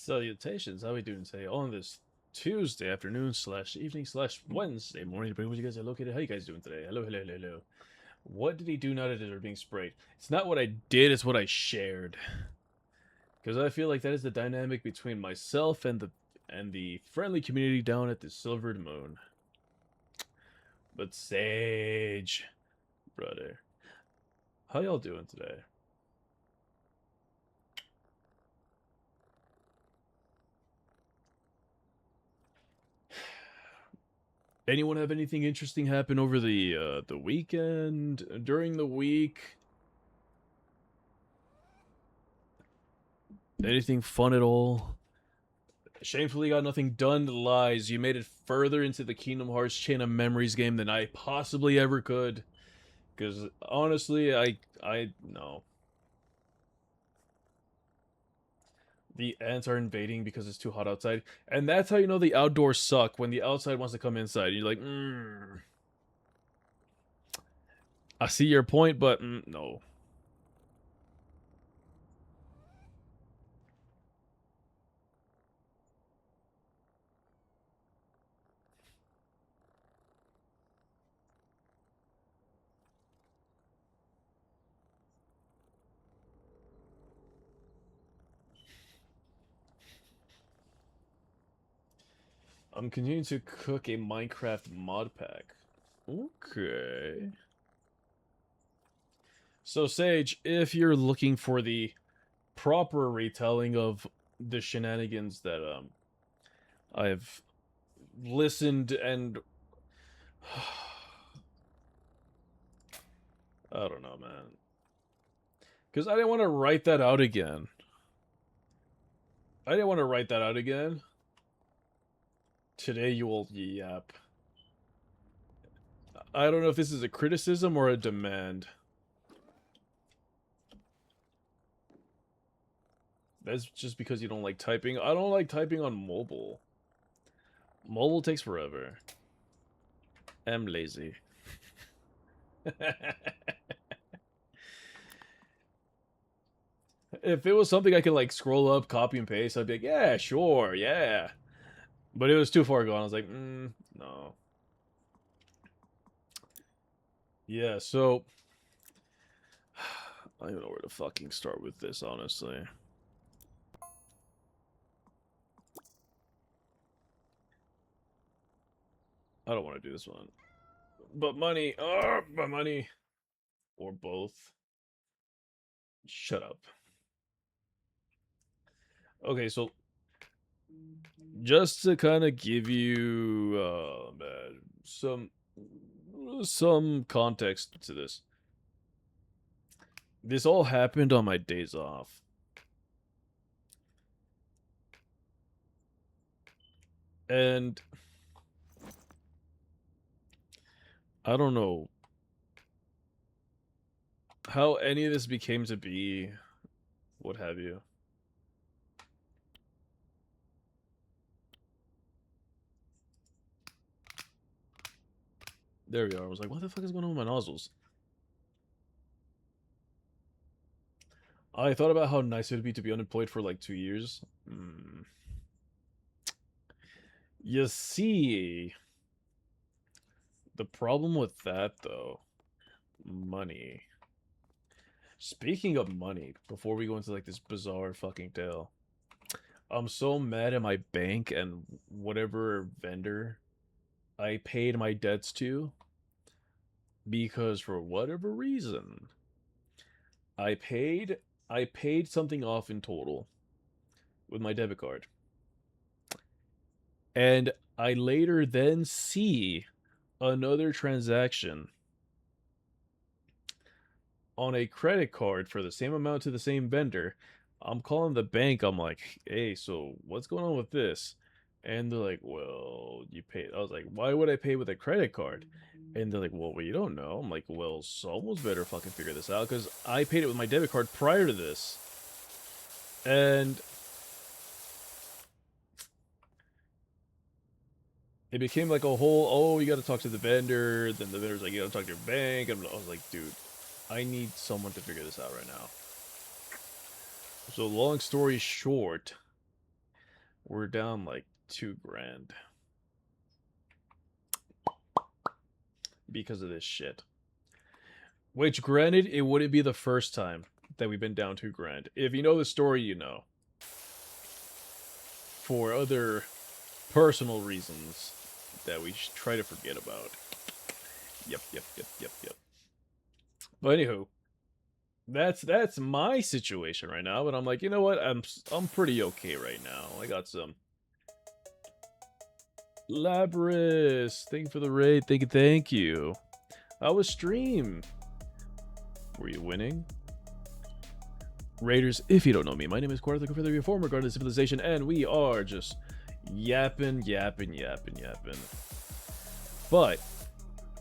Salutations, how we doing today on this Tuesday afternoon slash evening slash Wednesday morning, depending where you guys are located. How you guys doing today? Hello, hello, hello, hello. What did he do now that they're being sprayed? It's not what I did, it's what I shared. Because I feel like that is the dynamic between myself and the friendly community down at the Silvered Moon. But Sage, brother, how y'all doing today? Anyone have anything interesting happen over the weekend, during the week? Anything fun at all? Shamefully got nothing done. Lies. You made it further into the Kingdom Hearts Chain of Memories game than I possibly ever could. Because honestly, I no. The ants are invading because it's too hot outside, and that's how you know the outdoors suck when the outside wants to come inside. You're like, I see your point, but no. I'm continuing to cook a Minecraft mod pack. Okay. So Sage, if you're looking for the proper retelling of the shenanigans that I've listened and I don't know, man. Because I didn't want to write that out again. I didn't want to write that out again. Today you will yap. I don't know if this is a criticism or a demand. That's just because you don't like typing. I don't like typing on mobile. Mobile takes forever. I'm lazy. If it was something I could like scroll up, copy and paste, I'd be like, yeah, sure, yeah. But it was too far gone. I was like, no. Yeah, so I don't even know where to fucking start with this, honestly. I don't want to do this one. But money, my money. Or both. Shut up. Okay, so just to kind of give you some context to this. This all happened on my days off. And I don't know how any of this became to be, what have you. There we are. I was like, what the fuck is going on with my nozzles? I thought about how nice it would be to be unemployed for like 2 years. You see, the problem with that though, money. Speaking of money, before we go into like this bizarre fucking tale, I'm so mad at my bank and whatever vendor I paid my debts to because for whatever reason I paid I paid something off in total with my debit card. And I later then see another transaction on a credit card for the same amount to the same vendor. I'm calling the bank. I'm like, hey, so what's going on with this? And they're like, well, you paid. I was like, why would I pay with a credit card? And they're like, well, you don't know. I'm like, well, someone's better fucking figure this out because I paid it with my debit card prior to this. And it became like a whole, oh, you got to talk to the vendor. Then the vendor's like, you got to talk to your bank. And I was like, dude, I need someone to figure this out right now. So long story short, We're down like 2 grand because of this shit. Which, granted, it wouldn't be the first time that we've been down 2 grand. If you know the story, you know. For other personal reasons that we try to forget about. Yep. But anywho, that's my situation right now. But I'm like, you know what? I'm pretty okay right now. I got some Labris. Thank you for the raid. Thank you. How was stream? Were you winning? Raiders, if you don't know me, my name is Quarter, the further reform regarding civilization, and we are just yapping. But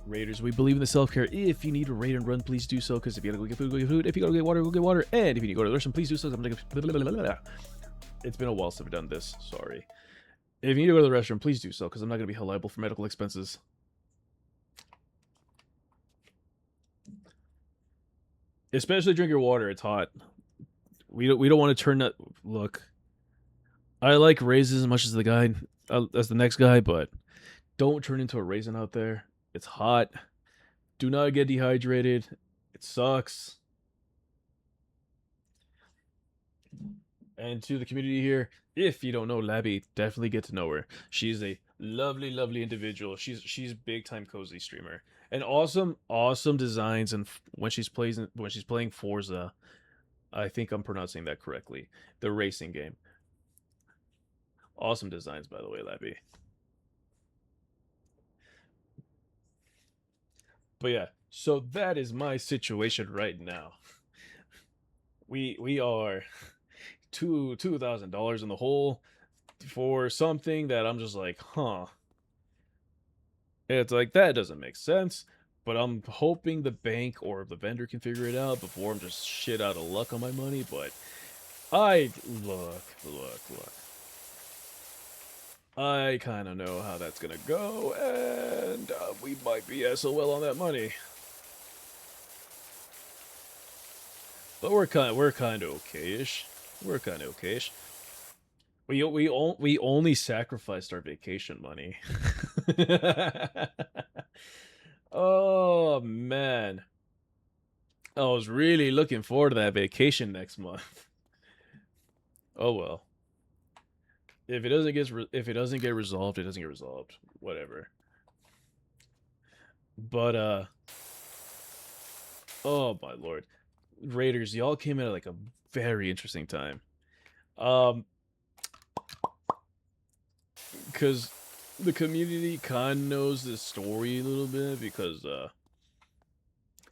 Raiders, we believe in the self-care. If you need to raid and run, please do so, because if you gotta go get food, go get food. If you gotta go get water, and if you need to go to the restroom, please do so. I'm like, it's been a while since I've done this, sorry. If you need to go to the restroom, please do so, because I'm not gonna be held liable for medical expenses. Especially drink your water, it's hot. We don't want to turn that. Look, I like raisins as much as the next guy, but don't turn into a raisin out there. It's hot. Do not get dehydrated. It sucks. And to the community here, if you don't know Labby, definitely get to know her. She's a lovely individual. She's big time cozy streamer and awesome designs. And when she's playing Forza, I think I'm pronouncing that correctly, the racing game. Awesome designs, by the way, Labby. But yeah, so that is my situation right now. We are $2,000 in the hole for something that I'm just like, huh. It's like, that doesn't make sense. But I'm hoping the bank or the vendor can figure it out before I'm just shit out of luck on my money. But look. I kind of know how that's gonna go, and we might be SOL on that money. But we're kind of okayish. We're kind of okayish. We only sacrificed our vacation money. Oh man, I was really looking forward to that vacation next month. Oh well. If it doesn't get resolved, it doesn't get resolved. Whatever. But oh my lord, Raiders, y'all came in at like a very interesting time. Because the community kind of knows this story a little bit because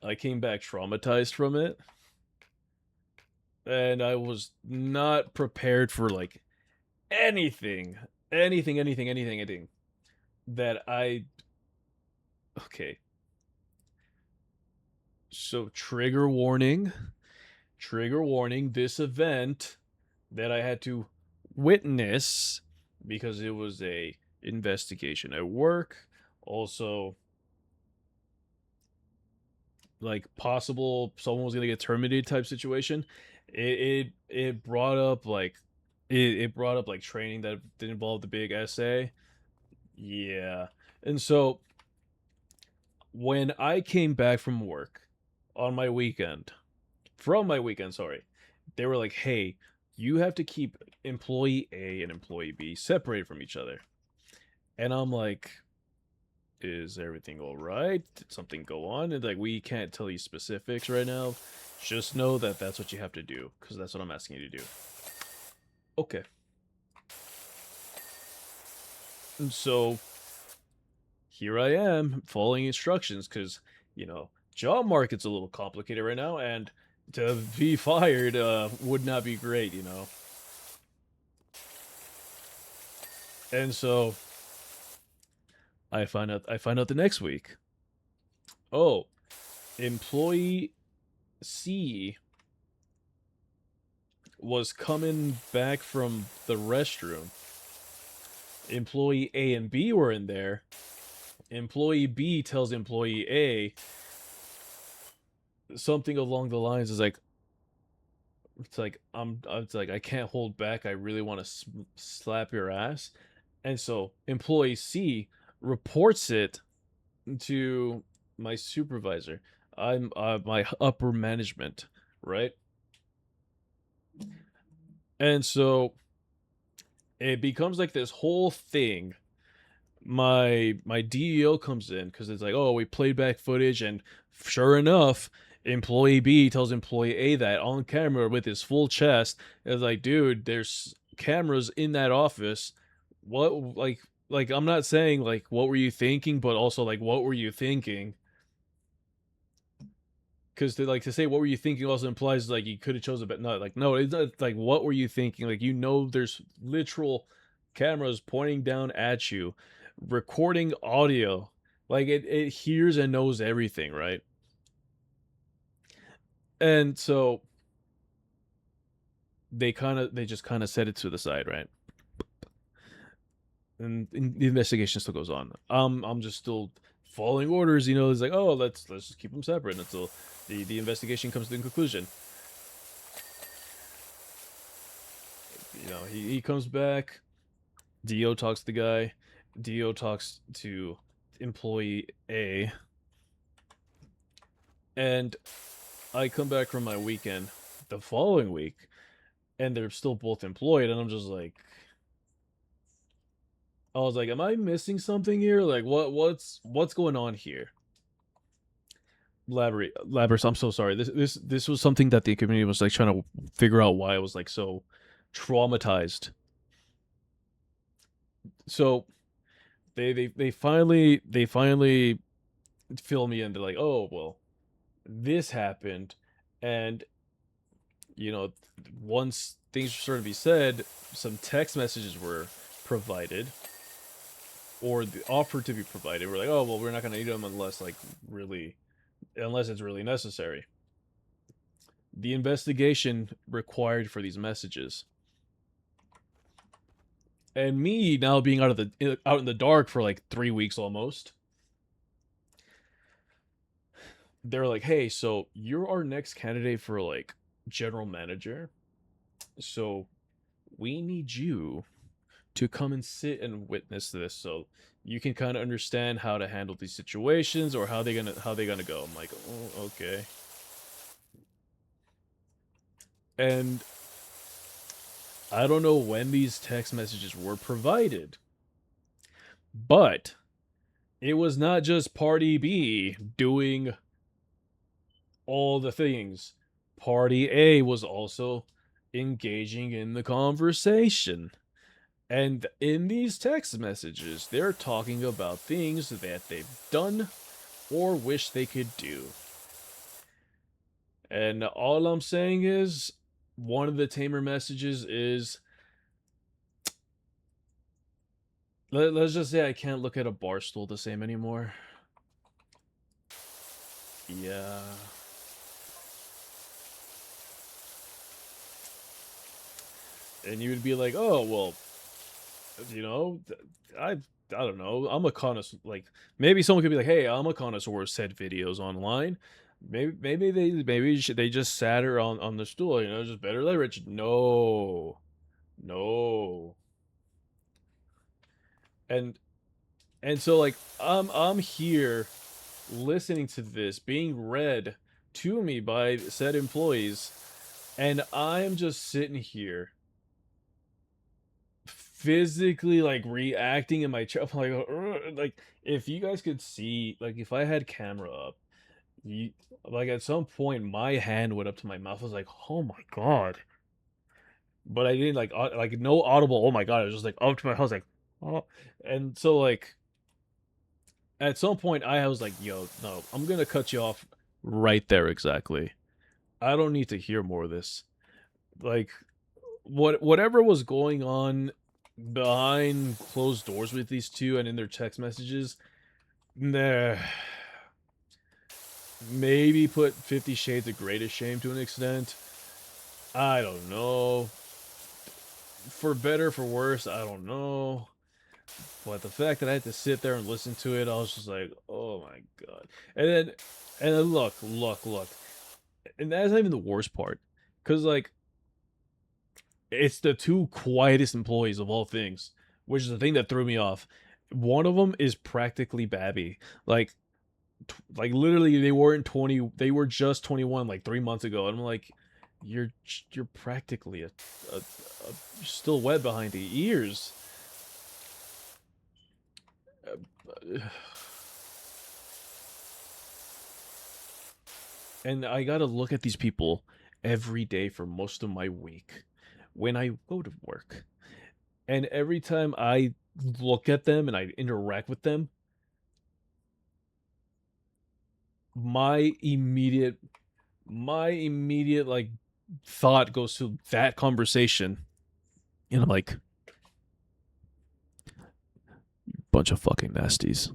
I came back traumatized from it, and I was not prepared for like anything that I. Okay. So trigger warning. This event that I had to witness because it was a investigation at work, also like possible someone was gonna get terminated type situation. It brought up like it brought up like training that did involve the big essay. Yeah. And so when I came back from work on my weekend, sorry, they were like, hey, you have to keep employee A and employee B separated from each other. And I'm like, is everything all right? Did something go on? And like, we can't tell you specifics right now. Just know that that's what you have to do, because that's what I'm asking you to do. Okay. And so here I am following instructions because, you know, job market's a little complicated right now, and to be fired would not be great, you know. And so I find out the next week. Oh, employee C was coming back from the restroom. Employee A and B were in there. Employee B tells employee A something along the lines is like, it's like I can't hold back. I really want to slap your ass. And so employee C reports it to my supervisor. I'm my upper management, right? And so it becomes like this whole thing. My DEO comes in because it's like, oh, we played back footage, and sure enough, employee B tells employee A that on camera with his full chest. It's like, dude, there's cameras in that office. What, like I'm not saying like what were you thinking, but also like what were you thinking? Because to say what were you thinking also implies like you could have chosen, but not like no, it's not like what were you thinking? Like there's literal cameras pointing down at you, recording audio, like it hears and knows everything, right? And so they just kind of set it to the side, right? And the investigation still goes on. I'm just still following orders, you know. It's like, oh, let's just keep them separate until the investigation comes to a conclusion. You know, he comes back. Dio talks to the guy. Dio talks to employee A. And I come back from my weekend the following week, and they're still both employed, and I'm just like, I was like, am I missing something here? Like, what's going on here? Labyrinth, I'm so sorry. This was something that the community was like trying to figure out why I was like so traumatized. So they finally fill me in. They're like, oh well, this happened, and you know, once things were starting to be said, some text messages were provided or offered to be provided. We're like, oh well, we're not going to need them unless it's really necessary. The investigation required for these messages, and me now being out in the dark for like 3 weeks almost. They're like, hey, so you're our next candidate for like general manager, so we need you to come and sit and witness this so you can kind of understand how to handle these situations or how they gonna go. I'm like, oh, okay. And I don't know when these text messages were provided, but it was not just Party B doing all the things. Party A was also engaging in the conversation. And in these text messages, they're talking about things that they've done or wish they could do. And all I'm saying is, one of the tamer messages is, let's just say I can't look at a bar stool the same anymore. Yeah. And you would be like, oh, well, you know, I don't know. I'm a connoisseur. Like maybe someone could be like, "Hey, I'm a connoisseur of said videos online." Maybe they just sat her on the stool. You know, just better leverage. No, no. And so like I'm here listening to this being read to me by said employees, and I'm just sitting here physically like reacting in my chair. I'm like, like if you guys could see, like if I had camera up, you like at some point my hand went up to my mouth. I was like, oh my god, but I didn't like no audible. Oh my god, it was just like up to my. I was like, oh, and so like at some point I was like, yo, no, I'm gonna cut you off right there exactly. I don't need to hear more of this. Like whatever was going on behind closed doors with these two and in their text messages, nah, maybe put 50 Shades of Grey to shame to an extent. I don't know. For better, for worse, I don't know. But the fact that I had to sit there and listen to it, I was just like, oh my god. And then look. And that's not even the worst part. Because, like, It's the two quietest employees of all things, which is the thing that threw me off. One of them is practically Babby. Like, like literally, they weren't 20. They were just 21 like 3 months ago. And I'm like, you're you're practically you're still wet behind the ears. And I gotta look at these people every day for most of my week when I go to work. And every time I look at them and I interact with them, my immediate like thought goes to that conversation. And I'm like, bunch of fucking nasties.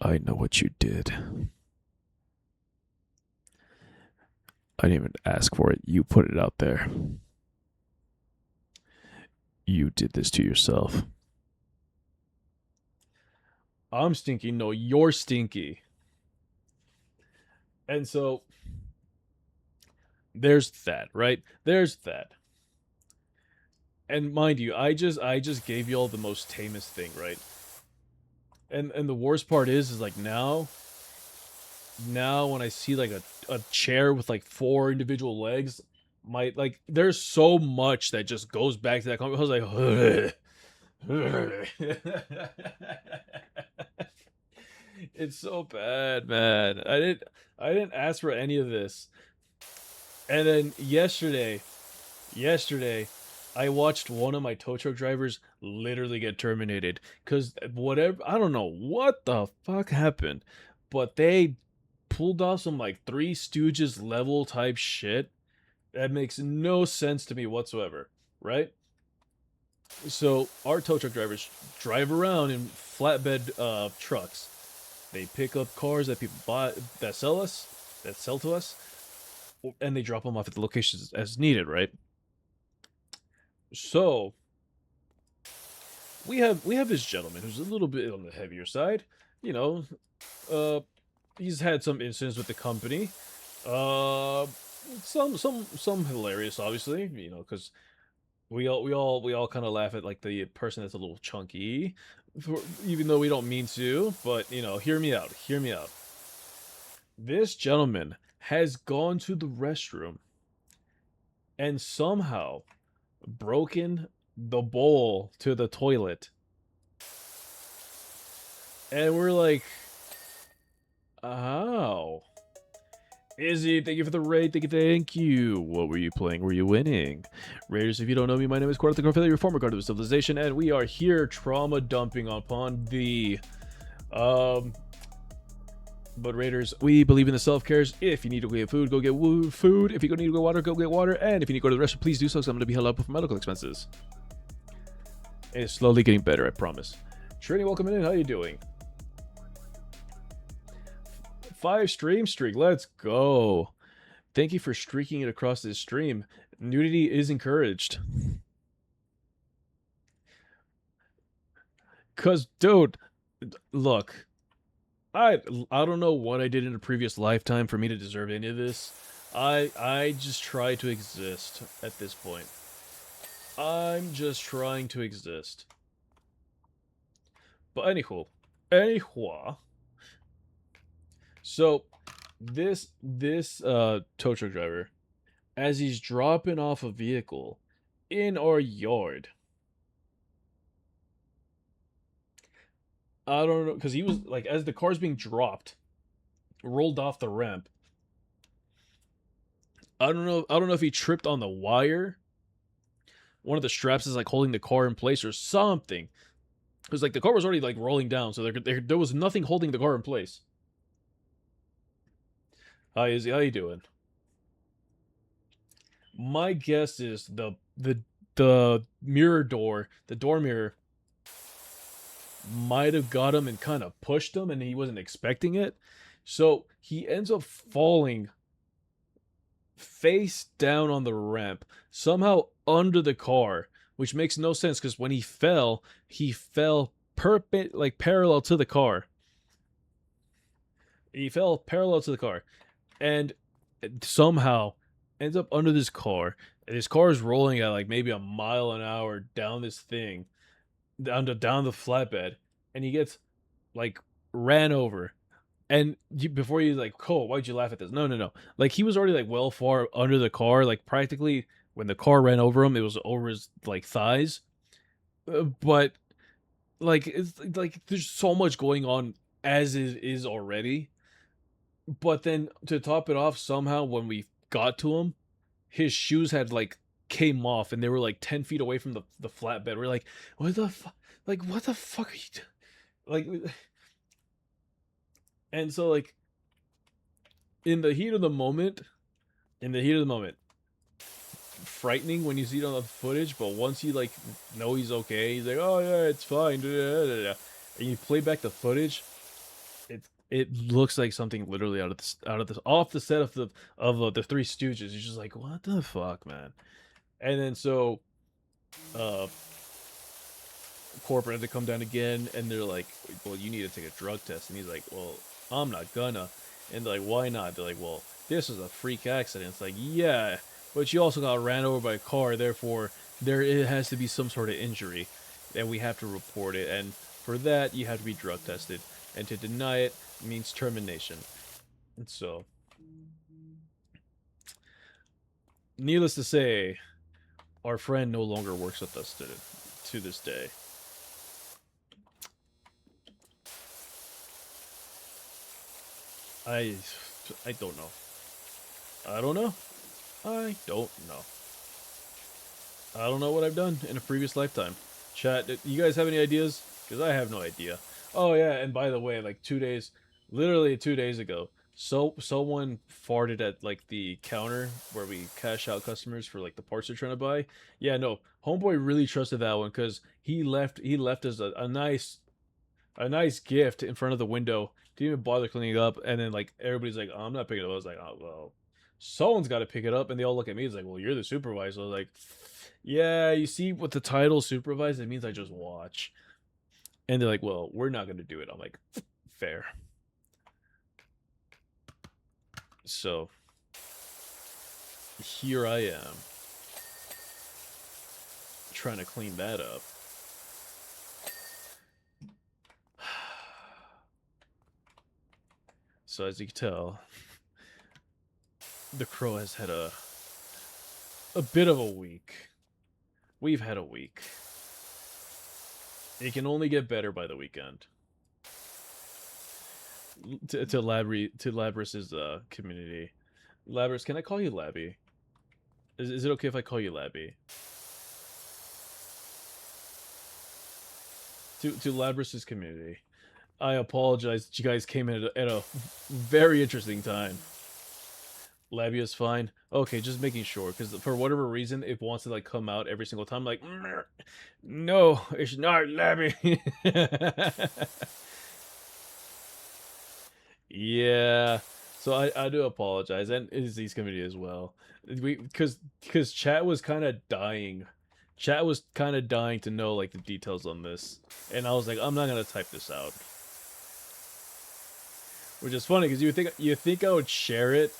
I know what you did. I didn't even ask for it. You put it out there. You did this to yourself. I'm stinky. No, you're stinky. And so there's that, right? There's that. And mind you, I just gave you all the most tamest thing, right? And the worst part is like now when I see like a chair with like four individual legs, my like there's so much that just goes back to that comment. I was like it's so bad, man. I didn't ask for any of this. And then yesterday, I watched one of my tow truck drivers literally get terminated because whatever, I don't know what the fuck happened, but they pulled off some like Three Stooges level type shit that makes no sense to me whatsoever, right? So our tow truck drivers drive around in flatbed trucks. They pick up cars that people buy that sell to us, and they drop them off at the locations as needed, right? So we have this gentleman who's a little bit on the heavier side. You know, uh, he's had some incidents with the company. Uh, some hilarious, obviously. You know, because we all kind of laugh at like the person that's a little chunky, even though we don't mean to. But you know, hear me out. Hear me out. This gentleman has gone to the restroom and somehow broken the bowl to the toilet. And we're like, how? Izzy, thank you for the raid. Thank you. What were you playing? Were you winning? Raiders, if you don't know me, my name is Quarter the Corfailure, your former guard of civilization, and we are here trauma dumping upon the but Raiders, we believe in the self-cares. If you need to get food, go get food. If you need to go water, go get water. And if you need to go to the restroom, please do so, because I'm going to be held up for medical expenses. It's slowly getting better, I promise. Trini, welcome in. How you doing? 5 stream streak. Let's go. Thank you for streaking it across this stream. Nudity is encouraged. Cause, dude, look, I don't know what I did in a previous lifetime for me to deserve any of this. I just try to exist at this point. I'm just trying to exist. But anyhow, so this tow truck driver, as he's dropping off a vehicle in our yard, I don't know, because he was like, as the car's being dropped, rolled off the ramp. I don't know if he tripped on the wire. One of the straps is like holding the car in place or something. Because like the car was already like rolling down, so there was nothing holding the car in place. Hi Izzy, how you doing? My guess is the mirror door, the door mirror, might have got him and kind of pushed him, and he wasn't expecting it. So he ends up falling face down on the ramp, somehow under the car, which makes no sense because when he fell parallel to the car. He fell parallel to the car, and somehow ends up under this car, and his car is rolling at like maybe a mile an hour down this thing, down the flatbed, and he gets like ran over. And before you like, Cole, why'd you laugh at this? No, no, no. Like he was already like well far under the car, like practically when the car ran over him, it was over his like thighs. But like it's like there's so much going on as is already. But then to top it off, somehow when we got to him, his shoes had like came off and they were like 10 feet away from the flatbed. We're like, what the fuck? Like what the fuck are you like? And so like in the heat of the moment, in the heat of the moment, frightening when you see it on the footage, but once you like know he's okay, he's like, oh yeah, it's fine, and you play back the footage, it looks like something literally out of this off the set of the Three Stooges. You're just like, what the fuck, man? And then so, uh, corporate had to come down again, and they're like, well, you need to take a drug test, and he's like, well, I'm not gonna, and they're like, why not? They're like, well, this is a freak accident. It's like, yeah, but you also got ran over by a car, therefore it has to be some sort of injury, and we have to report it, and for that you have to be drug tested, and to deny it means termination. And so, needless to say, our friend no longer works with us to this day. I I don't know. I don't know. I don't know. I don't know what I've done in a previous lifetime. Chat, you guys have any ideas? Because I have no idea. Oh yeah, and by the way, like 2 days, literally 2 days ago, someone farted at like the counter where we cash out customers for like the parts they're trying to buy. Yeah, no, homeboy really trusted that one because he left us a nice gift in front of the window. Didn't even bother cleaning it up, and then like everybody's like, oh, I'm not picking it up. I was like, oh well, someone's got to pick it up, and they all look at me. It's like, well, you're the supervisor. I was like, yeah, you see, with the title supervisor, it means I just watch. And they're like, well, we're not gonna do it. I'm like, fair. So here I am trying to clean that up. So as you can tell, the Crow has had a bit of a week. We've had a week. It can only get better by the weekend. To Labrys's community. Labrys, can I call you Labby? Is it okay if I call you Labby? To Labrys's community. I apologize that you guys came in at a very interesting time. Labby is fine. Okay, just making sure, because for whatever reason, it wants to like come out every single time. Like, no, it's not Labby. Yeah. So I do apologize, and Izzy's community as well. Because chat was kind of dying. Chat was kind of dying to know like the details on this, and I was like, I'm not gonna type this out. Which is funny because you think I would share it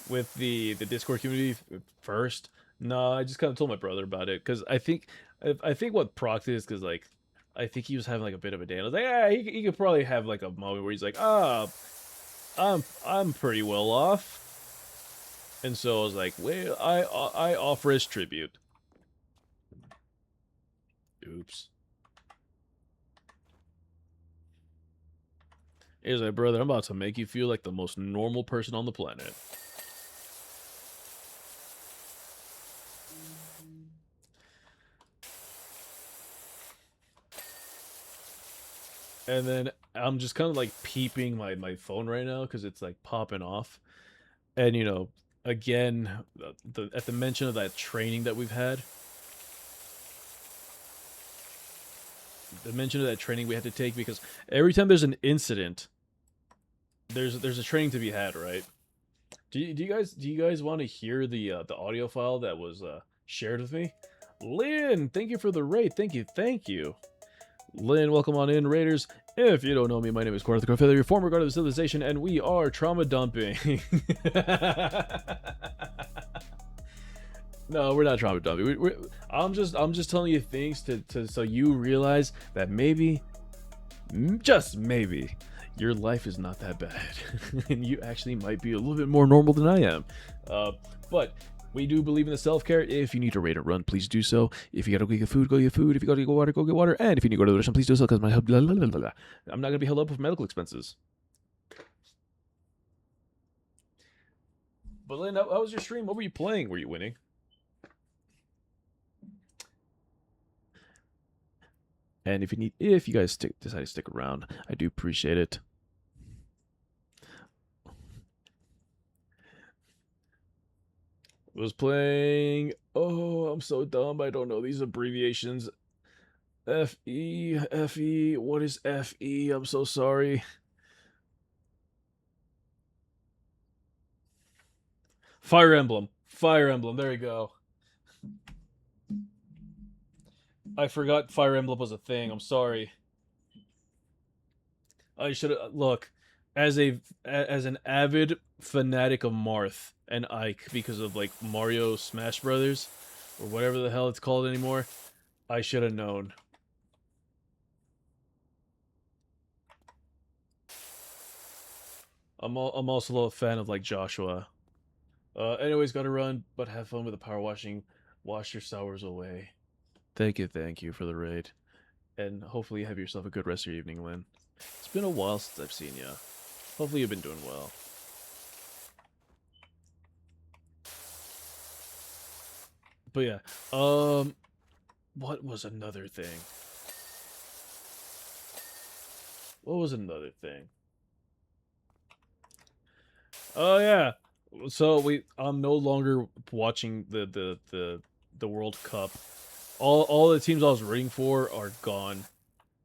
with the Discord community first. No, I just kind of told my brother about it because I think what procked it is because like I think he was having like a bit of a day. And I was like, yeah, he could probably have like a moment where he's like, I'm pretty well off, and so I was like, well, I offer as tribute. Oops. He's like, brother, I'm about to make you feel like the most normal person on the planet. And then I'm just kind of like peeping my phone right now because it's like popping off. And again, at the mention of that training that we've had, the mention of that training we had to take because every time there's an incident, there's a training to be had, right? Do you guys want to hear the audio file that was shared with me? Lynn, thank you for the raid. Thank you. Lynn, welcome on in, Raiders. If you don't know me, my name is Corey the Crowfeather, your former guard of the civilization, and we are trauma dumping. No, we're not trauma dumping. I'm just telling you things to so you realize that maybe, just maybe, your life is not that bad, and you actually might be a little bit more normal than I am. But we do believe in the self-care. If you need to raid or run, please do so. If you gotta go get food, go get food. If you gotta go water, go get water. And if you need to go to the restroom, please do so, because I'm not gonna be held up with medical expenses. But Lynn, how was your stream? What were you playing? Were you winning? And if you guys decide to stick around, I do appreciate it. Was playing. Oh, I'm so dumb. I don't know these abbreviations. FE. What is FE? I'm so sorry. Fire Emblem. Fire Emblem. There you go. I forgot Fire Emblem was a thing. I'm sorry. I should look as an avid fanatic of Marth and Ike because of like Mario Smash Brothers or whatever the hell it's called anymore. I should have known. I'm also a fan of like Joshua. Anyways, gotta run, but have fun with the power washing. Wash your sours away. Thank you for the raid, and hopefully you have yourself a good rest of your evening, Lynn. It's been a while since I've seen you. Hopefully you've been doing well. But yeah, what was another thing? What was another thing? Oh yeah. So I'm no longer watching the World Cup. All the teams I was rooting for are gone.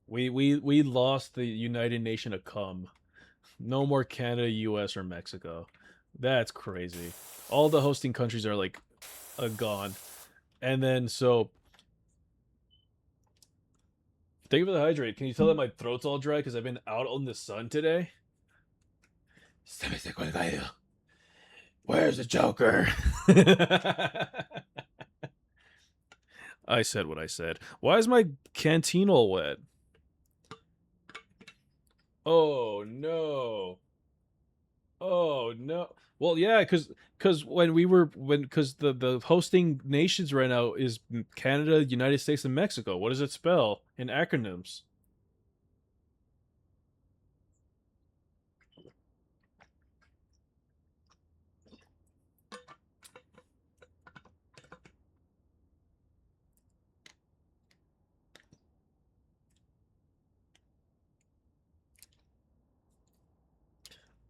We lost the United Nation of cum. No more Canada, US, or Mexico. That's crazy. All the hosting countries are like gone. And then so thank you for the hydrate. Can you tell that my throat's all dry because I've been out in the sun today? Where's the Joker? I said what I said. Why is my canteen all wet? Oh no. Oh no. Well, yeah, because the hosting nations right now is Canada, United States, and Mexico. What does it spell in acronyms?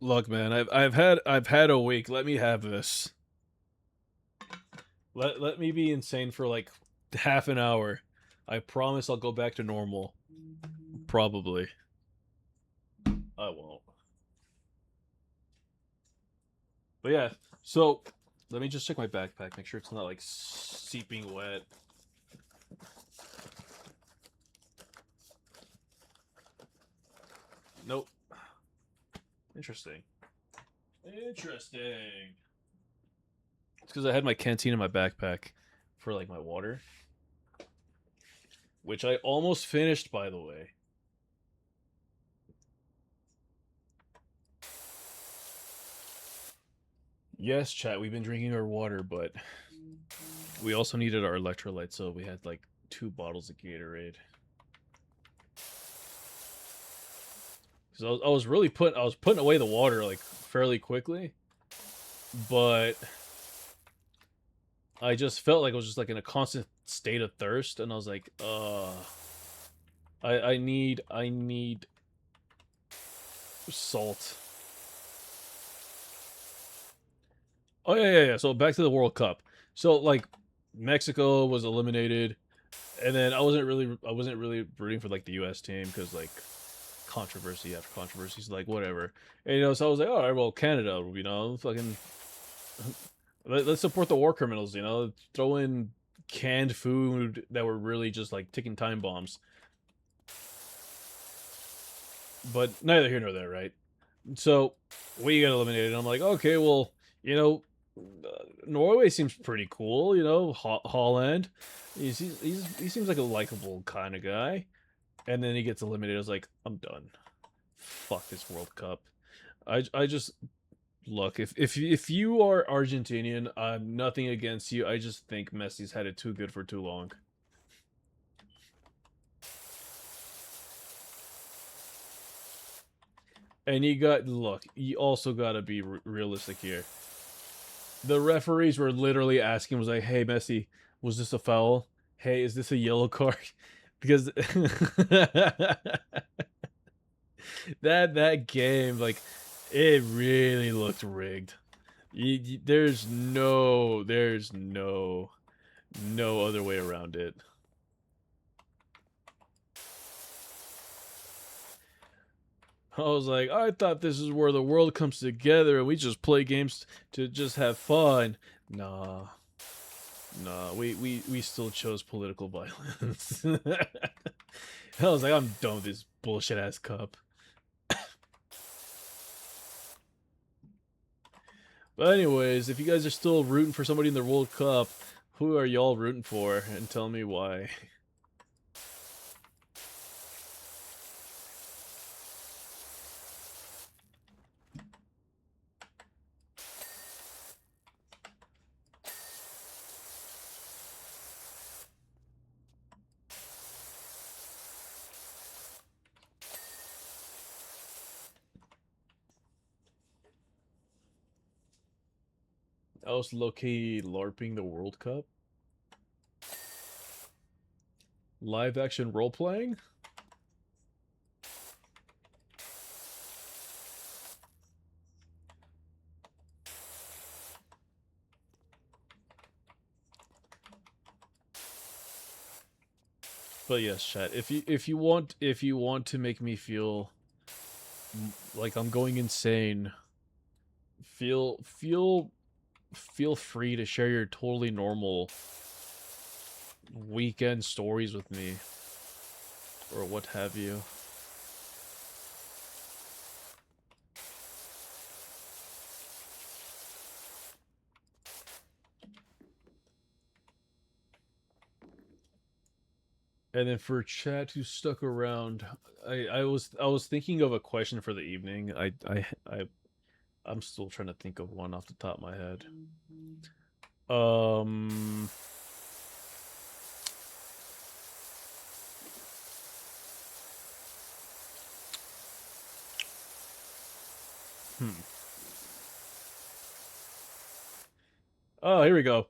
Look, man, I've had a week. Let me have this. Let me be insane for like half an hour. I promise I'll go back to normal. Probably. I won't. But yeah, so let me just check my backpack, make sure it's not like seeping wet. Nope. Interesting. Interesting. It's because I had my canteen in my backpack for like my water, which I almost finished, by the way. Yes, chat, we've been drinking our water, but we also needed our electrolytes, so we had like 2 bottles of Gatorade. So I was putting away the water like fairly quickly, but I just felt like I was just like in a constant state of thirst, and I was like, I need salt. Oh yeah. So back to the World Cup. So like Mexico was eliminated, and then I wasn't really rooting for like the U.S. team because like controversy after controversy. So like whatever, and so I was like, all right, well Canada, fucking let's support the war criminals. Throw in canned food that were really just like ticking time bombs. But neither here nor there, right? So we got eliminated. And I'm like, okay, well, you know, Norway seems pretty cool. You know, Holland, he seems like a likable kind of guy. And then he gets eliminated. I was like, I'm done. Fuck this World Cup. I just look, if you are Argentinian, I'm nothing against you. I just think Messi's had it too good for too long. And you also gotta be realistic here. The referees were literally asking, was like, "Hey, Messi, was this a foul? Hey, is this a yellow card?" Because that game, like, it really looked rigged. There's no other way around it. I was like, I thought this is where the world comes together and we just play games to just have fun. Nah, we still chose political violence. I was like, I'm done with this bullshit ass cup. But anyways, if you guys are still rooting for somebody in the World Cup, who are y'all rooting for? And tell me why. I was low-key LARPing the World Cup. Live action role playing? But yes, chat. If you want to make me feel like I'm going insane, feel free to share your totally normal weekend stories with me or what have you. And then for chat who stuck around, I was thinking of a question for the evening. I'm still trying to think of one off the top of my head. Um hmm. Oh, here we go.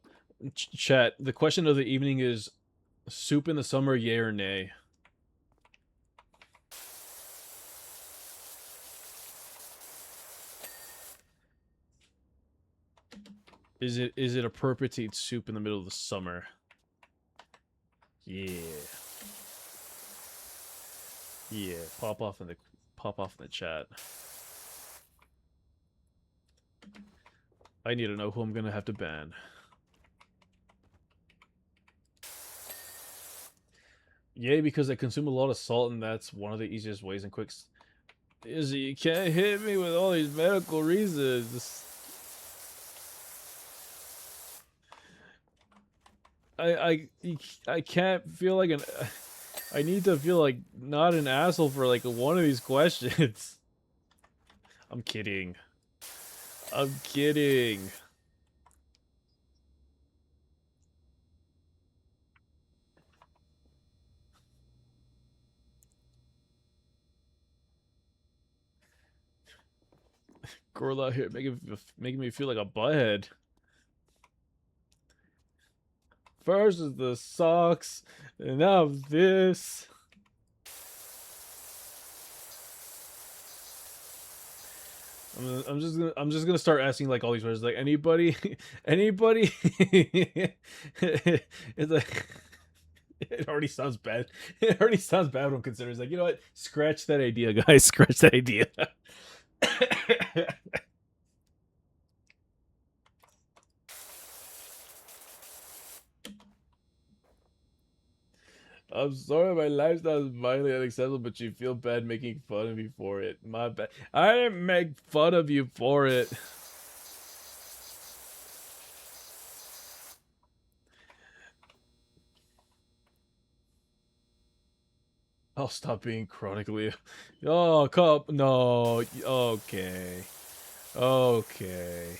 Chat. The question of the evening is soup in the summer, yay or nay? Is it a appropriate to eat soup in the middle of the summer? Yeah. Yeah. Pop off in the chat. I need to know who I'm gonna have to ban. Yay, because I consume a lot of salt, and that's one of the easiest ways and quick. Is you can't hit me with all these medical reasons. I can't feel like an. I need to feel like not an asshole for like one of these questions. I'm kidding. I'm kidding. Girl out here making me feel like a butthead. First is the socks, and now this. I'm just gonna start asking like all these words like anybody anybody. It's like it already sounds bad. It already sounds bad when considers like, you know what? Scratch that idea, guys. Scratch that idea. I'm sorry my lifestyle is violently unacceptable, but you feel bad making fun of me for it. My bad. I didn't make fun of you for it. I'll stop being chronically. Oh, cup. No. Okay. Okay.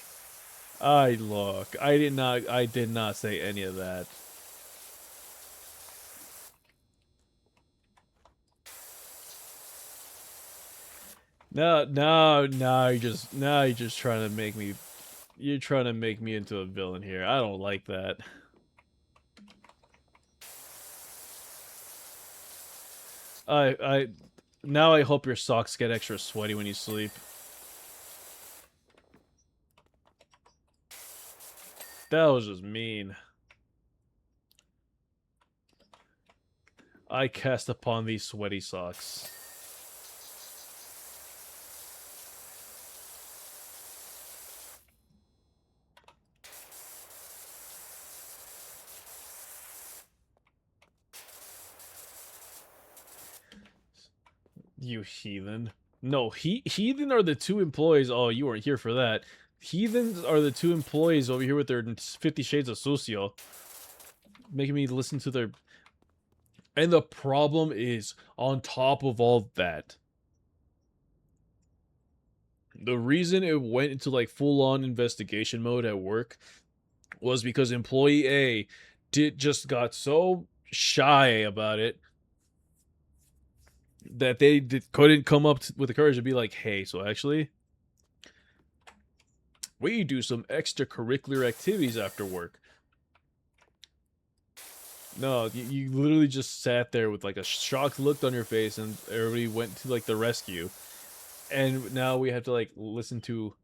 Look. I did not. I did not say any of that. No, no, no. You're just trying to make me. You're trying to make me into a villain here. I don't like that. I now I hope your socks get extra sweaty when you sleep. That was just mean. I cast upon these sweaty socks. You heathen. No, heathen are the two employees. Oh, you weren't here for that. Heathens are the two employees over here with their 50 Shades of Socio. Making me listen to their... And the problem is, on top of all that, the reason it went into like full-on investigation mode at work was because employee A just got so shy about it that they couldn't come up with the courage to be like, hey, so actually, we do some extracurricular activities after work. No, you literally just sat there with like a shocked look on your face, and everybody went to like the rescue. And now we have to like listen to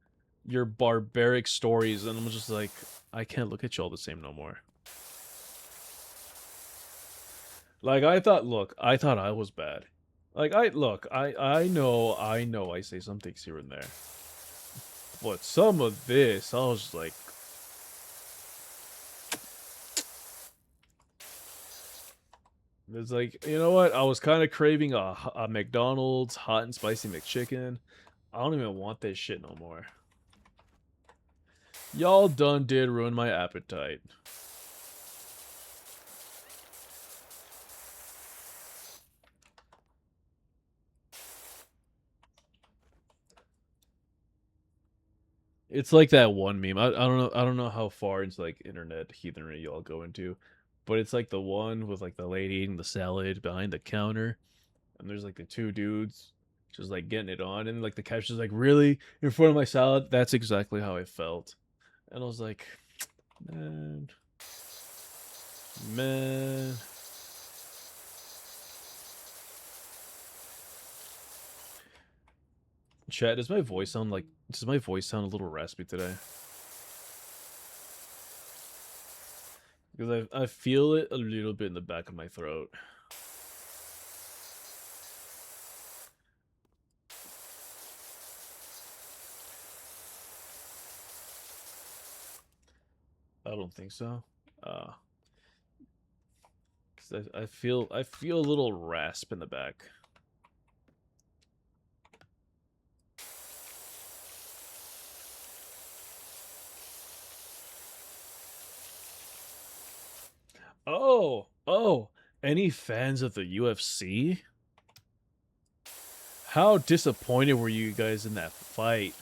your barbaric stories, and I'm just like, I can't look at y'all the same no more. Like I thought, look, I thought I was bad. Like I know I say some things here and there. But some of this, I was just like, it's like, you know what? I was kind of craving a McDonald's hot and spicy McChicken. I don't even want this shit no more. Y'all done did ruin my appetite. It's like that one meme. I don't know how far into like internet heathenry y'all go into, but it's like the one with like the lady eating the salad behind the counter, and there's like the two dudes just like getting it on, and like the caption's like, really in front of my salad. That's exactly how I felt, and I was like, man, man. Chat, does my voice sound like? Does my voice sound a little raspy today? Because I feel it a little bit in the back of my throat. I don't think so. Uh, 'Cause I feel a little rasp in the back. Oh, any fans of the UFC? How disappointed were you guys in that fight?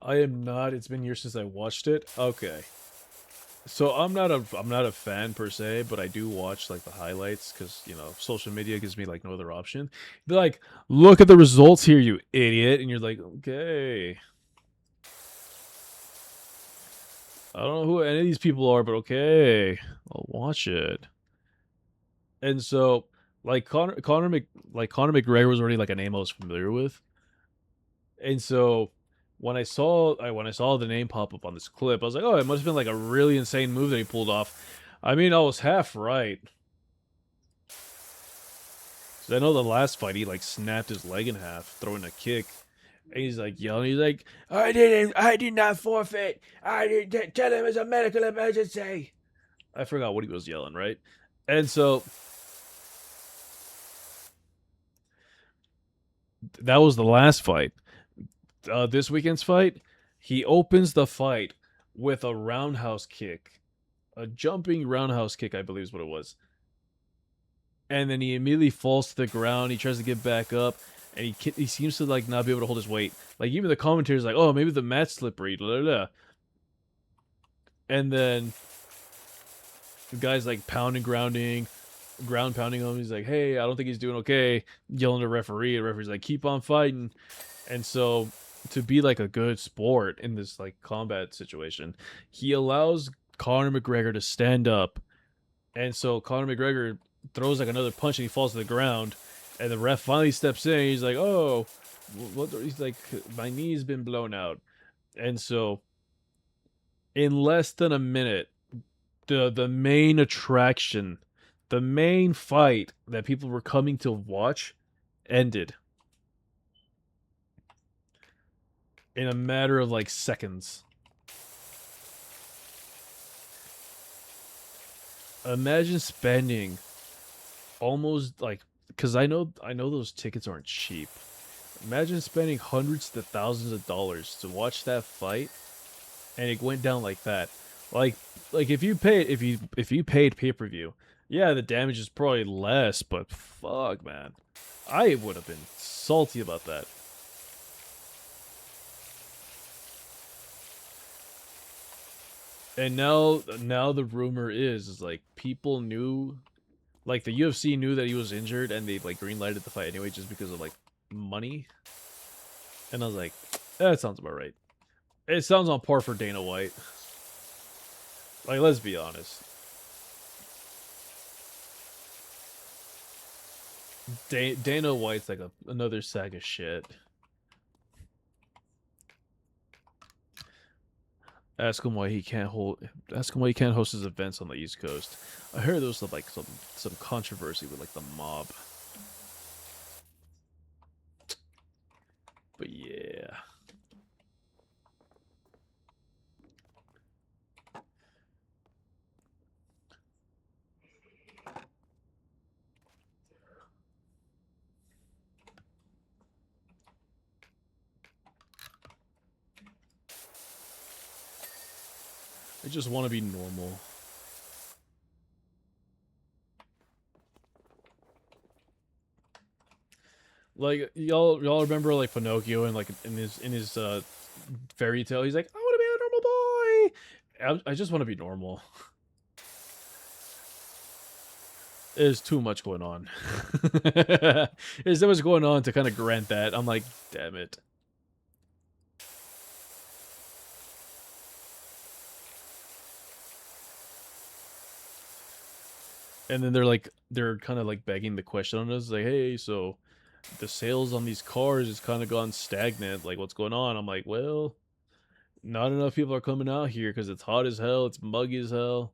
I am not. It's been years since I watched it. Okay. So I'm not a fan per se, but I do watch like the highlights because you know social media gives me like no other option. They're like, look at the results here, you idiot, and you're like, okay. I don't know who any of these people are, but okay, I'll watch it. And so, like Conor McGregor was already like a name I was familiar with, and so when I saw the name pop up on this clip, I was like, oh, it must have been like a really insane move that he pulled off. I mean, I was half right. 'Cause I know the last fight, he like snapped his leg in half, throwing a kick. And he's like yelling. He's like, I did not forfeit. I did tell him it's a medical emergency. I forgot what he was yelling, right? And so that was the last fight. This weekend's fight, he opens the fight with a roundhouse kick, a jumping roundhouse kick, I believe is what it was. And then he immediately falls to the ground. He tries to get back up, and he seems to like not be able to hold his weight. Like even the commentator's like, "Oh, maybe the mat's slippery." Blah, blah, blah. And then the guy's like ground pounding him. He's like, "Hey, I don't think he's doing okay." Yelling at the referee. The referee's like, "Keep on fighting." And so, to be like a good sport in this like combat situation, he allows Conor McGregor to stand up. And so Conor McGregor throws like another punch and he falls to the ground. And the ref finally steps in. He's like, "Oh, what?" He's like, "My knee's been blown out." And so, in less than a minute, the main attraction, the main fight that people were coming to watch, ended in a matter of like seconds. Imagine spending almost like, because I know those tickets aren't cheap. Imagine spending hundreds to thousands of dollars to watch that fight, and it went down like that. Like like if you paid pay per view, yeah, the damage is probably less, but fuck, man, I would have been salty about that. And now the rumor is like people knew, like the UFC knew that he was injured, and they like greenlighted the fight anyway just because of like money. And I was like, that sounds about right. It sounds on par for Dana White. Like, let's be honest. Dana White's like another sack of shit. Ask him why he can't hold. Ask him why he can't host his events on the East Coast. I heard there was like some controversy with like the mob. But yeah, I just want to be normal. Like y'all remember like Pinocchio and like in his fairy tale, he's like, I want to be a normal boy. I just want to be normal. There's too much going on. There's so much going on to kind of grant that. I'm like, damn it. And then they're kind of like begging the question on us, like, hey, so the sales on these cars has kind of gone stagnant. Like, what's going on? I'm like, well, not enough people are coming out here because it's hot as hell, it's muggy as hell.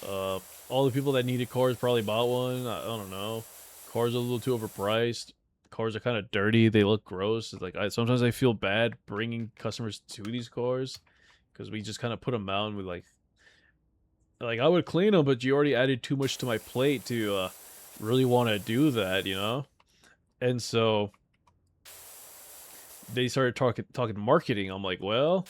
Uh, all the people that needed cars probably bought one. I don't know. Cars are a little too overpriced. Cars are kind of dirty. They look gross. It's like sometimes I feel bad bringing customers to these cars because we just kind of put them out and we like I would clean them, but you already added too much to my plate to really want to do that, you know? And so they started talking marketing. I'm like, well,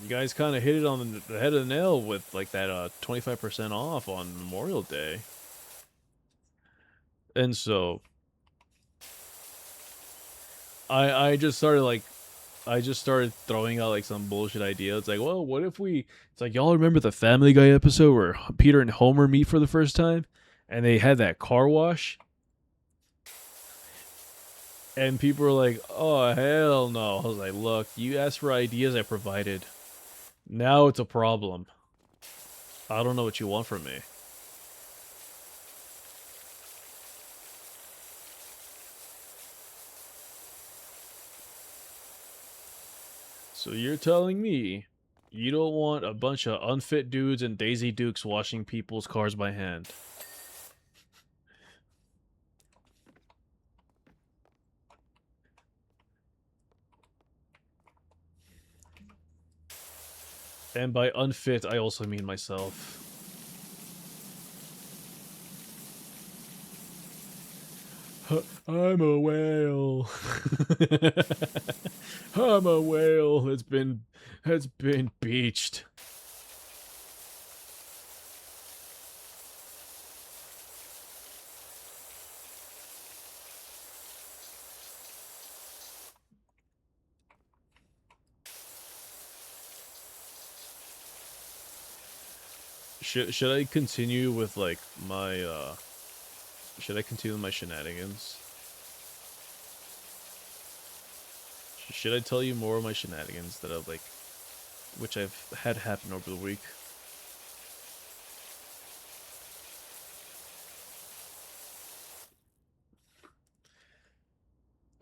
you guys kind of hit it on the head of the nail with like that 25% off on Memorial Day. And so I just started throwing out like some bullshit idea. It's like, well, what if we? It's like y'all remember the Family Guy episode where Peter and Homer meet for the first time, and they had that car wash, and people were like, "Oh hell no!" I was like, "Look, you asked for ideas, I provided. Now it's a problem. I don't know what you want from me." So you're telling me you don't want a bunch of unfit dudes and Daisy Dukes washing people's cars by hand? And by unfit, I also mean myself. I'm a whale. I'm a whale that's been beached. Should I continue with like my should I continue with my shenanigans? Should I tell you more of my shenanigans that I've like which I've had happen over the week?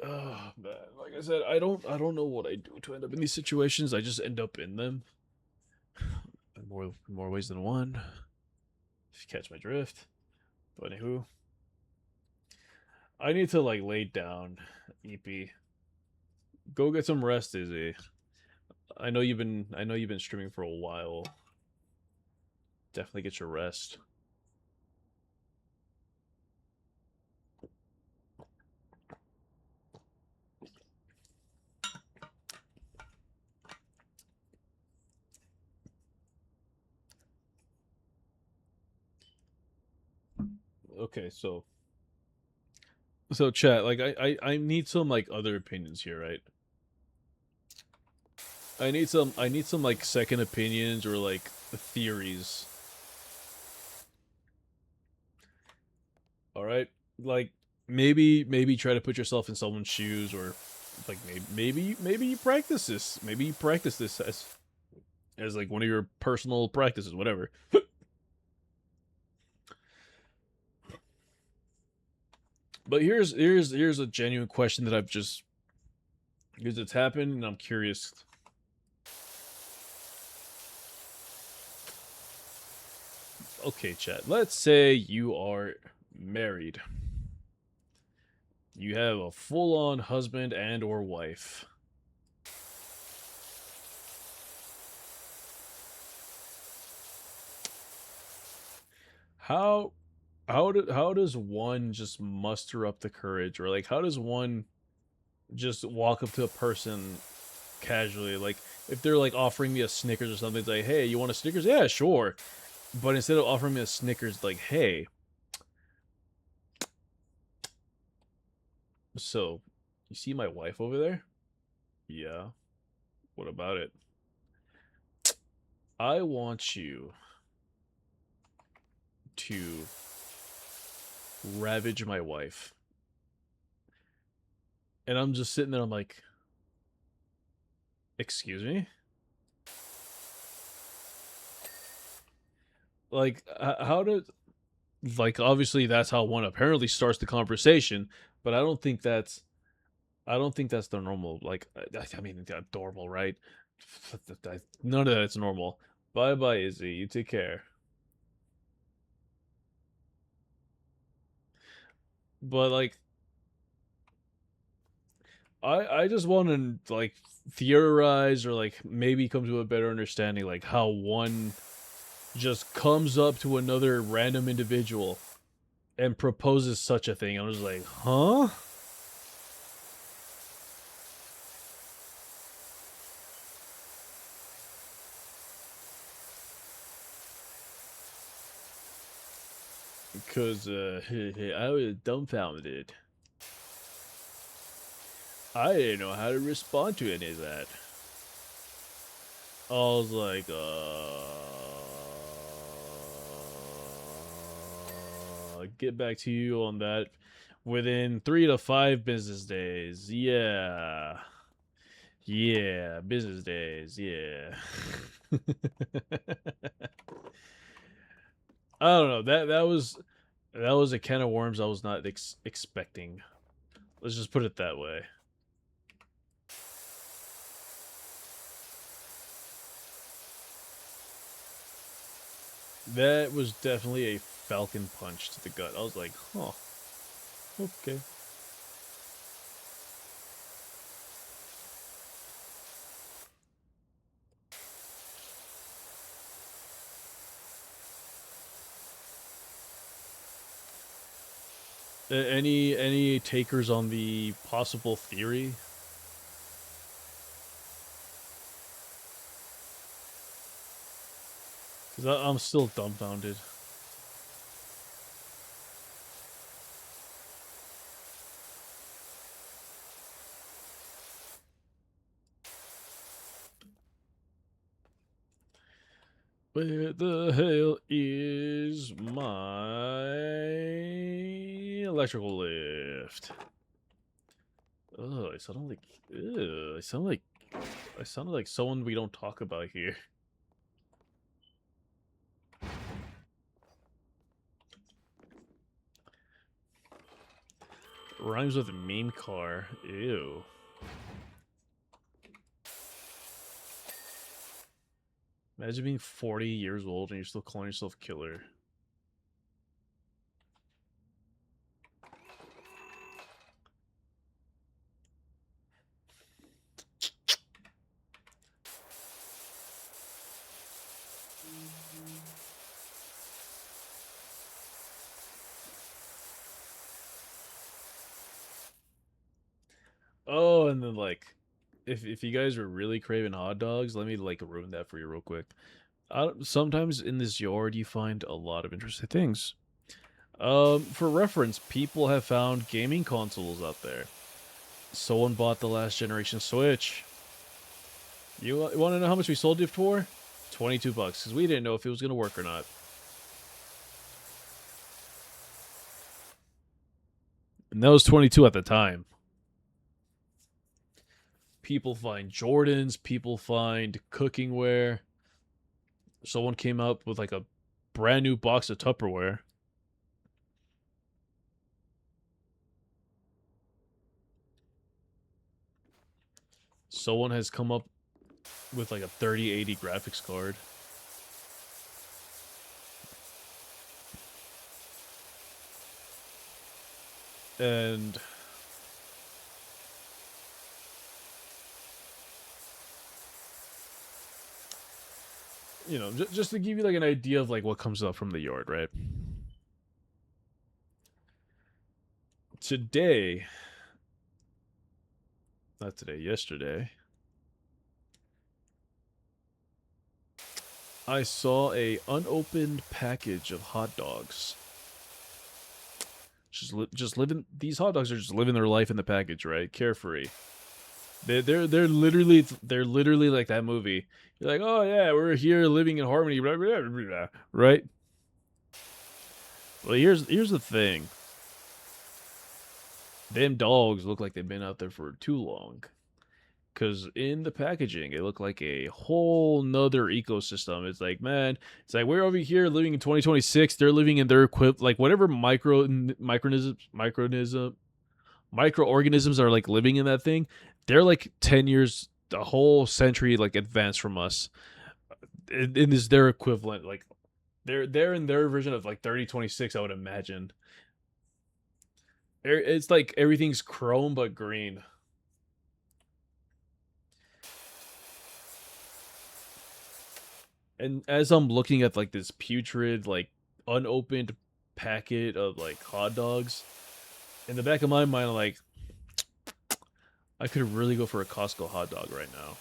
Oh man, like I said, I don't know what I do to end up in these situations. I just end up in them. In more ways than one. If you catch my drift. But anywho. I need to like lay down, EP. Go get some rest, Izzy. I know you've been streaming for a while. Definitely get your rest. Okay, so chat, like I need some like other opinions here, right? I need some like second opinions or like theories. All right? Like maybe try to put yourself in someone's shoes or like maybe you practice this. Maybe you practice this as like one of your personal practices, whatever. But here's a genuine question that I've just because it's happened and I'm curious. Okay, chat. Let's say you are married. You have a full-on husband and or wife. How how does one just muster up the courage or like how does one just walk up to a person casually like if they're like offering me a Snickers or something it's like, "Hey, you want a Snickers?" "Yeah, sure." But instead of offering me a Snickers like, "Hey, so you see my wife over there?" "Yeah. What about it?" "I want you to ravage my wife." And I'm just sitting there, I'm like, "Excuse me?" Like, how did, like, obviously that's how one apparently starts the conversation, but I don't think that's the normal, like, I mean, normal, right? None of that's normal. Bye bye, Izzy. You take care. But, like, I just want to, like, theorize or, like, maybe come to a better understanding, like, how one just comes up to another random individual and proposes such a thing. I'm just like, huh? Because I was dumbfounded. I didn't know how to respond to any of that. I was like, get back to you on that within 3 to 5 business days. Yeah. Yeah, business days. Yeah. I don't know. That was a can of worms I was not expecting. Let's just put it that way. That was definitely a falcon punch to the gut. I was like, huh, okay. Any takers on the possible theory? Because I'm still dumbfounded. Where the hell is my electrical lift? Oh, I sound like, I sounded like someone we don't talk about here. Rhymes with meme car. Ew. Imagine being 40 years old and you're still calling yourself killer. Oh, and then like, if you guys are really craving hot dogs, let me like ruin that for you real quick. Sometimes in this yard you find a lot of interesting things. For reference, people have found gaming consoles out there. Someone bought the last generation Switch. You want to know how much we sold it for? $22, because we didn't know if it was gonna work or not. And that was 22 at the time. People find Jordans. People find cookingware. Someone came up with like a brand new box of Tupperware. Someone has come up with like a 3080 graphics card. And you know, just to give you like an idea of like what comes up from the yard, right? Today, not today, yesterday, I saw a unopened package of hot dogs. Just living. These hot dogs are just living their life in the package, right? Carefree. They're literally like that movie. You're like, oh yeah, we're here living in harmony, blah, blah, blah, blah, right? Well, here's the thing. Them dogs look like they've been out there for too long. Because in the packaging, it looked like a whole nother ecosystem. It's like, man, it's like we're over here living in 2026. They're living in their like whatever microorganisms are like living in that thing. They're like 10 years, a whole century like advanced from us. It is their equivalent. Like they're in their version of like 3026, I would imagine. It's like everything's chrome but green. And as I'm looking at like this putrid, like unopened packet of like hot dogs, in the back of my mind, I'm like, I could really go for a Costco hot dog right now.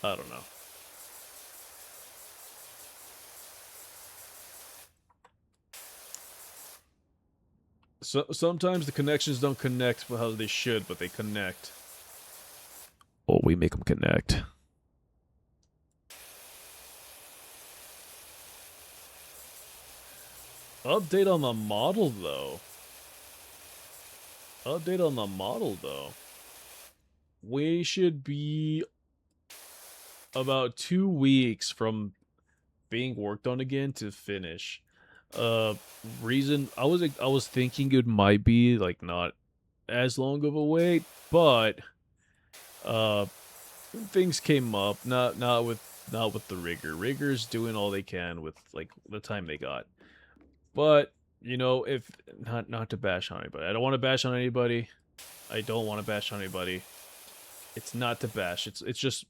I don't know. So sometimes the connections don't connect how they should, but they connect. Oh, we make them connect. Update on the model, though. Update on the model, though. We should be about 2 weeks from being worked on again to finish. Reason I was thinking it might be like not as long of a wait, but uh, things came up. Not with the rigger. Rigger's doing all they can with like the time they got. But you know, if not to bash on anybody, I don't want to bash on anybody. I don't want to bash on anybody. It's not to bash. It's just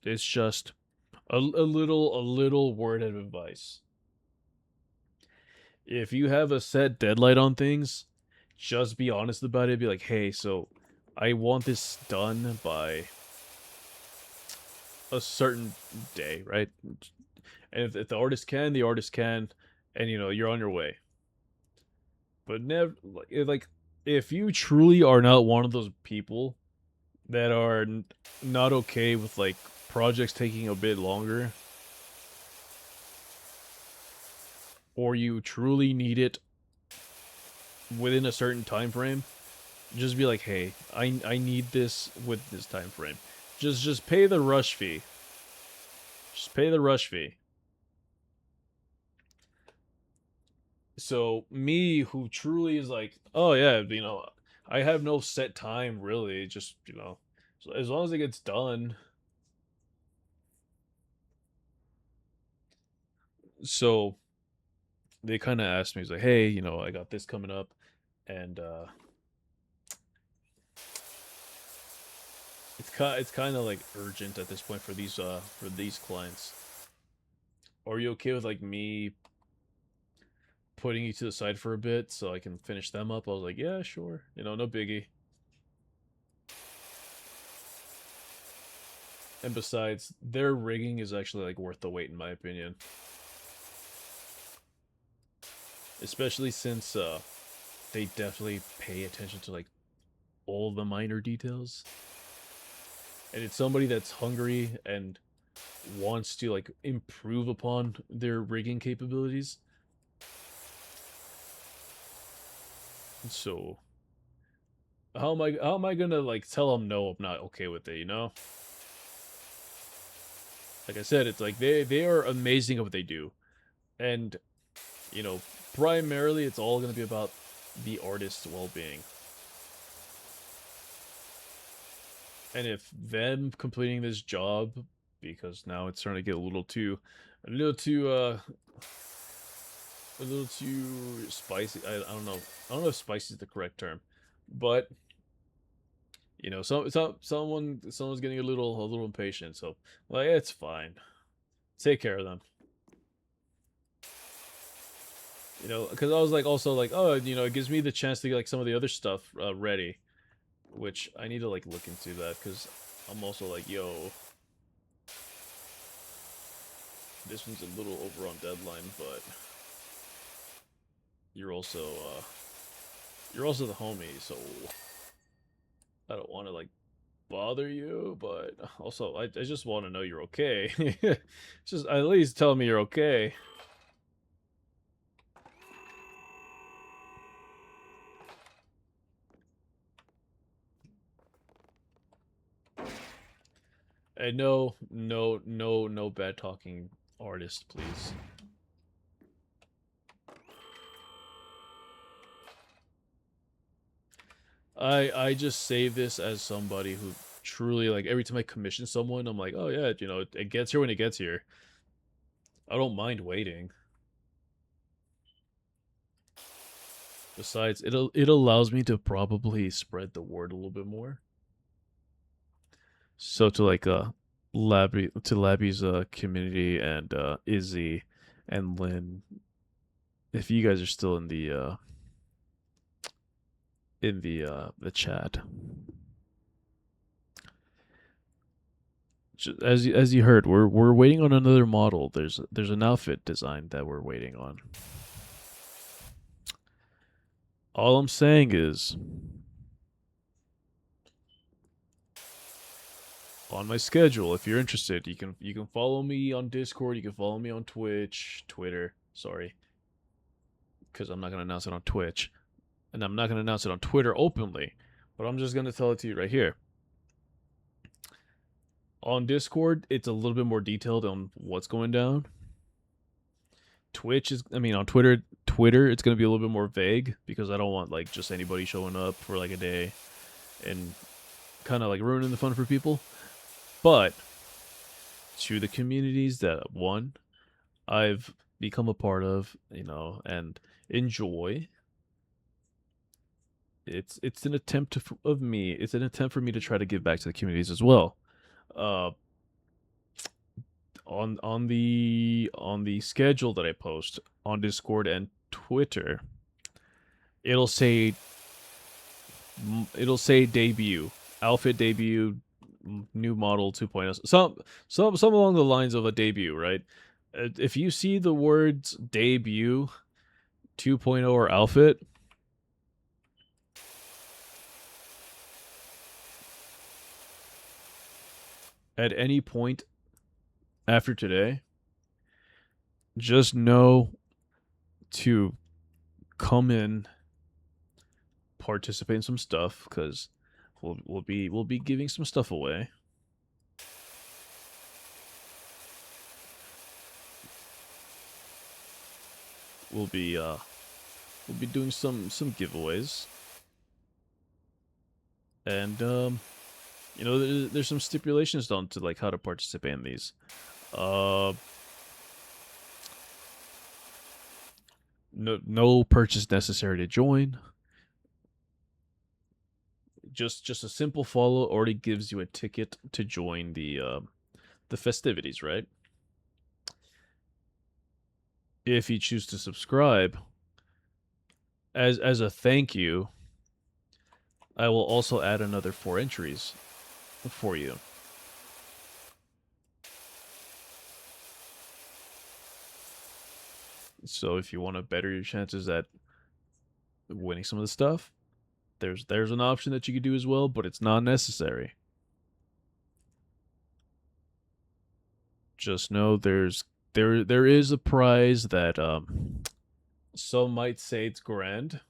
a little word of advice. if you have a set deadline on things, just be honest about it. Be like, hey, so I want this done by a certain day, right? And if the artist can, the artist can, and you're on your way. But never like if you truly are not one of those people that are not okay with like projects taking a bit longer, or you truly need it within a certain time frame, just be like, hey, I need this with this time frame. Just pay the rush fee. Just pay the rush fee. So me, who truly is like, oh yeah, I have no set time really. Just so as long as it gets done. So they kind of asked me, he's like, hey, I got this coming up, and it's kind of like urgent at this point for these clients. Are you okay with like me putting you to the side for a bit so I can finish them up? I was like, yeah, sure. No biggie. And besides, their rigging is actually like worth the wait in my opinion. Especially since they definitely pay attention to like all the minor details. And it's somebody that's hungry and wants to like improve upon their rigging capabilities. So how am I gonna like tell them no, I'm not okay with it, Like I said, it's like they are amazing at what they do. And you know, primarily it's all gonna be about the artist's well-being. And if them completing this job, because now it's starting to get a little too spicy. I don't know. I don't know if spicy is the correct term, but someone's getting a little impatient. So like, it's fine. Take care of them. Because I was like also like, oh, it gives me the chance to get like some of the other stuff ready, which I need to like look into that because I'm also like, yo, this one's a little over on deadline, but you're also uh you're also the homie, so I don't want to like bother you, but also I just want to know you're okay. Just at least tell me you're okay. And no, no, no, no bad talking artist, please. I just say this as somebody who truly like every time I commission someone, I'm like, oh yeah, it gets here when it gets here. I don't mind waiting. Besides, it allows me to probably spread the word a little bit more. So to like Labby's community and Izzy and Lynn, if you guys are still in the chat, as you heard, we're waiting on another model. There's an outfit design that we're waiting on. All I'm saying is, on my schedule, if you're interested, you can follow me on Discord. You can follow me on Twitch, Twitter. Sorry, because I'm not gonna announce it on Twitch, and I'm not gonna announce it on Twitter openly. But I'm just gonna tell it to you right here. On Discord, it's a little bit more detailed on what's going down. On Twitter, it's gonna be a little bit more vague because I don't want like just anybody showing up for like a day and kind of like ruining the fun for people. But to the communities that I've become a part of, and enjoy. It's an attempt of me. It's an attempt for me to try to give back to the communities as well. Uh, on the schedule that I post on Discord and Twitter, it'll say debut, outfit debut, new model 2.0, some along the lines of a debut, right? If you see the words debut, 2.0, or outfit, at any point after today, just know to come in, participate in some stuff, because we'll be giving some stuff away. We'll be doing some giveaways, and you know, there's some stipulations down to like how to participate in these. No purchase necessary to join. Just a simple follow already gives you a ticket to join the festivities, right? If you choose to subscribe, as a thank you, I will also add another 4 entries for you. So if you want to better your chances at winning some of the stuff, there's an option that you could do as well, but it's not necessary. Just know there is a prize that some might say it's grand.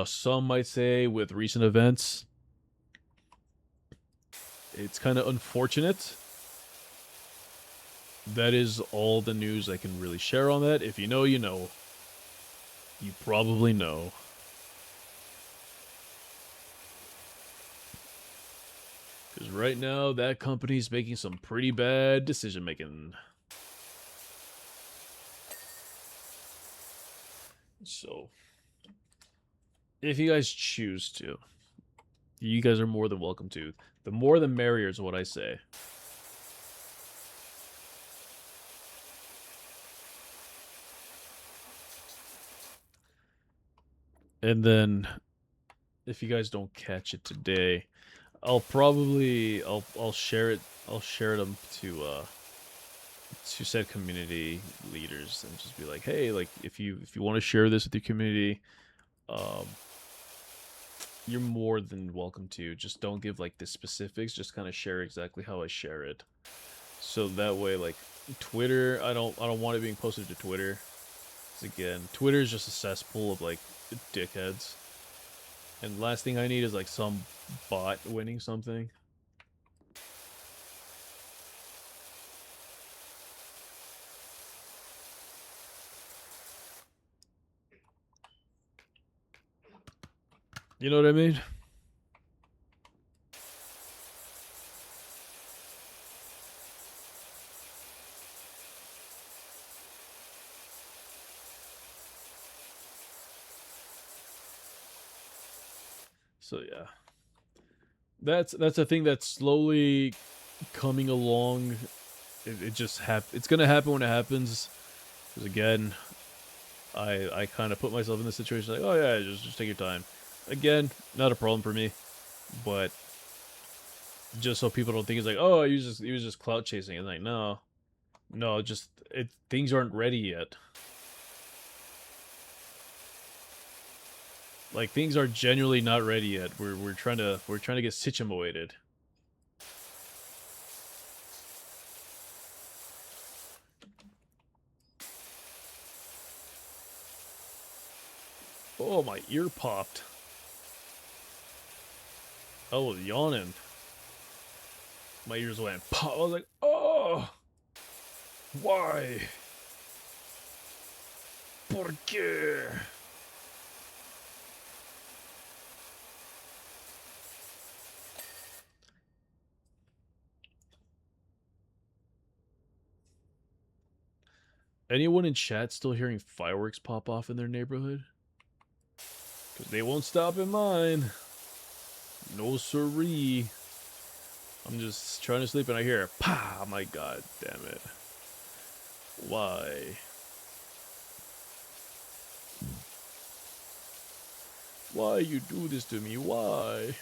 Some might say with recent events, it's kind of unfortunate. That is all the news I can really share on that. If you know, you know. You probably know. Because right now, that company's making some pretty bad decision making. So, if you guys choose to, you guys are more than welcome to. The more the merrier is what I say. And then, if you guys don't catch it today, I'll share it. I'll share them to said community leaders and just be like, hey, like if you want to share this with your community, you're more than welcome to. Just don't give like the specifics. Just kind of share exactly how I share it. So that way, like Twitter, I don't want it being posted to Twitter. 'Cause again, Twitter is just a cesspool of like dickheads. And last thing I need is like some bot winning something. You know what I mean? So yeah, that's a thing that's slowly coming along. It just it's gonna happen when it happens. Because again, I kind of put myself in this situation like, oh yeah, just take your time. Again, not a problem for me, but just so people don't think it's like, oh, he was just clout chasing. It's like, no, just things aren't ready yet. Like things are genuinely not ready yet. We're trying to get situated. Oh, my ear popped. I was yawning. My ears went pop. I was like, oh, why? ¿Por qué? Anyone in chat still hearing fireworks pop off in their neighborhood? Because they won't stop in mine. No siree. I'm just trying to sleep and I hear, "Pah!" My god damn it. Why? Why you do this to me? Why?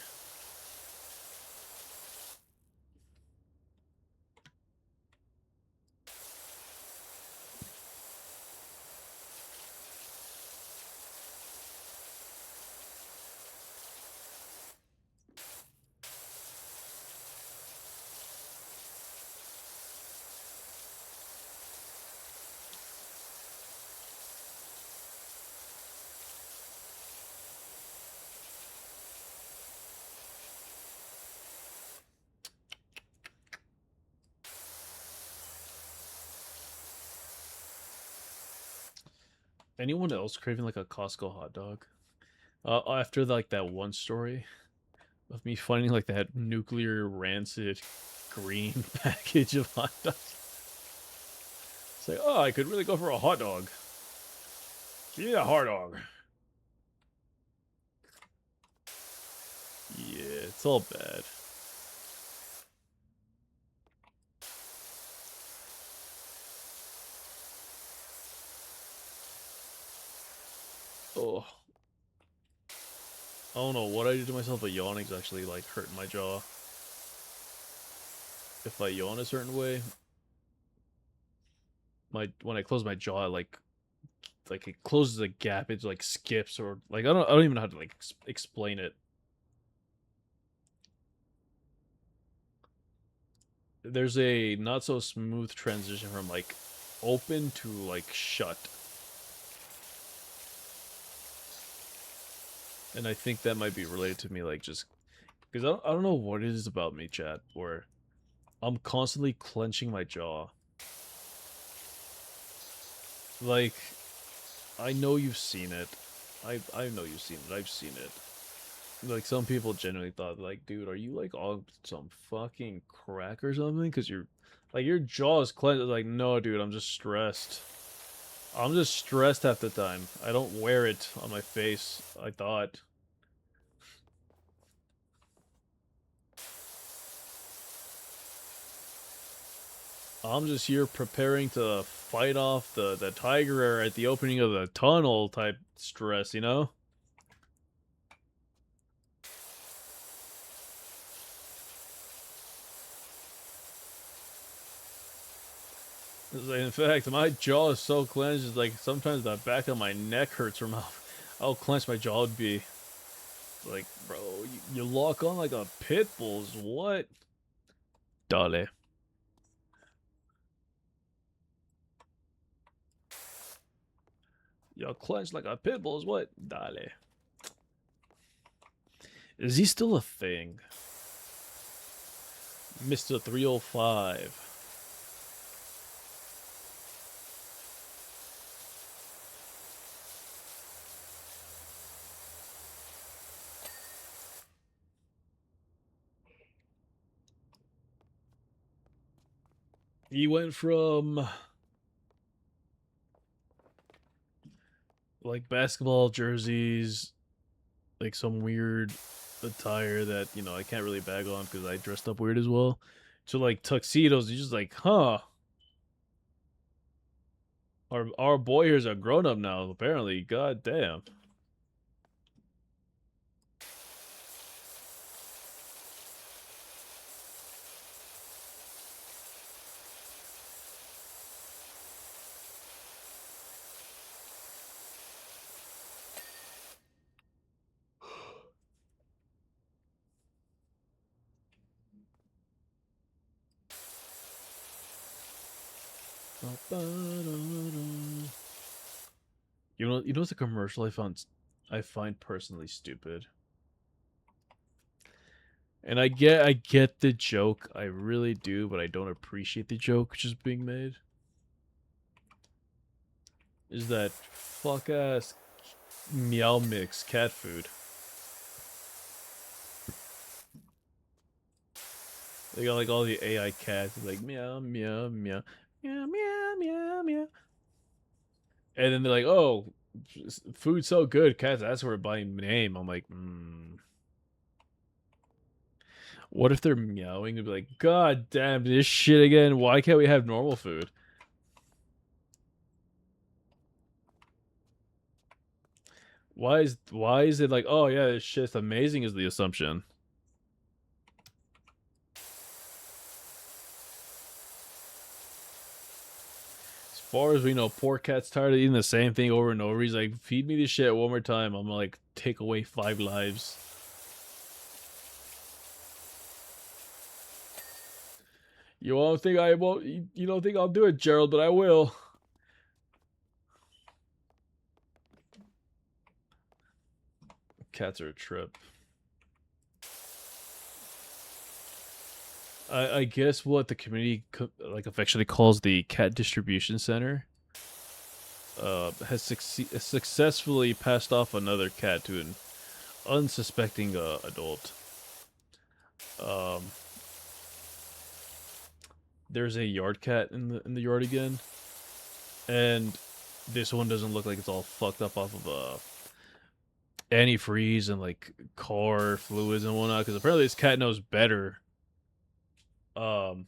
Anyone else craving like a Costco hot dog? After like that one story of me finding like that nuclear rancid green package of hot dogs. It's like, oh, I could really go for a hot dog. Give me a hot dog. Yeah, it's all bad. Oh. I don't know what I did to myself, but yawning's actually like hurting my jaw. If I yawn a certain way, when I close my jaw, like it closes a gap. It like skips or like I don't even know how to like explain it. There's a not so smooth transition from like open to like shut. And I think that might be related to me like just because I don't know what it is about me, chat, where I'm constantly clenching my jaw. Like I know you've seen it. I know you've seen it. I've seen it. Like some people genuinely thought like, dude, are you like on some fucking crack or something? Because you're like your jaw is clenched. Like, no, dude, I'm just stressed. I'm just stressed half the time. I don't wear it on my face. I thought. I'm just here preparing to fight off the tiger at the opening of the tunnel type stress, you know? In fact, my jaw is so clenched, it's like sometimes the back of my neck hurts from how clenched my jaw would be. Like, bro, you lock on like a pit bull's what? Dale. You clench like a pit bull's what? Dale. Is he still a thing? Mr. 305. He went from like basketball jerseys, like some weird attire that, you know, I can't really bag on because I dressed up weird as well, to like tuxedos. He's just like, huh. Our boy here's a grown up now, apparently. God damn. You know what's a commercial I find personally stupid? And I get the joke, I really do, but I don't appreciate the joke just being made. Is that fuck ass Meow Mix cat food. They got like all the AI cats like meow meow meow meow meow meow meow. And then they're like, oh, food's so good, cats ask for it by name. I'm like, What if they're meowing and be like, God damn this shit again? Why can't we have normal food? Why is it like, oh yeah, this shit's amazing is the assumption? As far as we know, poor cat's tired of eating the same thing over and over. He's like, feed me this shit one more time. I'm gonna like take away 5 lives. You don't think I won't? You don't think I'll do it, Gerald? But I will. Cats are a trip. I guess what the community like affectionately calls the cat distribution center has successfully passed off another cat to an unsuspecting adult. Um, there's a yard cat in the yard again, and this one doesn't look like it's all fucked up off of antifreeze and like car fluids and whatnot. Because apparently this cat knows better. Um,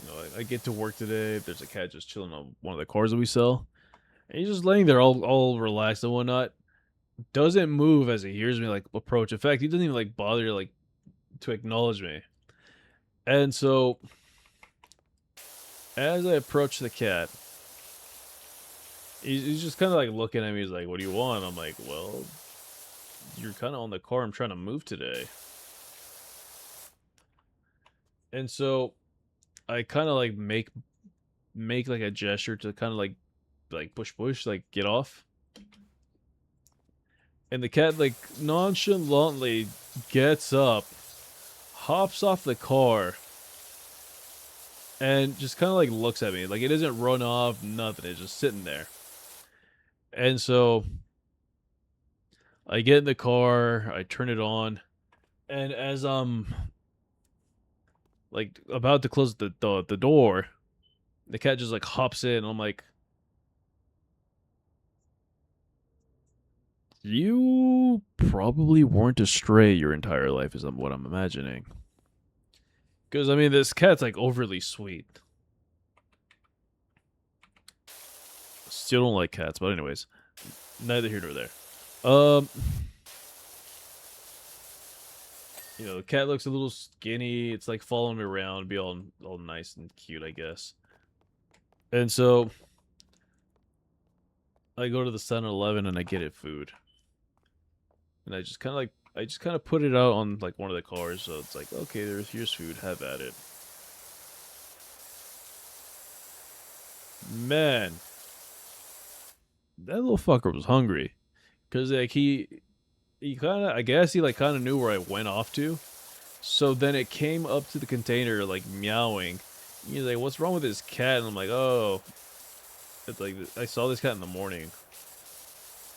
you know, I get to work today. There's a cat just chilling on one of the cars that we sell, and he's just laying there all relaxed and whatnot. Doesn't move as he hears me like approach. In fact, he doesn't even like bother like to acknowledge me. And so as I approach the cat, he's just kind of like looking at me. He's like, "What do you want?" I'm like, "Well, you're kind of on the car I'm trying to move today." And so I kind of like make like a gesture to kind of like push like get off. And the cat like nonchalantly gets up, hops off the car, and just kind of like looks at me. Like it doesn't run off, nothing. It's just sitting there. And so I get in the car, I turn it on, and as I'm like about to close the door, the cat just like hops in. And I'm like, you probably weren't a stray your entire life, is what I'm imagining. Because I mean, this cat's like overly sweet. Still don't like cats, but anyways, neither here nor there. Um, you know, the cat looks a little skinny. It's like following me around, be all nice and cute, I guess. And so I go to the 7-Eleven and I get it food, and I just kind of put it out on like one of the cars, so it's like, okay, here's food, have at it. Man, that little fucker was hungry, cause like he kind of, I guess he like kind of knew where I went off to. So then it came up to the container like meowing. He's like, "What's wrong with this cat?" And I'm like, "Oh, it's like I saw this cat in the morning."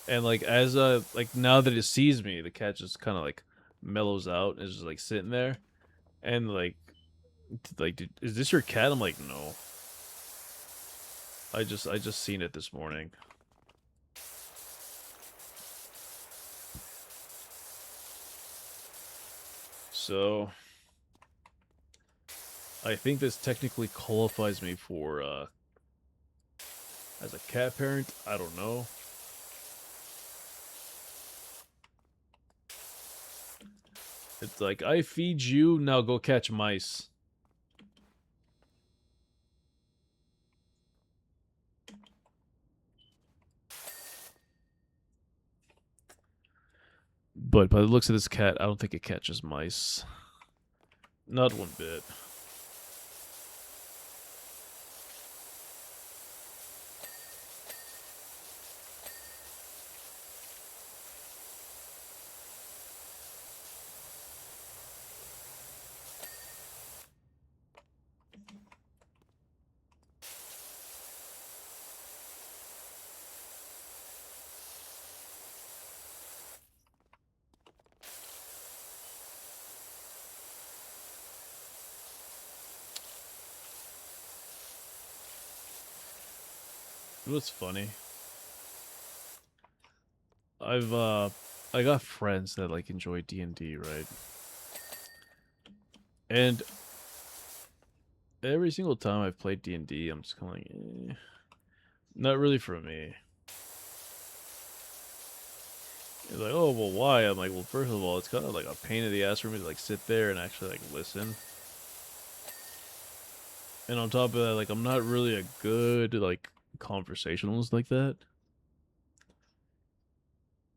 And like as like now that it sees me, the cat just kind of like mellows out and is just like sitting there. And like, is this your cat? I'm like, "No. I just seen it this morning." So I think this technically qualifies me for as a cat parent. I don't know. It's like, I feed you, now go catch mice. But by the looks of this cat, I don't think it catches mice. Not one bit. You know what's funny? I've I got friends that like enjoy D&D, right? And every single time I've played D&D, I'm just kind of like, not really for me. It's like, oh, well, why? I'm like, well, first of all, it's kind of like a pain in the ass for me to like sit there and actually like listen. And on top of that, like, I'm not really a good like conversationalist like that.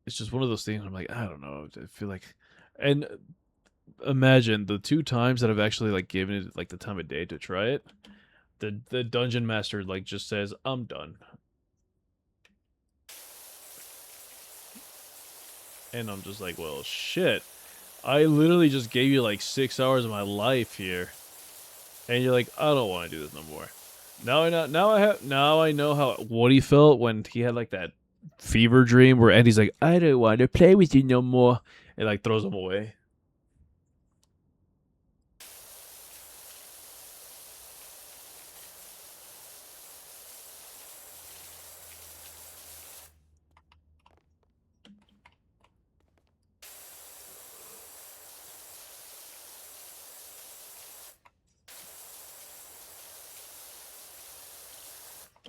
It's just one of those things. I'm like, I don't know. I feel like, and imagine the 2 times that I've actually like given it like the time of day to try it. The dungeon master like just says, I'm done. And I'm just like, well, shit. I literally just gave you like 6 hours of my life here, and you're like, I don't want to do this no more. Now I know how what he felt when he had like that fever dream where Andy's like, I don't want to play with you no more, and like throws him away.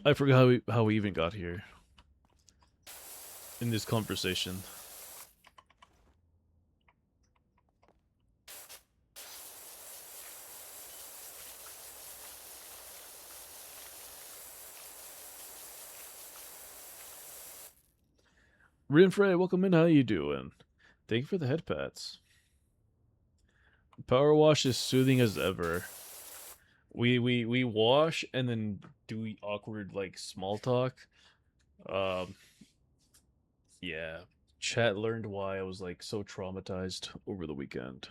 I forgot how we even got here in this conversation. Rinfrey, welcome in. How you doing? Thank you for the head pats. Power wash is soothing as ever. We wash and then do awkward like small talk. Um, yeah. Chat learned why I was like so traumatized over the weekend.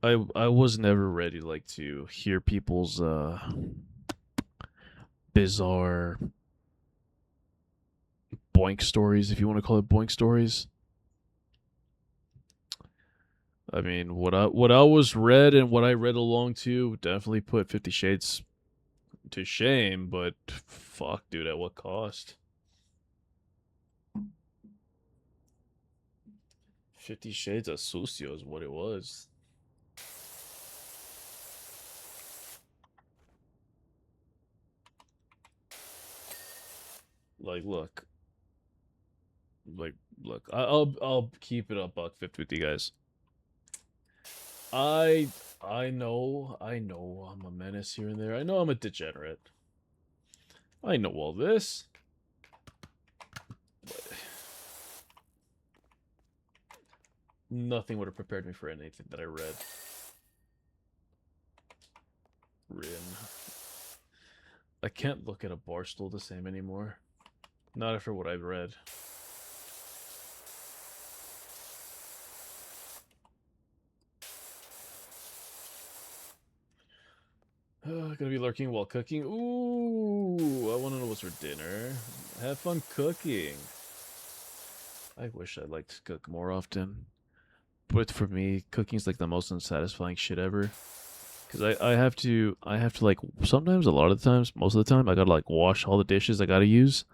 I was never ready like to hear people's bizarre boink stories, if you want to call it boink stories. I mean, what I was read and what I read along to definitely put 50 Shades to shame, but fuck, dude, at what cost? 50 Shades of Sucio is what it was. Like, like, look, I'll keep it a buck 50 with you guys. I I know I'm a menace here and there. I know I'm a degenerate. I know all this. But nothing would have prepared me for anything that I read. Rin. I can't look at a bar stool the same anymore. Not after what I've read. Gonna be lurking while cooking. Ooh, I want to know what's for dinner. Have fun cooking. I wish I liked to cook more often. But for me, cooking is like the most unsatisfying shit ever. Cause I have to like sometimes a lot of the times, most of the time, I gotta like wash all the dishes I gotta use,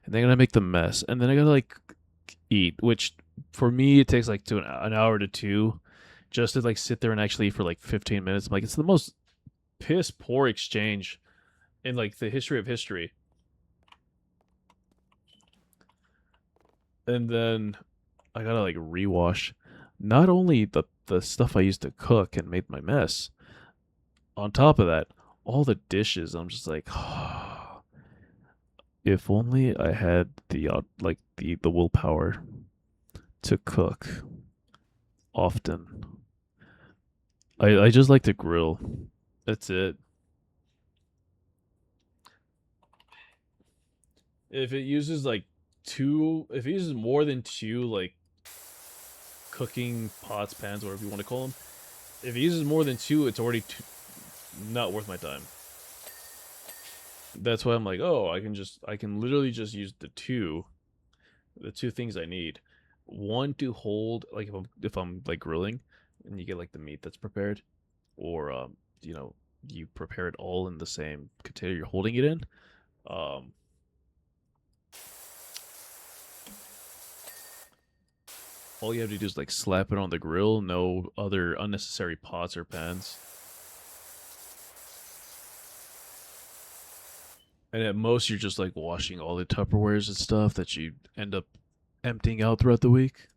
and then I gotta make the mess, and then I gotta like eat. Which for me it takes like an hour to two, just to like sit there and actually eat for like 15 minutes. I'm like, it's the most piss poor exchange in like the history of history. And then I gotta like rewash not only the stuff I used to cook and made my mess. On top of that, all the dishes. I'm just like, if only I had the like the willpower to cook often. I just like to grill. That's it. If it uses like if it uses more than two like cooking pots, pans, whatever you want to call them, if it uses more than two, it's already not worth my time. That's why I'm like, oh, I can literally just use the two things I need. One to hold, like if I'm like grilling, and you get like the meat that's prepared, or you know, you prepare it all in the same container you're holding it in. Um, all you have to do is like slap it on the grill. No other unnecessary pots or pans. And at most, you're just like washing all the Tupperwares and stuff that you end up emptying out throughout the week.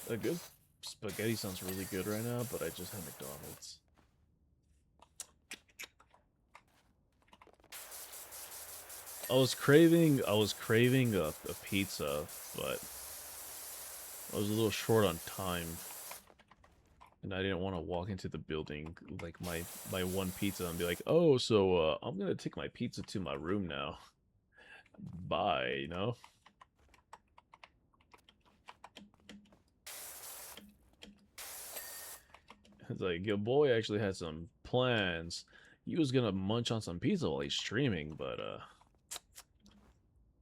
A good spaghetti sounds really good right now, but I just had McDonald's. I was craving a pizza, but I was a little short on time. And I didn't want to walk into the building like my one pizza and be like, "Oh, so I'm going to take my pizza to my room now." Bye, you know? It's like your boy actually had some plans. He was gonna munch on some pizza while he's streaming, but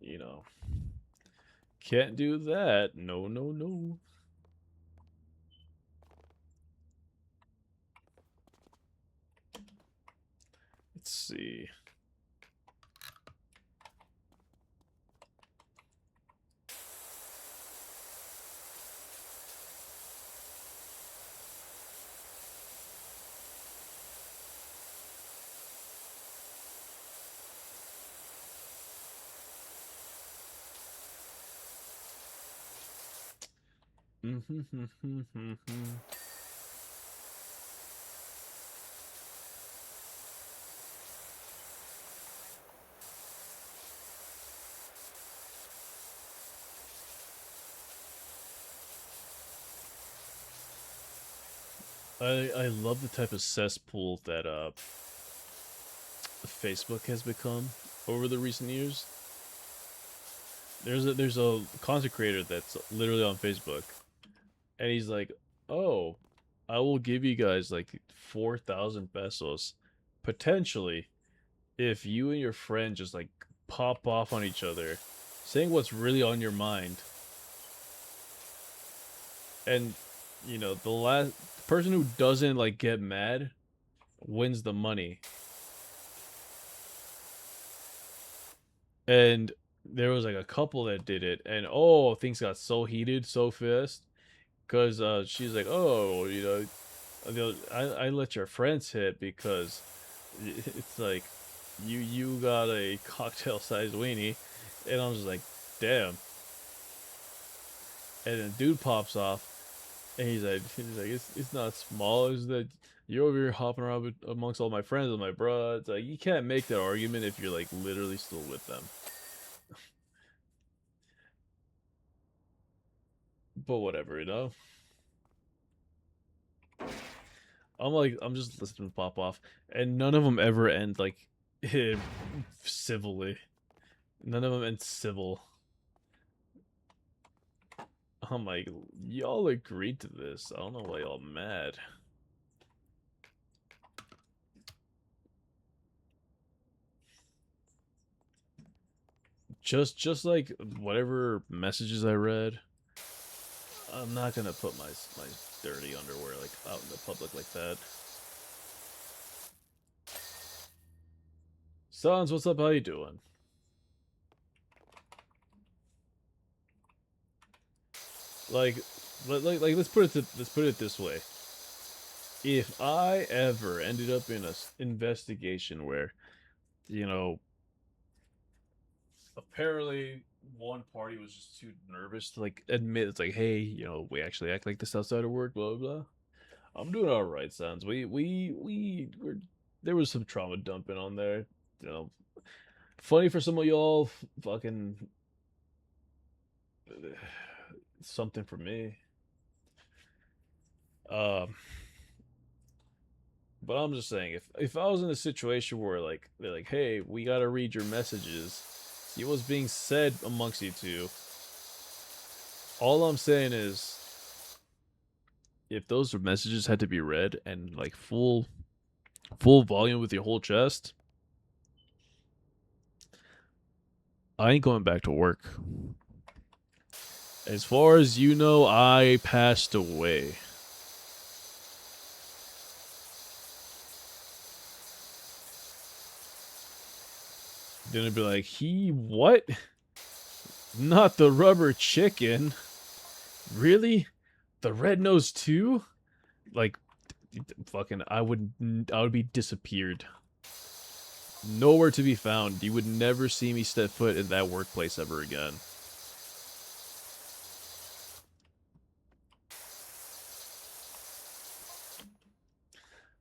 you know, can't do that. No, no, no. Let's see. I love the type of cesspool that Facebook has become over the recent years. There's a content creator that's literally on Facebook, and he's like, "Oh, I will give you guys like 4,000 pesos, potentially, if you and your friend just like pop off on each other, saying what's really on your mind." And the last person who doesn't like get mad wins the money. And there was like a couple that did it, and oh, things got so heated so fast because she's like, "Oh, I let your friends hit because it's like you got a cocktail sized weenie," and I'm just like, "Damn." And then dude pops off, and he's like, it's not small. It's that you're over here hopping around amongst all my friends with my bro. It's like you can't make that argument if you're like literally still with them. But whatever, you know. I'm just listening to pop off, and none of them ever end like civilly. None of them end civil. I'm like, y'all agreed to this. I don't know why y'all mad. Just like whatever messages I read, I'm not gonna put my dirty underwear like out in the public like that. Sans, what's up? How you doing? Like, let's put it this way. If I ever ended up in a investigation where, you know, apparently one party was just too nervous to like admit it's like, hey, we actually act like this outside of work, blah blah blah. I'm doing all right, Sans. We're there was some trauma dumping on there. You know, funny for some of y'all, fucking something for me. Um, but I'm just saying, if I was in a situation where like they're like, hey, we gotta read your messages, see what's being said amongst you two. All I'm saying is, if those messages had to be read and like full volume with your whole chest, I ain't going back to work. As far as you know, I passed away. Then it'd be like, he what? Not the rubber chicken. Really? The red nose too? Like, fucking, I would be disappeared. Nowhere to be found. You would never see me step foot in that workplace ever again.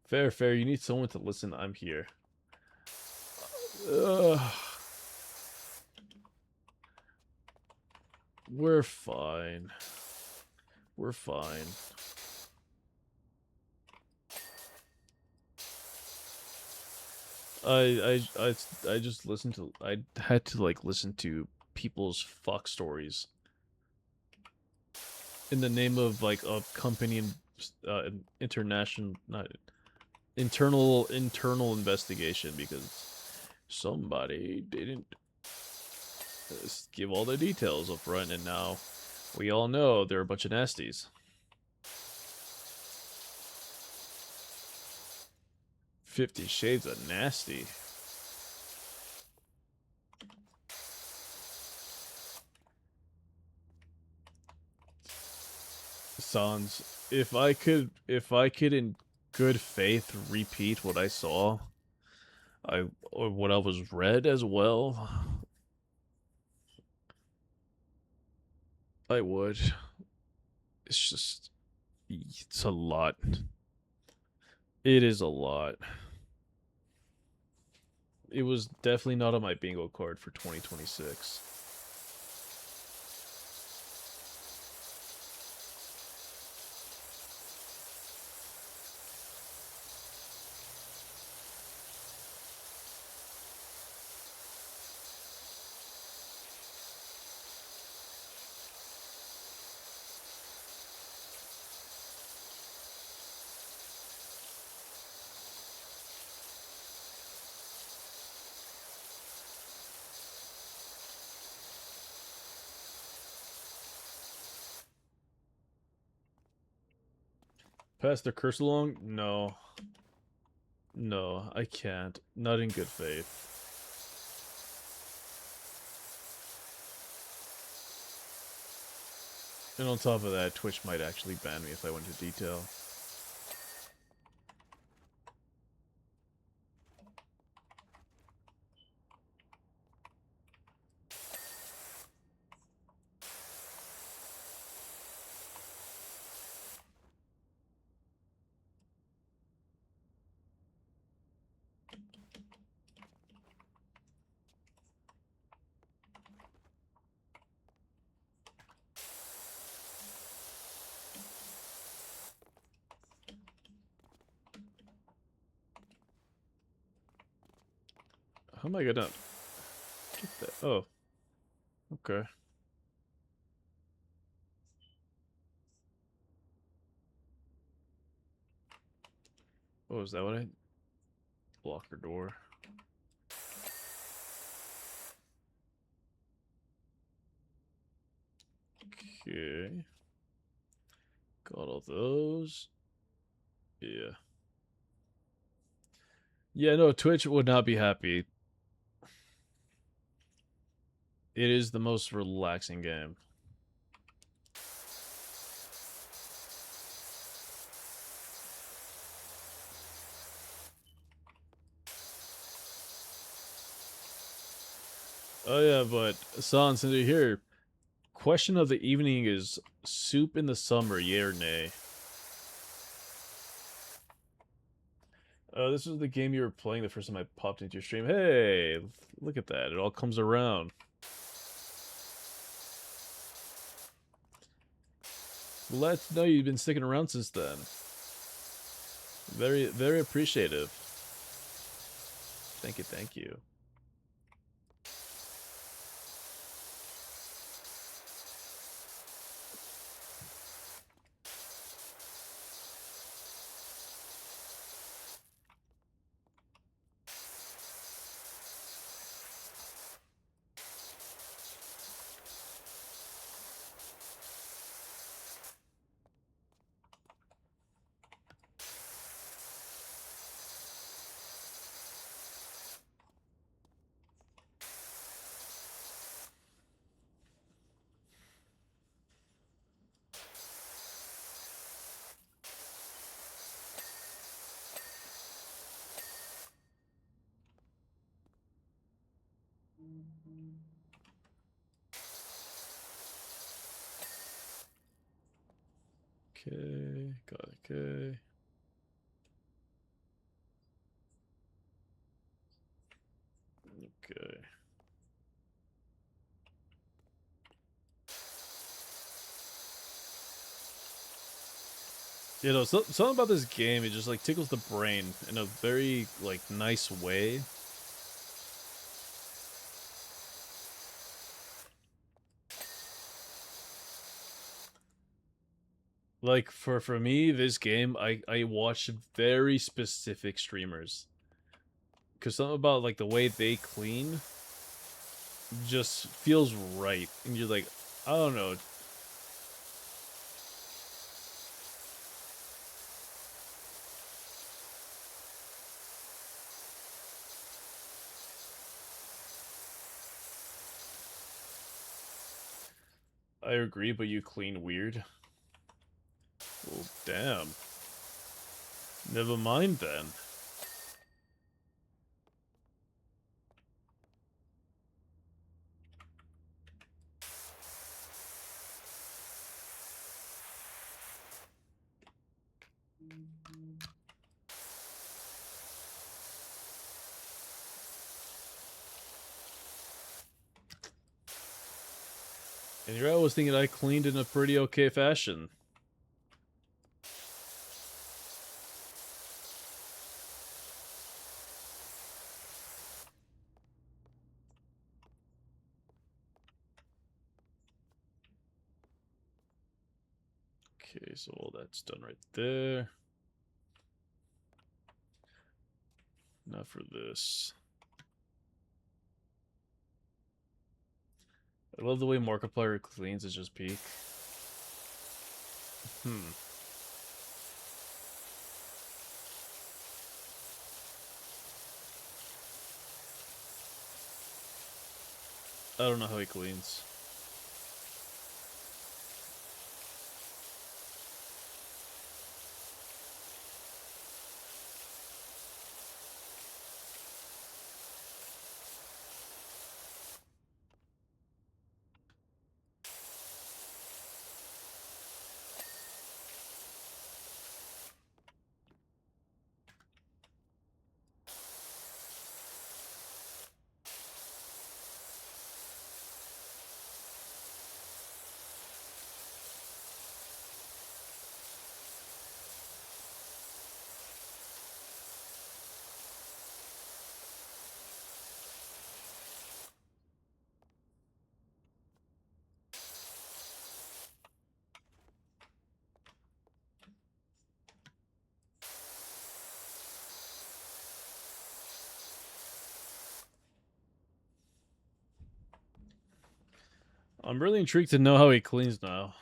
Fair, fair. You need someone to listen. I'm here. We're fine. We're fine. I just listened to. I had to like listen to people's fuck stories in the name of like a company and international, not internal investigation because somebody didn't give all the details up front, and now we all know they're a bunch of nasties. 50 Shades of Nasty. Sans, if I could in good faith repeat what I saw, or what I was read as well, I would. It's just, it's a lot. It is a lot. It was definitely not on my bingo card for 2026. Pass the curse along? No. No, I can't. Not in good faith. And on top of that, Twitch might actually ban me if I went into detail. How am I gonna get that? Oh. Okay. Oh, is that what I... Block her door. Okay. Got all those. Yeah. Yeah, no, Twitch would not be happy. It is the most relaxing game. Oh yeah, but Sans, since you're here, question of the evening is soup in the summer, yay or nay? This was the game you were playing the first time I popped into your stream. Hey, look at that. It all comes around. Glad to know you've been sticking around since then. Very, very appreciative. Thank you, thank you. Okay, got it. Okay. Okay. You know, something about this game, it just like tickles the brain in a very like nice way. Like for me, this game, I watch very specific streamers, because something about like the way they clean just feels right, and you're like, I don't know. I agree, but you clean weird. Well, damn. Never mind then. And you're always thinking I cleaned in a pretty okay fashion. Okay, so all that's done right there. Now for this. I love the way Markiplier cleans, it's just peak. I don't know how he cleans. I'm really intrigued to know how he cleans now.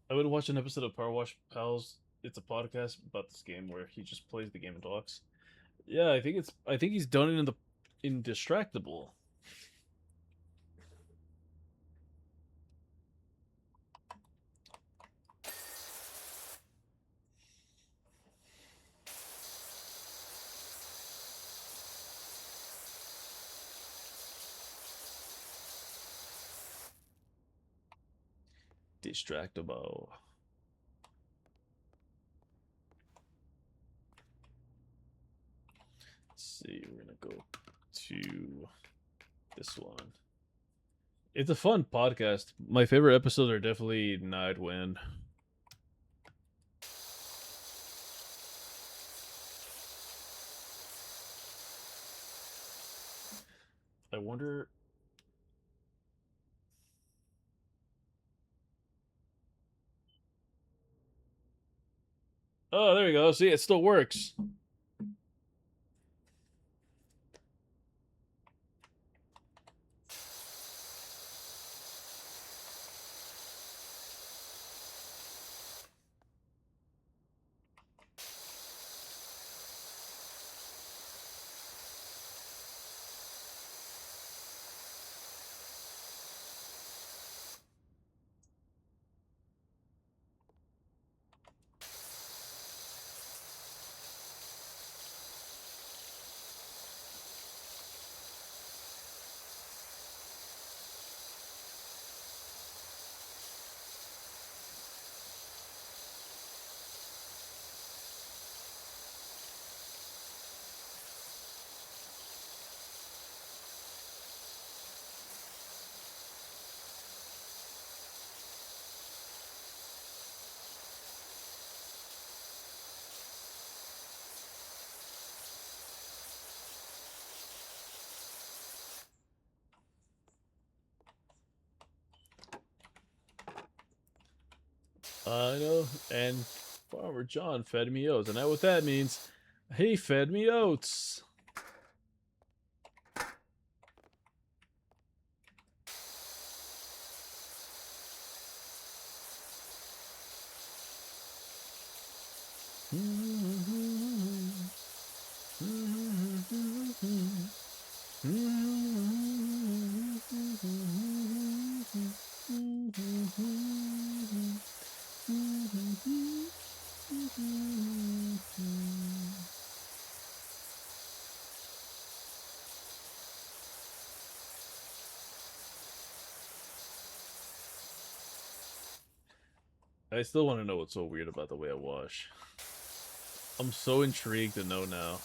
I would watch an episode of Power Wash Pals. It's a podcast about this game where he just plays the game and talks. Yeah, I think he's done it in Distractable. Distractable. Let's see, we're gonna go to this one. It's a fun podcast. My favorite episodes are definitely Nightwind. I wonder. Oh, there you go. See, it still works. I know, and Farmer John fed me oats, and I know what that means. He fed me oats. I still want to know what's so weird about the way I wash. I'm so intrigued to know now.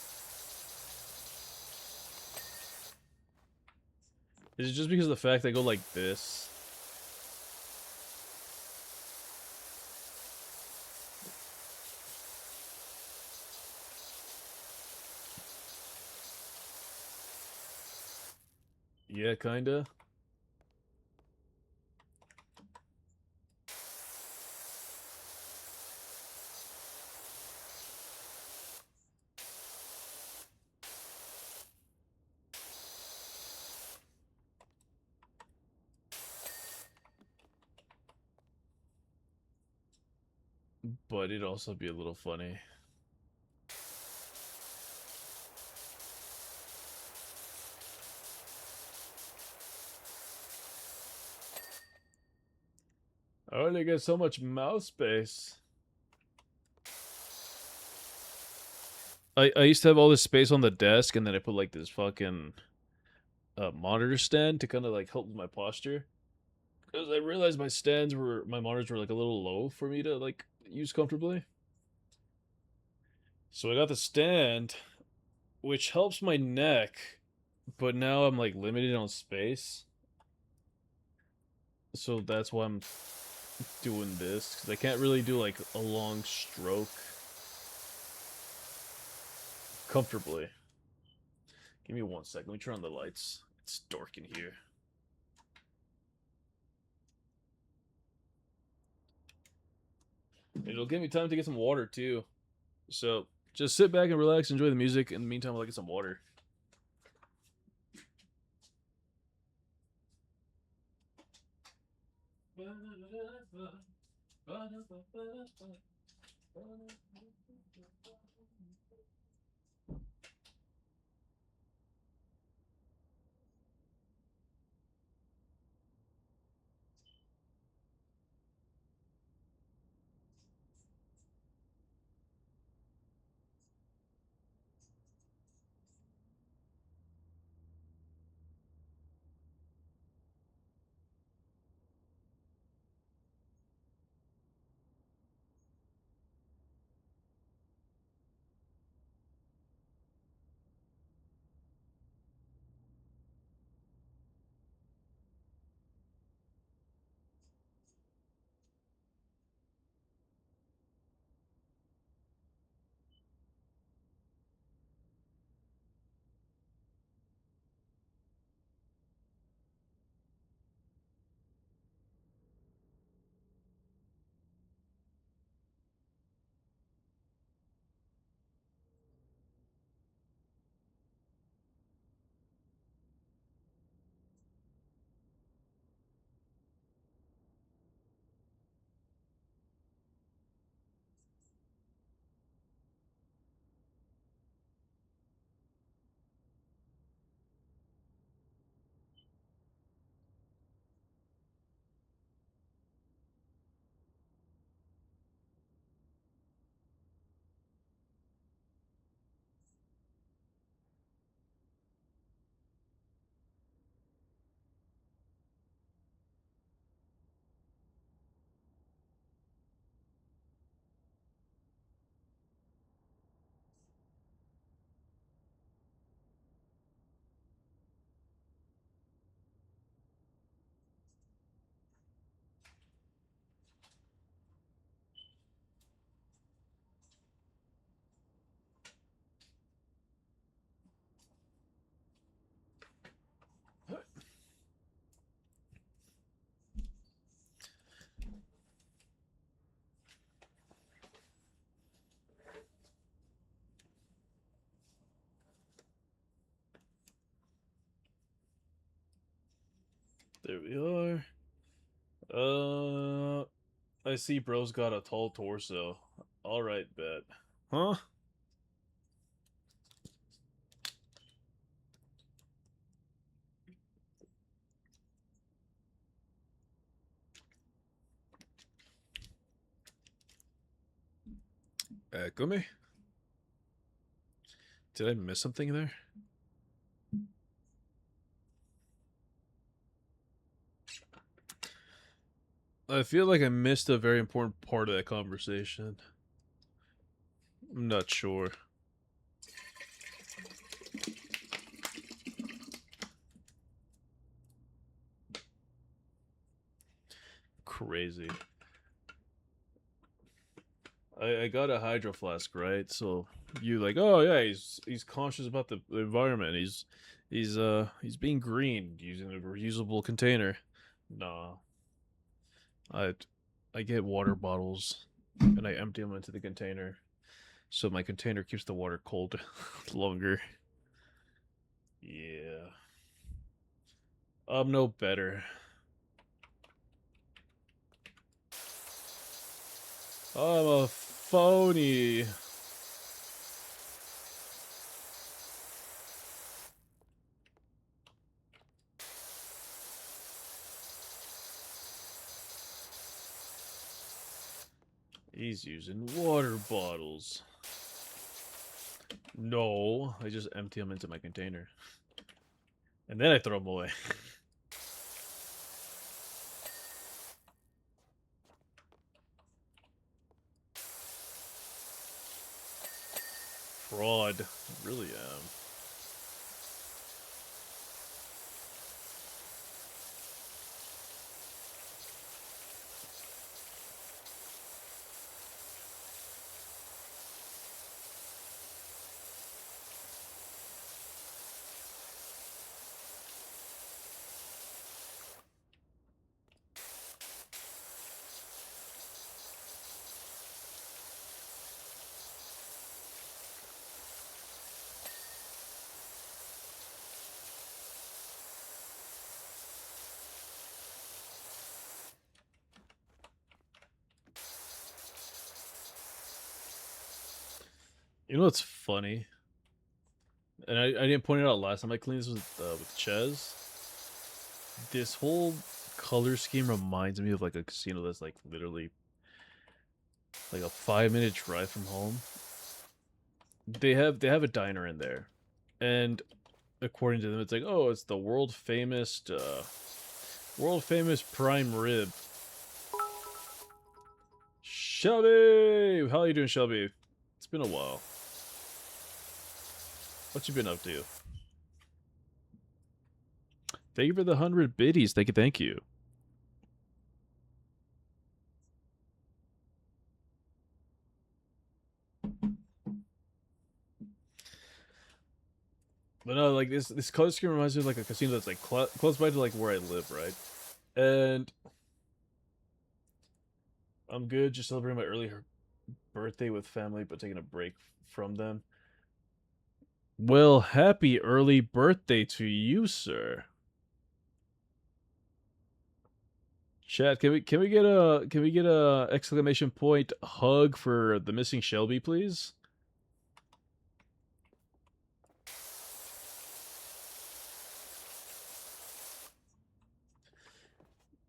Is it just because of the fact I go like this? Yeah, kinda. But it'd also be a little funny. I only get so much mouse space. I used to have all this space on the desk, and then I put like this fucking monitor stand to kind of like help with my posture. Because I realized my monitors were like a little low for me to like use comfortably. So I got the stand, which helps my neck, but now I'm like limited on space. So that's why I'm doing this, because I can't really do like a long stroke comfortably. Give me 1 second. Let me turn on the lights. It's dark in here. It'll give me time to get some water too. So just sit back and relax, enjoy the music. In the meantime, I'll get some water. There we are. I see bro's got a tall torso. Alright, bet. Huh? Gumi? Did I miss something there? I feel like I missed a very important part of that conversation. I'm not sure. Crazy. I got a hydro flask, right? So you like, oh yeah, he's conscious about the environment. He's being green using a reusable container. Nah. I I get water bottles and I empty them into the container. So my container keeps the water cold longer. Yeah. I'm no better. I'm a phony. He's using water bottles. No, I just empty them into my container. And then I throw them away. Fraud. I really am. You know what's funny? And I didn't point it out last time I cleaned this with Ches. This whole color scheme reminds me of like a casino that's like literally like a 5-minute drive from home. They have a diner in there, and according to them, it's like, oh, it's the world famous prime rib. Shelby, how you doing, Shelby? It's been a while. What you been up to? Thank you for the 100 biddies. Thank you. But no, like this color scheme reminds me of like a casino that's like close by to like where I live, right? And I'm good, just celebrating my early birthday with family, but taking a break from them. Well, happy early birthday to you, sir. Chat, can we get a exclamation point hug for the missing Shelby, please?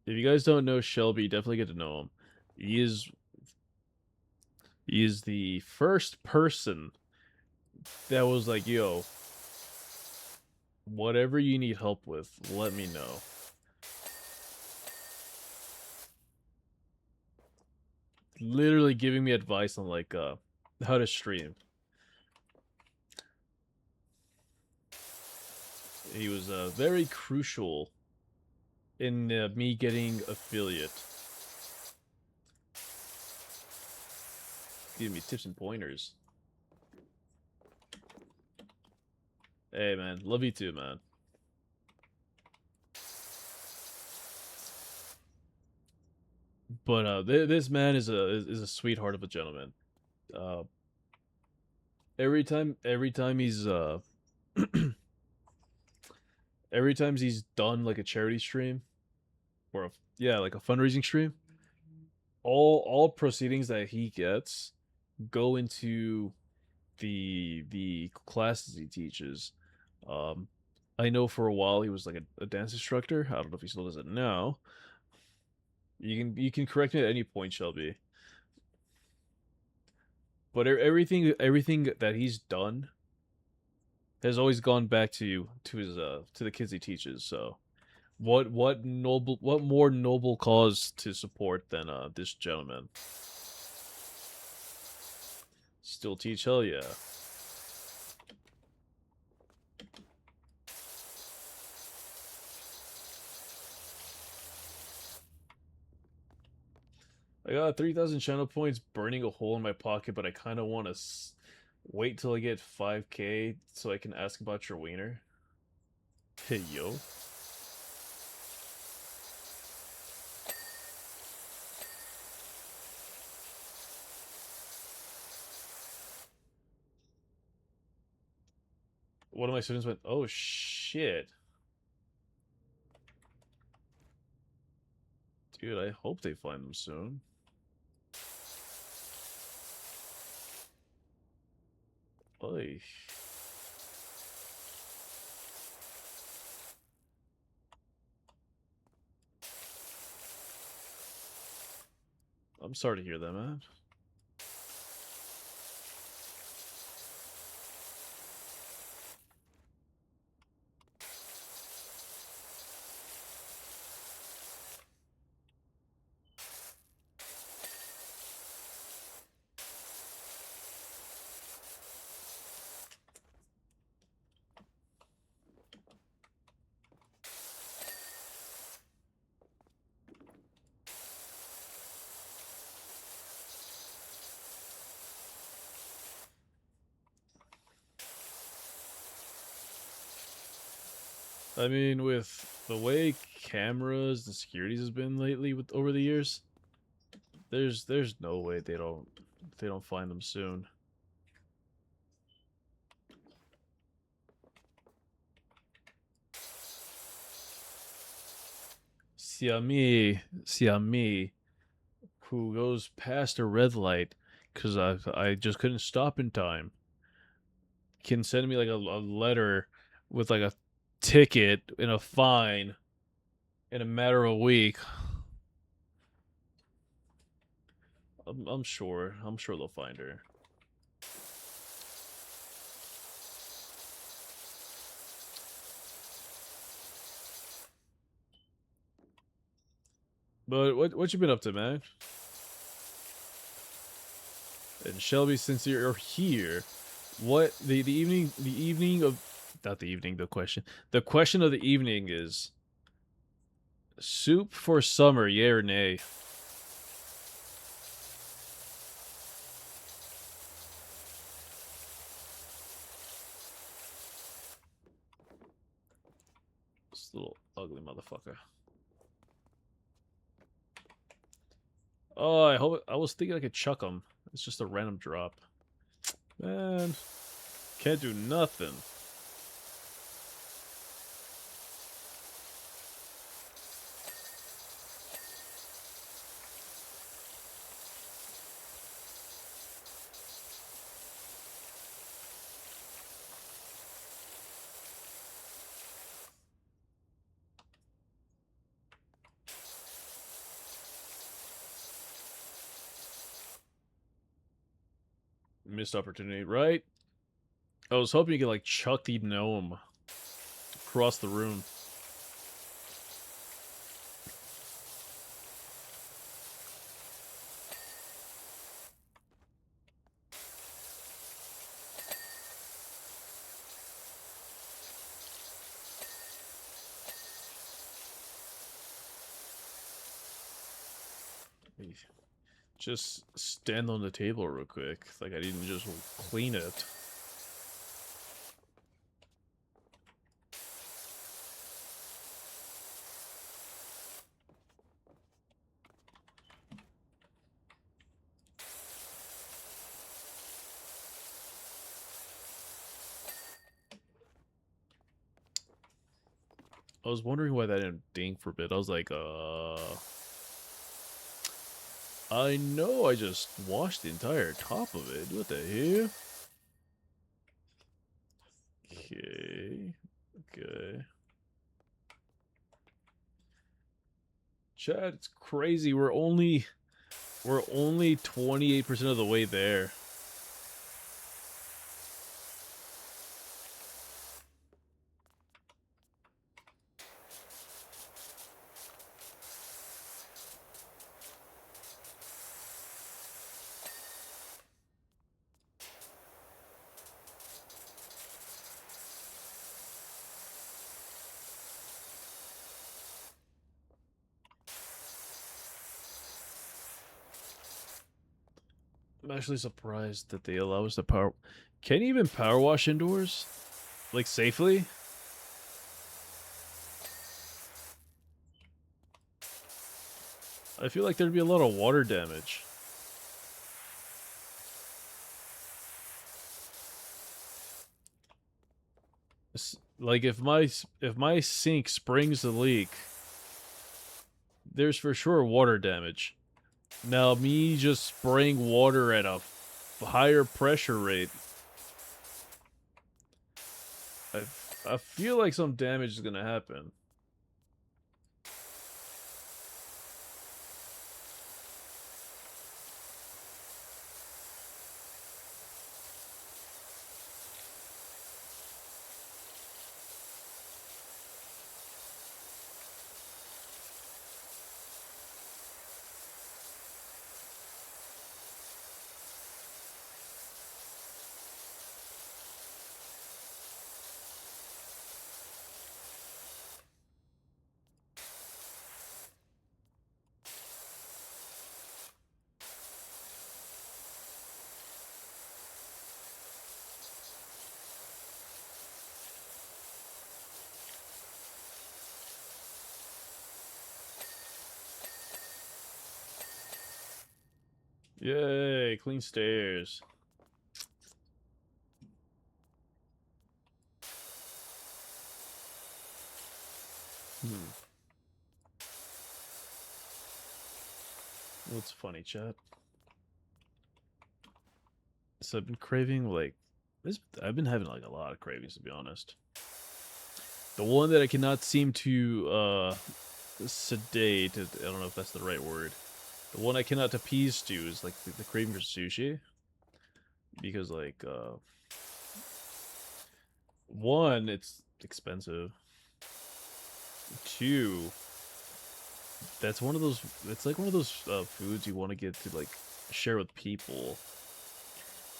If you guys don't know Shelby, definitely get to know him. He is the first person that was like, yo, whatever you need help with, let me know. Literally giving me advice on like how to stream. He was very crucial in me getting affiliate. Giving me tips and pointers. Hey man, love you too, man. But this man is a sweetheart of a gentleman. Uh, every time he's every time he's done like a charity stream, or yeah, like a fundraising stream. All proceedings that he gets go into the classes he teaches. Um, I know for a while he was like a dance instructor. I don't know if he still does it now. You can correct me at any point, Shelby. But everything that he's done has always gone back to his to the kids he teaches. So what more noble cause to support than this gentleman? Still teach, hell yeah. I got 3,000 channel points burning a hole in my pocket, but I kind of want to wait till I get 5K so I can ask about your wiener. Hey, yo. One of my students went, oh shit. Dude, I hope they find them soon. Oy. I'm sorry to hear that, man. I mean, with the way cameras and securities has been lately with over the years, there's no way they don't find them soon. Siami, who goes past a red light because I just couldn't stop in time, can send me like a letter with like a ticket and a fine in a matter of a week. I'm sure. I'm sure they'll find her. But what you been up to, man? And Shelby, since you're here, what the evening of not the evening, the question of the evening is soup for summer, yay or nay? This little ugly motherfucker. Oh, I was thinking I could chuck him. It's just a random drop. Man, can't do nothing. Missed opportunity, right? I was hoping you could like chuck the gnome across the room. Just stand on the table real quick. Like I didn't just clean it. was wondering why that didn't ding for a bit. I was like, I know I just washed the entire top of it. What the hell? Okay. Okay. Chad, it's crazy. We're only 28% of the way there. I'm actually surprised that they allow us to power. Can you even power wash indoors? Like, safely? I feel like there'd be a lot of water damage. Like, if my sink springs a leak, there's for sure water damage. Now, me just spraying water at a higher pressure rate, I feel like some damage is gonna happen. Yay, clean stairs. What's funny, chat? So I've been craving, like, I've been having, like, a lot of cravings, to be honest. The one that I cannot seem to, sedate, I don't know if that's the right word. The one I cannot appease to is, like, the craving for sushi. Because, like, one, it's expensive. Two, that's one of those, it's like one of those foods you want to get to, like, share with people,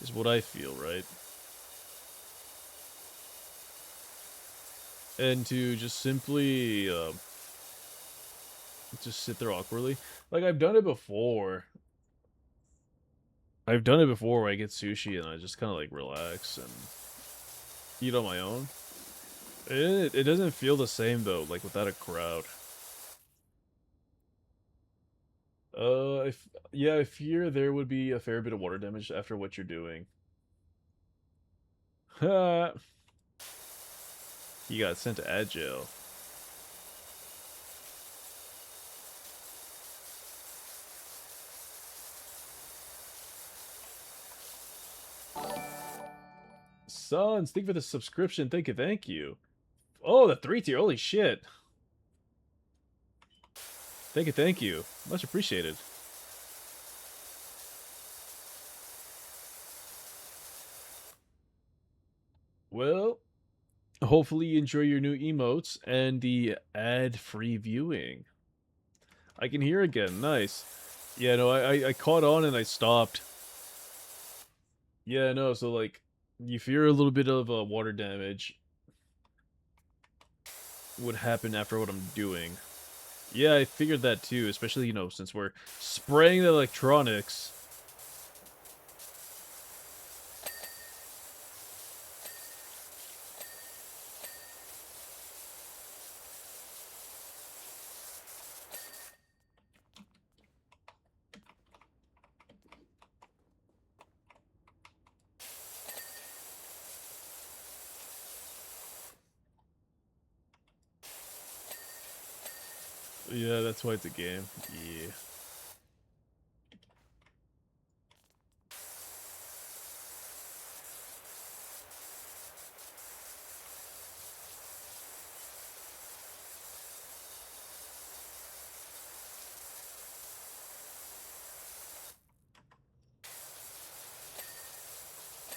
is what I feel, right? And to just simply, just sit there awkwardly. Like, I've done it before. I've done it before where I get sushi and I just kind of, like, relax and eat on my own. It doesn't feel the same, though, like, without a crowd. Yeah, I fear there would be a fair bit of water damage after what you're doing. Ha! He got sent to ad jail. Sons, thank you for the subscription. Thank you, thank you. Oh, the 3 tier. Holy shit. Thank you, thank you. Much appreciated. Well, hopefully you enjoy your new emotes and the ad-free viewing. I can hear again. Nice. Yeah, no, I caught on and I stopped. Yeah, no, so, like, you fear a little bit of water damage would happen after what I'm doing. Yeah, I figured that too, especially, you know, since we're spraying the electronics. Yeah, that's why it's a game. Yeah.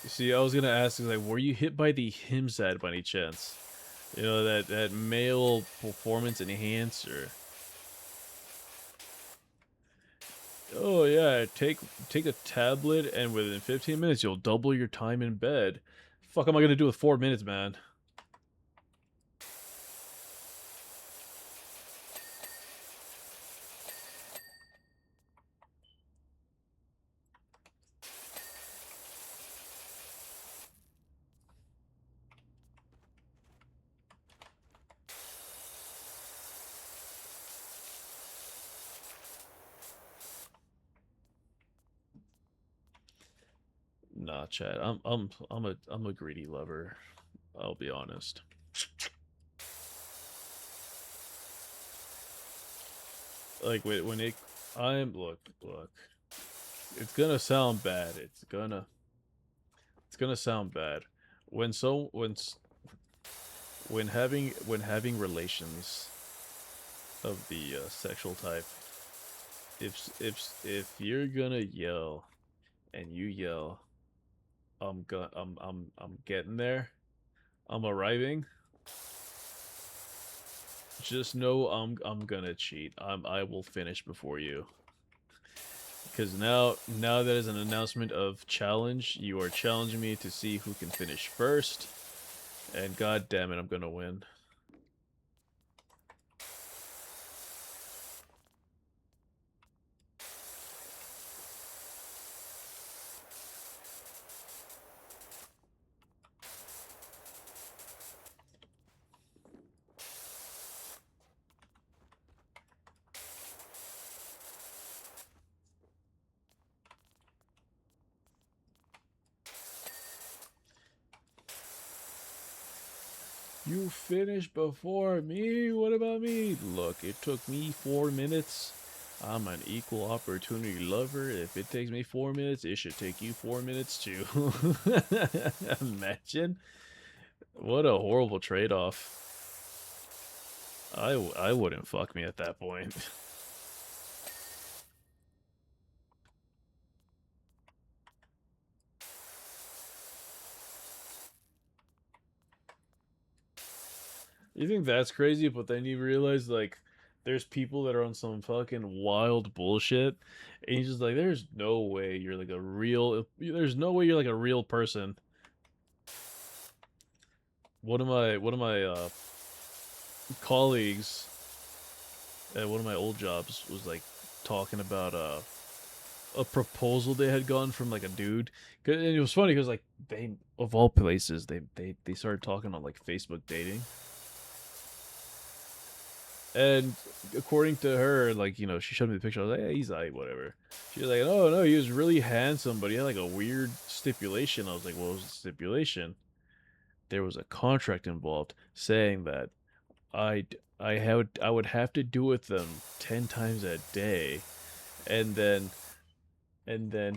See, I was gonna ask, like, were you hit by the Himsad by any chance? You know, that male performance enhancer. Oh yeah, take a tablet and within 15 minutes you'll double your time in bed. Fuck am I gonna do with 4 minutes, man? Nah, Chad. I'm a greedy lover. I'll be honest. Like when it, I'm look. It's gonna sound bad. It's gonna sound bad. When so when having relations of the sexual type, if you're gonna yell and you yell, I'm getting there, I'm arriving. Just know I'm gonna cheat. I will finish before you. Because now that is an announcement of challenge. You are challenging me to see who can finish first, and god damn it, I'm gonna win. You finished before me? What about me? Look, it took me 4 minutes. I'm an equal opportunity lover. If it takes me 4 minutes, it should take you 4 minutes too. Imagine. What a horrible trade-off. I wouldn't fuck me at that point. You think that's crazy, but then you realize, like, there's people that are on some fucking wild bullshit, and you're just like, there's no way you're like a real, there's no way you're like a real person. One of my colleagues at one of my old jobs was like talking about a proposal they had gotten from like a dude. And it was funny because like they, of all places, they started talking on like Facebook dating. And according to her, like, you know, she showed me the picture. I was like, hey, he's like, whatever. She was like, oh, no, he was really handsome, but he had like a weird stipulation. I was like, what was the stipulation? There was a contract involved saying that I would have to do with them 10 times a day. And then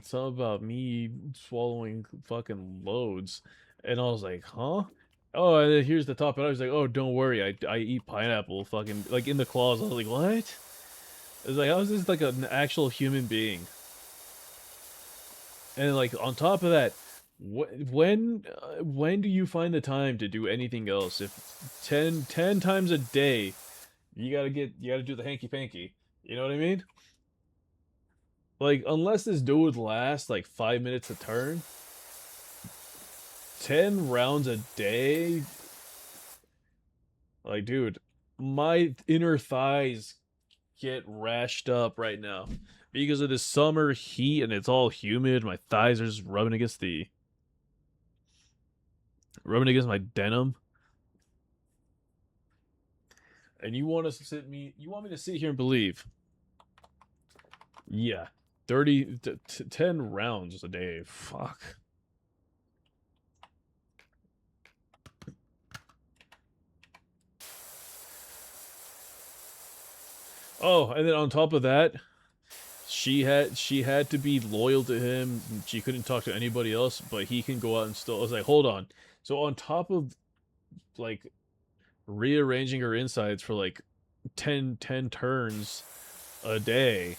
something about me swallowing fucking loads. And I was like, huh? Oh, and then here's the top. And I was like, oh, don't worry. I eat pineapple fucking, like, in the claws. I was like, what? It was like, how is this like an actual human being? And like, on top of that, when do you find the time to do anything else? If 10 times a day, you gotta do the hanky panky. You know what I mean? Like, unless this dude lasts like 5 minutes a turn, 10 rounds a day, like, dude, my inner thighs get rashed up right now because of the summer heat and it's all humid. My thighs are just rubbing against my denim. And you want me to sit here and believe, yeah, 10 rounds a day. Fuck. Oh, and then on top of that, she had to be loyal to him. She couldn't talk to anybody else, but he can go out and still. I was like, hold on. So on top of like rearranging her insides for like 10 turns a day,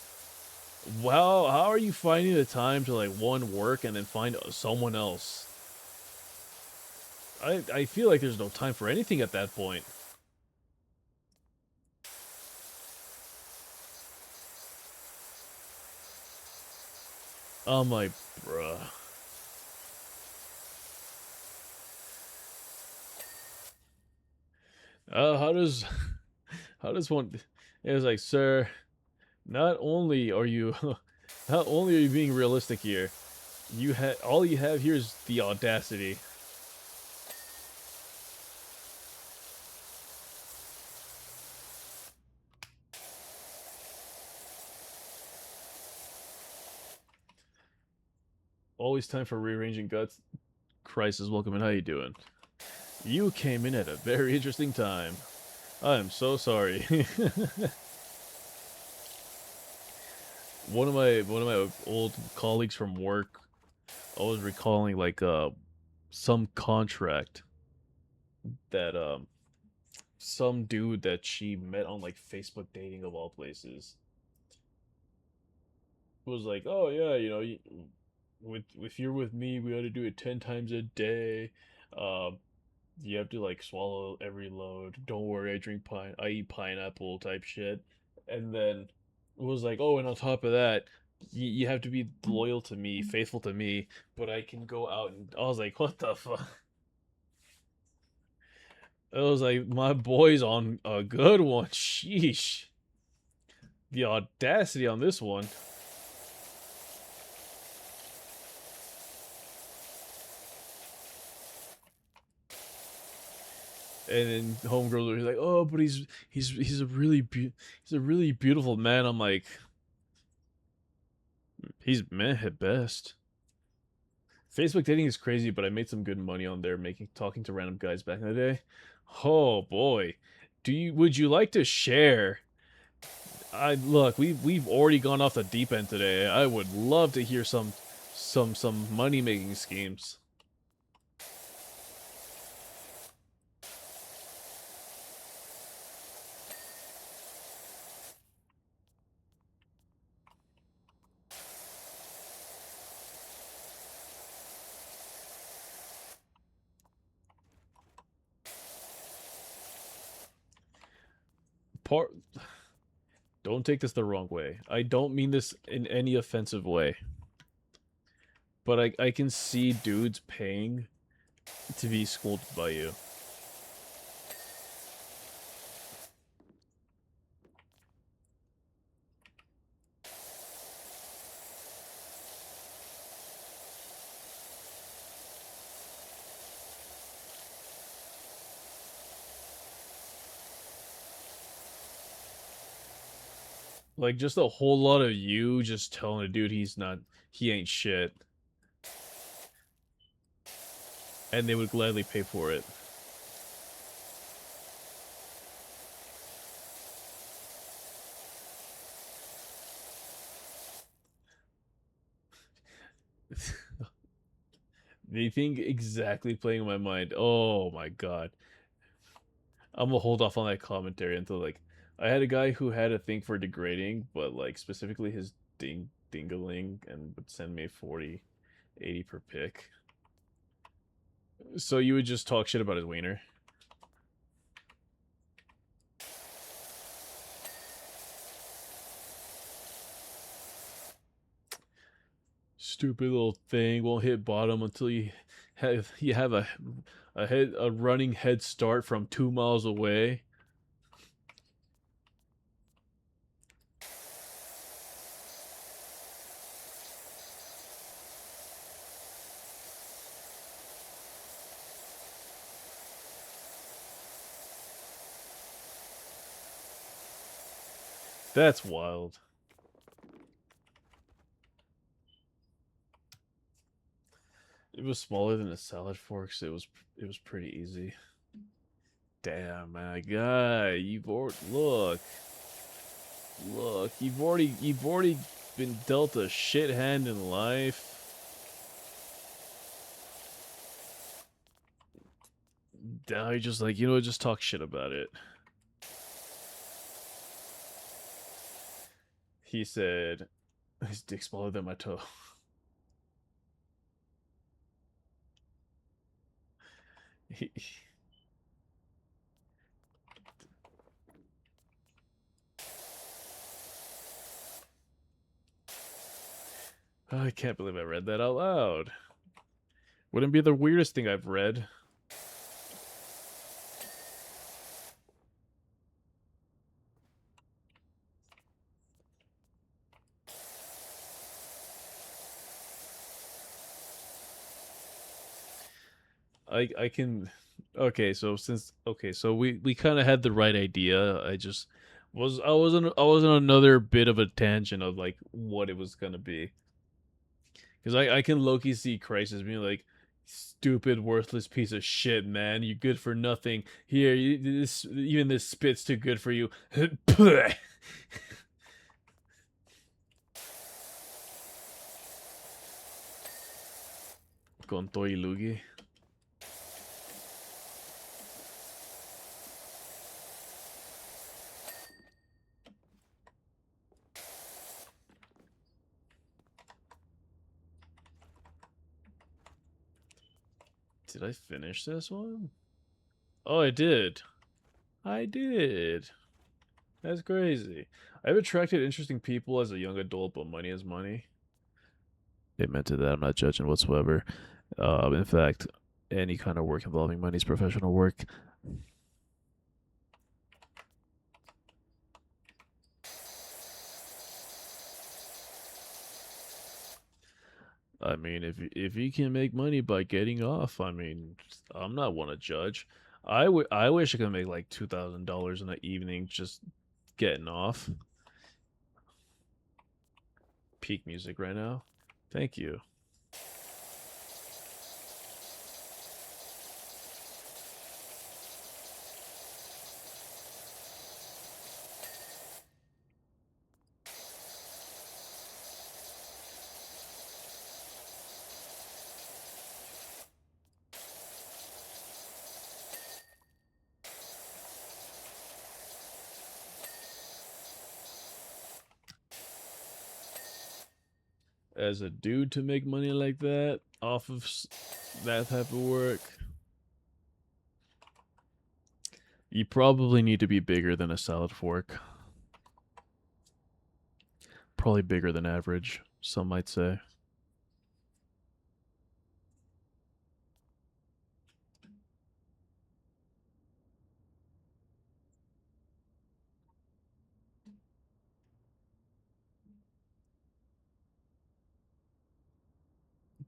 wow, how are you finding the time to like one work and then find someone else? I feel like there's no time for anything at that point. I'm like, bruh. How does how does one? It was like, sir, not only are you not only are you being realistic here, all you have here is the audacity. Always time for rearranging guts. Crisis, welcome in. How you doing? You came in at a very interesting time. I am so sorry. one of my old colleagues from work, I was recalling like some contract that some dude that she met on like Facebook dating of all places was like, oh yeah, with if you're with me, we ought to do it 10 times a day. Um, you have to like swallow every load. Don't worry, I eat pineapple type shit. And then it was like, oh, and on top of that, you have to be loyal to me, faithful to me, but I can go out and I was like, what the fuck? I was like, my boy's on a good one. Sheesh. The audacity on this one. And then homegirls are like, "Oh, but he's a he's a really beautiful man." I'm like, he's meh at best. Facebook dating is crazy, but I made some good money on there making talking to random guys back in the day. Oh boy, would you like to share? I look, we've already gone off the deep end today. I would love to hear some money making schemes. Part Don't take this the wrong way. I don't mean this in any offensive way. But I can see dudes paying to be schooled by you. Like just a whole lot of you just telling a dude he ain't shit. And they would gladly pay for it. They think exactly playing in my mind. Oh my god. I'm gonna hold off on that commentary until like I had a guy who had a thing for degrading, but like specifically his dingaling and would send me 40, 80 per pick. So you would just talk shit about his wiener. Stupid little thing won't hit bottom until you have a running head start from 2 miles away. That's wild. It was smaller than a salad fork, so it was pretty easy. Damn, my guy, you've already look. Look, you've already been dealt a shit hand in life. Now you're just like, just talk shit about it. He said, his dick smaller than my toe. He, I can't believe I read that out loud. Wouldn't be the weirdest thing I've read. I can so we kind of had the right idea. I was on another bit of a tangent of like what it was gonna be. Because I can low-key see Crisis being like, stupid, worthless piece of shit, man. You're good for nothing. Here, even this spit's too good for you. Con Toy Lugi. Did I finish this one? Oh, I did. I did. That's crazy. I've attracted interesting people as a young adult, but money is money. Amen to that. I'm not judging whatsoever. In fact, any kind of work involving money is professional work. I mean, if you can make money by getting off, I mean, I'm not one to judge. I wish I could make like $2,000 in an evening just getting off. Peak music right now. Thank you. As a dude to make money like that off of that type of work, you probably need to be bigger than a salad fork. Probably bigger than average, some might say.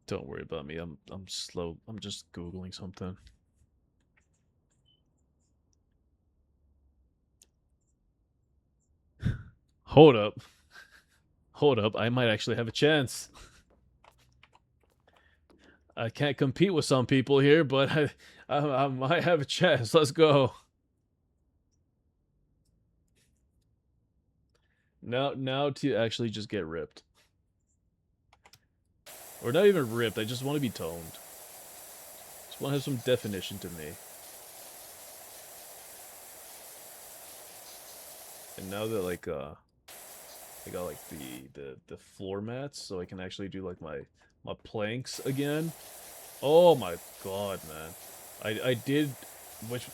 Don't worry about me. I'm slow. I'm just googling something. Hold up. Hold up. I might actually have a chance. I can't compete with some people here, but I might have a chance. Let's go. Now to actually just get ripped. Or not even ripped, I just want to be toned. Just want to have some definition to me. And now that like I got like the floor mats, so I can actually do like my planks again. Oh my god, man. I did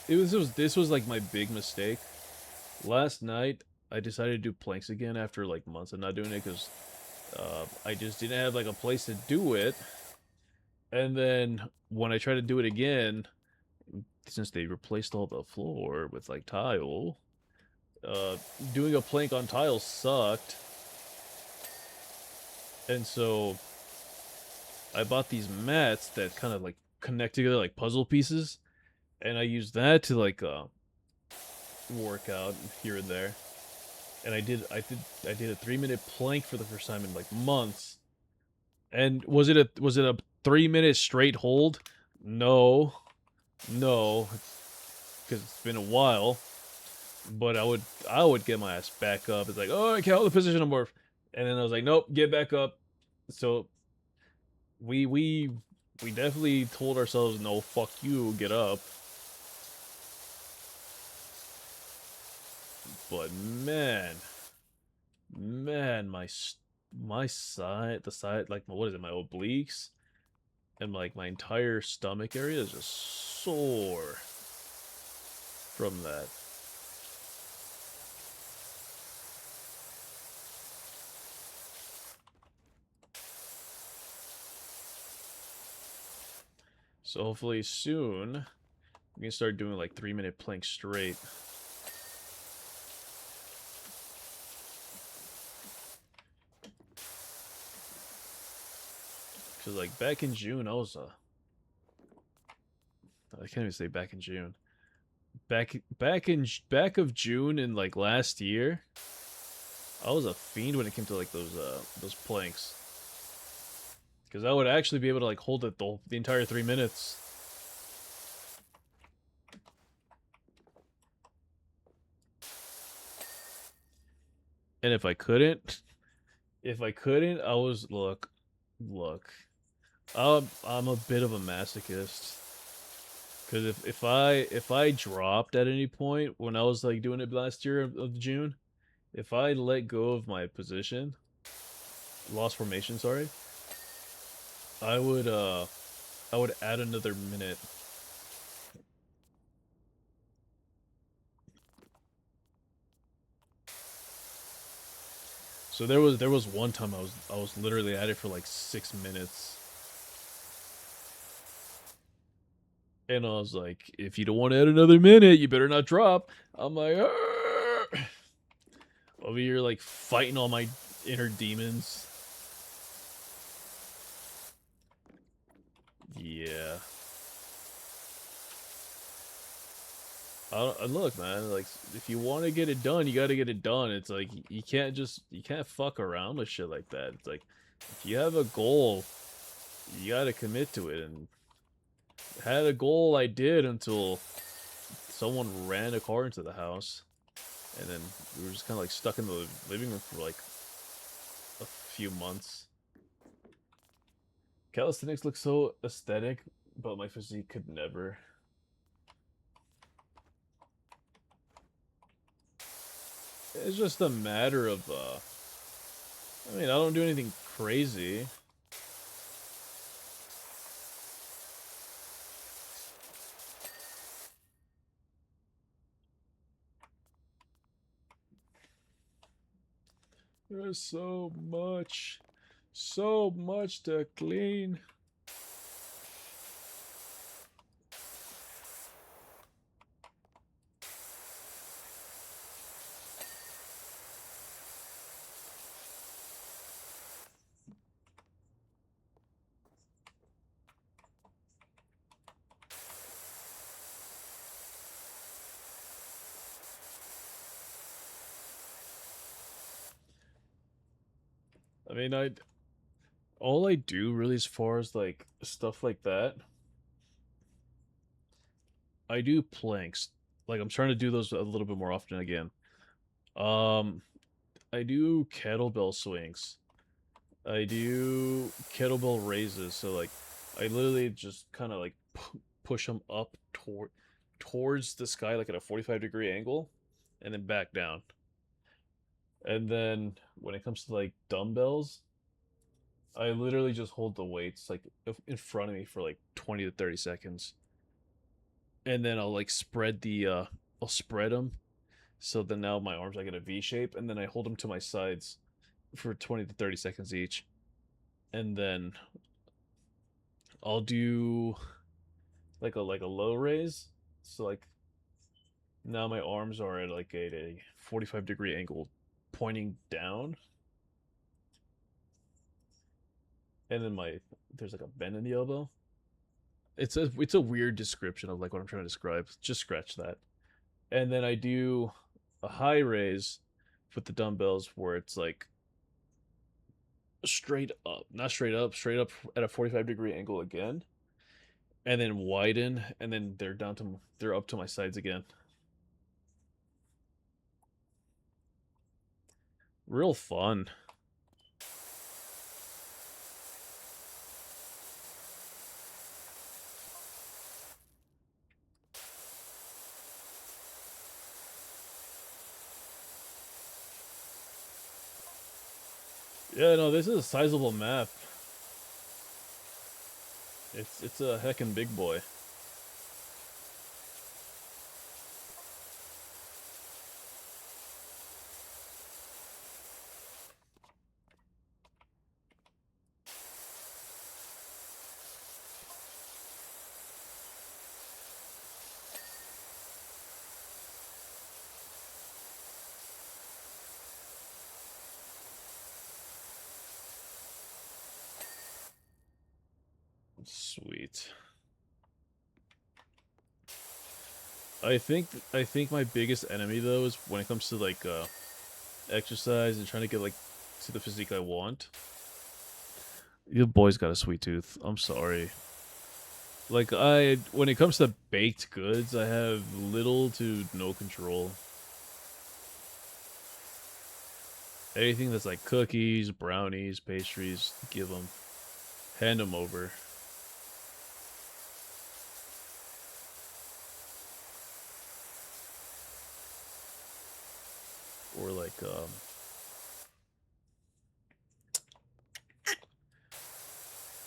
this was like my big mistake. Last night I decided to do planks again after like months of not doing it because I just didn't have like a place to do it. And then when I tried to do it again, since they replaced all the floor with like tile, doing a plank on tile sucked. And so I bought these mats that kind of like connect together like puzzle pieces, and I used that to like work out here and there. And I did a 3-minute plank for the first time in like months. And was it a 3-minute straight hold? No, no, because it's been a while. But I would get my ass back up. It's like, oh, I can't hold the position anymore. And then I was like, nope, get back up. So we we we definitely told ourselves, no, fuck you, get up. But man, my side, the side, like what is it, my obliques and like my entire stomach area is just sore from that. So hopefully soon we can start doing like 3-minute planks straight. Cause like back in June, I can't even say back in June. Back of June in like last year, I was a fiend when it came to like those planks. Because I would actually be able to like hold it the entire 3 minutes. And if I couldn't, I was look. I'm a bit of a masochist. Because if I dropped at any point when I was like doing it last year of June, if I let go of my position, lost formation, sorry, I would add another minute. So there was one time I was literally at it for like 6 minutes. And I was like, if you don't want to add another minute, you better not drop. I'm like, "Arr!" Over here like fighting all my inner demons. Yeah. Look, man, like if you want to get it done, you got to get it done. It's like you can't fuck around with shit like that. It's like if you have a goal, you got to commit to it. And had a goal, I did until someone ran a car into the house, and then we were just kind of like stuck in the living room for like a few months. Calisthenics looks so aesthetic, but my physique could never. It's just a matter of I mean, I don't do anything crazy. There's so much to clean. I mean, all I do really as far as like stuff like that, I do planks. Like I'm trying to do those a little bit more often again. Um, I do kettlebell swings. I do kettlebell raises. So like, I literally just kind of like push them up towards the sky like at a 45-degree angle, and then back down. And then when it comes to like dumbbells, I literally just hold the weights like in front of me for like 20 to 30 seconds. And then I'll like I'll spread them so then now my arms like in a V shape, and then I hold them to my sides for 20 to 30 seconds each. And then I'll do like a low raise. So like now my arms are at like a 45-degree angle pointing down, and then my there's like a bend in the elbow. It's a weird description of like what I'm trying to describe. Just scratch that. And then I do a high raise with the dumbbells where it's like straight up, not straight up at a 45-degree angle again, and then widen, and then they're up to my sides again. Real fun. Yeah, no, this is a sizable map. It's a heckin' big boy. Sweet. I think my biggest enemy though is when it comes to like exercise and trying to get like to the physique I want. Your boy's got a sweet tooth. I'm sorry. Like when it comes to baked goods, I have little to no control. Anything that's like cookies, brownies, pastries, give them. Hand them over. Or like,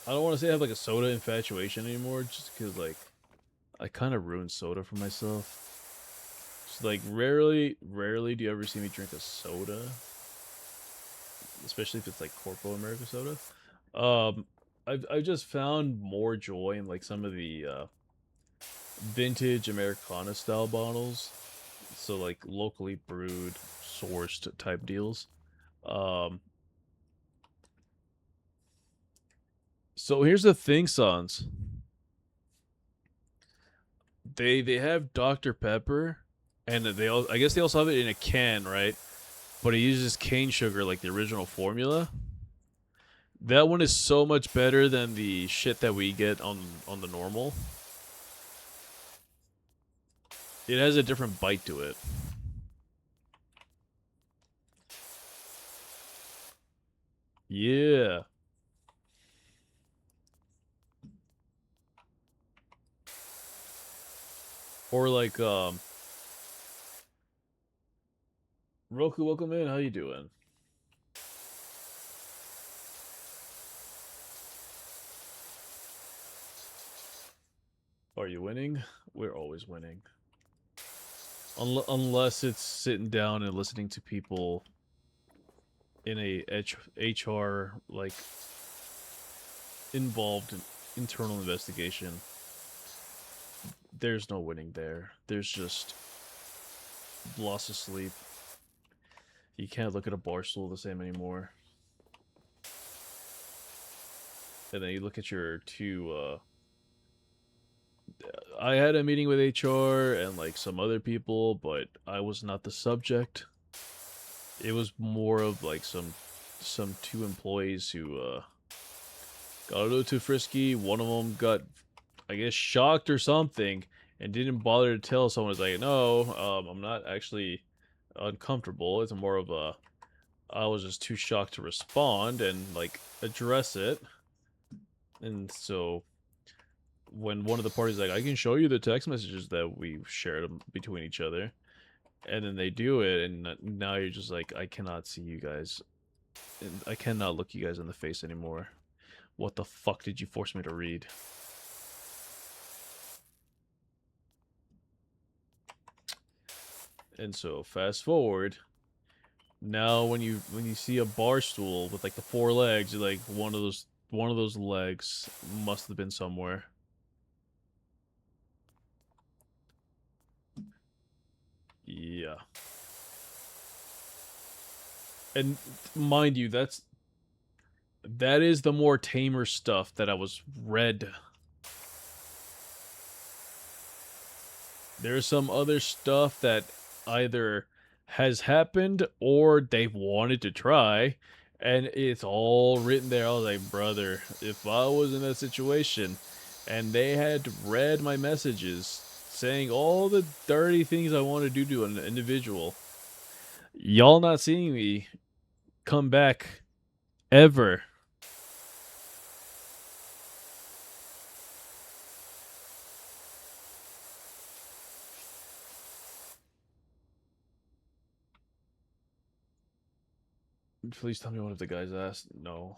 I don't want to say I have like a soda infatuation anymore, just because like, I kind of ruined soda for myself. So like, rarely do you ever see me drink a soda. Especially if it's like Corpo America soda. Um, I've just found more joy in like some of the vintage Americana style bottles. So like locally brewed, sourced type deals. Um, so here's the thing, Sans. They have Dr. Pepper, and I guess they also have it in a can, right? But it uses cane sugar like the original formula. That one is so much better than the shit that we get on the normal. It has a different bite to it. Yeah. Or like Roku, welcome in. How you doing? Are you winning? We're always winning. Unless it's sitting down and listening to people in a HR like involved in internal investigation. There's no winning there. There's just loss of sleep. You can't look at a bar stool the same anymore. And then you look at your two I had a meeting with HR and like some other people, but I was not the subject. It was more of like some two employees who got a little too frisky. One of them got, I guess, shocked or something, and didn't bother to tell someone. Was like, no, I'm not actually uncomfortable. It's more of a, I was just too shocked to respond and like address it. And so when one of the parties like, I can show you the text messages that we shared between each other, and then they do it, and now you're just like, I cannot see you guys, and I cannot look you guys in the face anymore. What the fuck did you force me to read? And so fast forward, now when you see a bar stool with like the four legs, you're like, one of those legs must have been somewhere. Yeah. And mind you, that is the more tamer stuff that I was read. There's some other stuff that either has happened or they've wanted to try, and it's all written there. I was like, brother, if I was in that situation and they had read my messages saying all the dirty things I want to do to an individual, y'all not seeing me, come back ever. Please tell me one of the guys asked. No.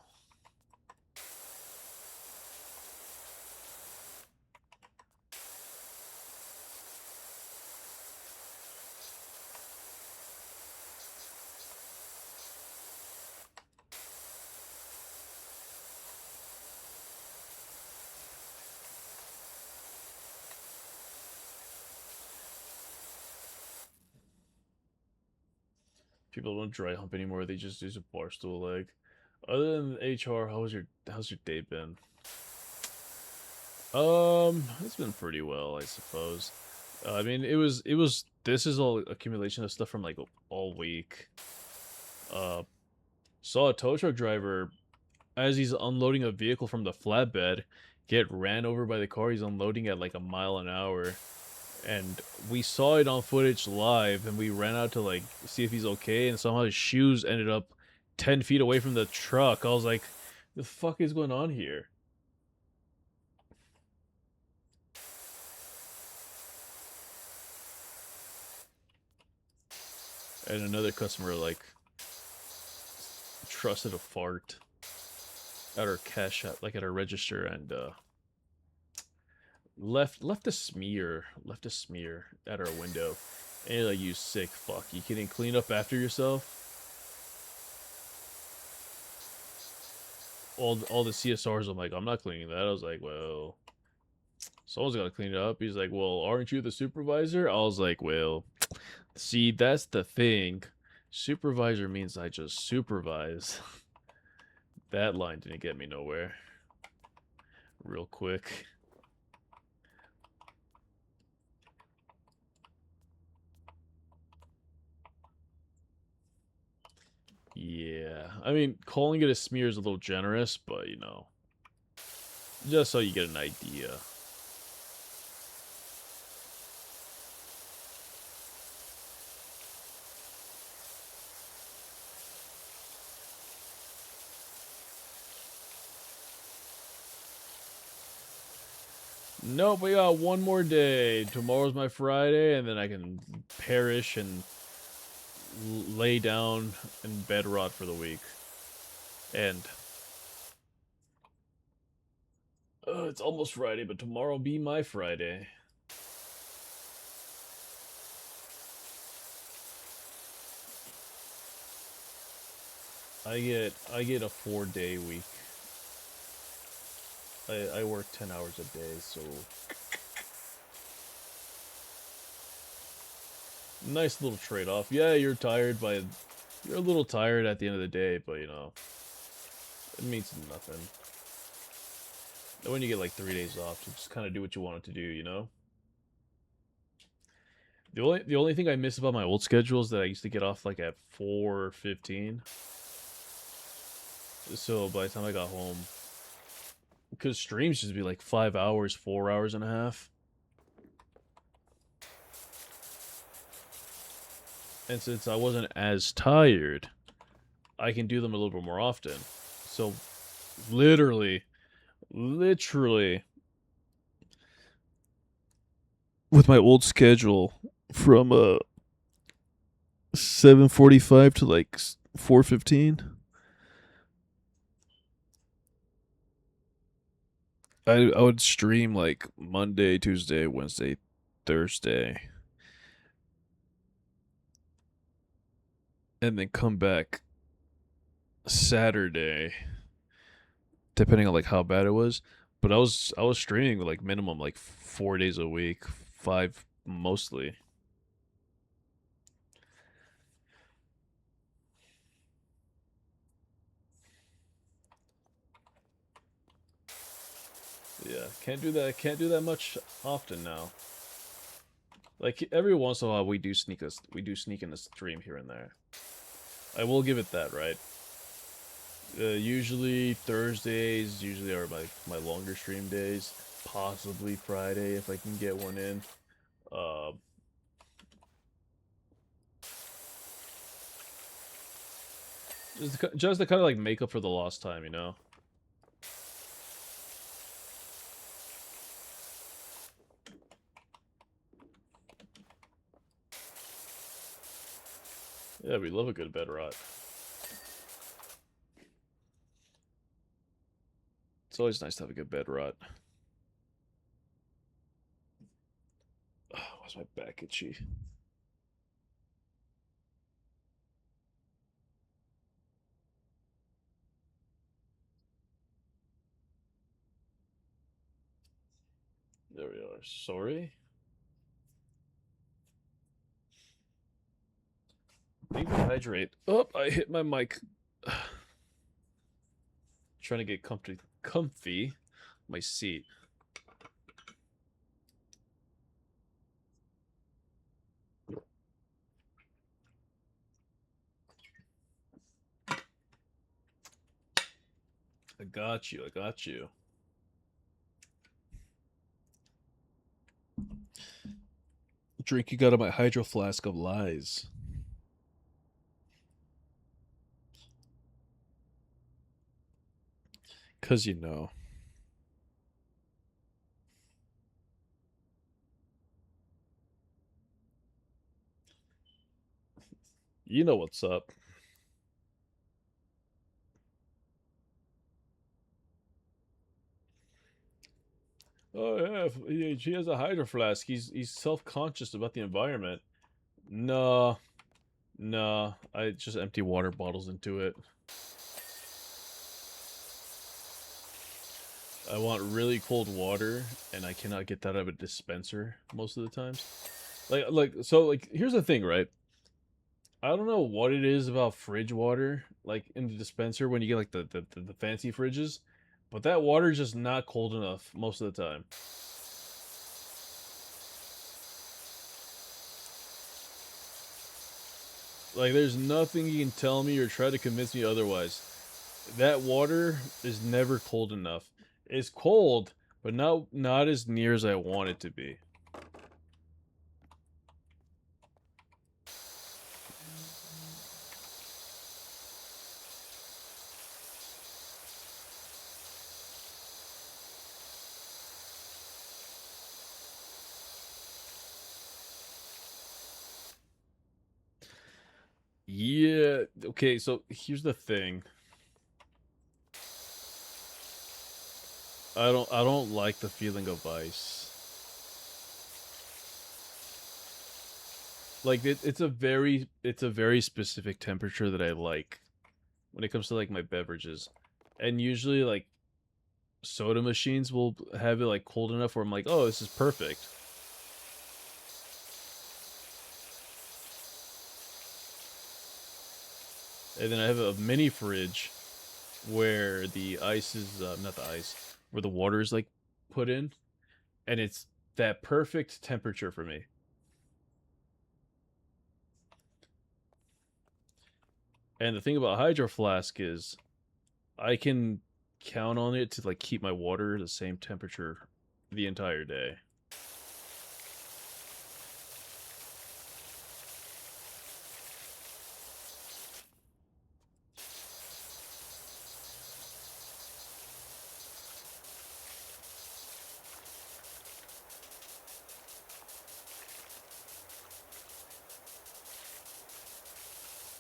People don't dry hump anymore. They just use a bar stool leg. Other than HR, how's your day been? It's been pretty well, I suppose. I mean, this is all accumulation of stuff from like all week. Saw a tow truck driver as he's unloading a vehicle from the flatbed get ran over by the car he's unloading at like a mile an hour. And we saw it on footage live, and we ran out to like see if he's okay, and somehow his shoes ended up 10 feet away from the truck. I was like, the fuck is going on here? And another customer like trusted a fart at our cash app, like at our register, and left a smear at our window. And you're like, you sick fuck, you couldn't clean up after yourself? All the CSRs, I'm like, I'm not cleaning that. I was like, well, someone's got to clean it up. He's like, well, aren't you the supervisor? I was like, well, see, that's the thing. Supervisor means I just supervise. That line didn't get me nowhere. Real quick. Yeah, I mean, calling it a smear is a little generous, but, you know, just so you get an idea. Nope, we got one more day. Tomorrow's my Friday, and then I can perish and lay down and bed rot for the week. And it's almost Friday, but tomorrow be my Friday. I get a 4-day week. I work 10 hours a day, so nice little trade-off. Yeah, you're a little tired at the end of the day, but you know, it means nothing. And when you get like 3 days off, to just kind of do what you want to do, you know? The only thing I miss about my old schedule is that I used to get off like at 4:15. So by the time I got home, because streams just be like 5 hours, 4 hours and a half. And since I wasn't as tired, I can do them a little bit more often. So literally, with my old schedule from 7:45 to like 4:15, I would stream like Monday, Tuesday, Wednesday, Thursday, and then come back Saturday, depending on like how bad it was. But I was streaming like minimum like 4 days a week, 5 mostly. Yeah, can't do that. Can't do that much often now. Like every once in a while, we do sneak in a stream here and there. I will give it that, right? Usually Thursdays usually are my longer stream days. Possibly Friday if I can get one in. Uh, Just to kind of like make up for the lost time, you know? Yeah, we love a good bed rot. It's always nice to have a good bed rot. Oh, why's my back itchy? There we are. Sorry. Deep hydrate. Oh, I hit my mic. Trying to get comfy. My seat. I got you. I got you. Drink you got of my hydro flask of lies. Cause you know. You know what's up. Oh yeah, he has a hydro flask. He's self-conscious about the environment. No, no, I just empty water bottles into it. I want really cold water, and I cannot get that out of a dispenser most of the times. Like, here's the thing, right? I don't know what it is about fridge water, like in the dispenser when you get like the fancy fridges, but that water is just not cold enough most of the time. Like, there's nothing you can tell me or try to convince me otherwise. That water is never cold enough. It's cold, but not as near as I want it to be. Yeah, okay, so here's the thing. I don't like the feeling of ice. Like it's a very specific temperature that I like when it comes to like my beverages. And usually like soda machines will have it like cold enough where I'm like, "Oh, this is perfect." And then I have a mini fridge where the ice is not the ice, where the water is like put in, and it's that perfect temperature for me. And the thing about Hydro Flask is I can count on it to like keep my water the same temperature the entire day.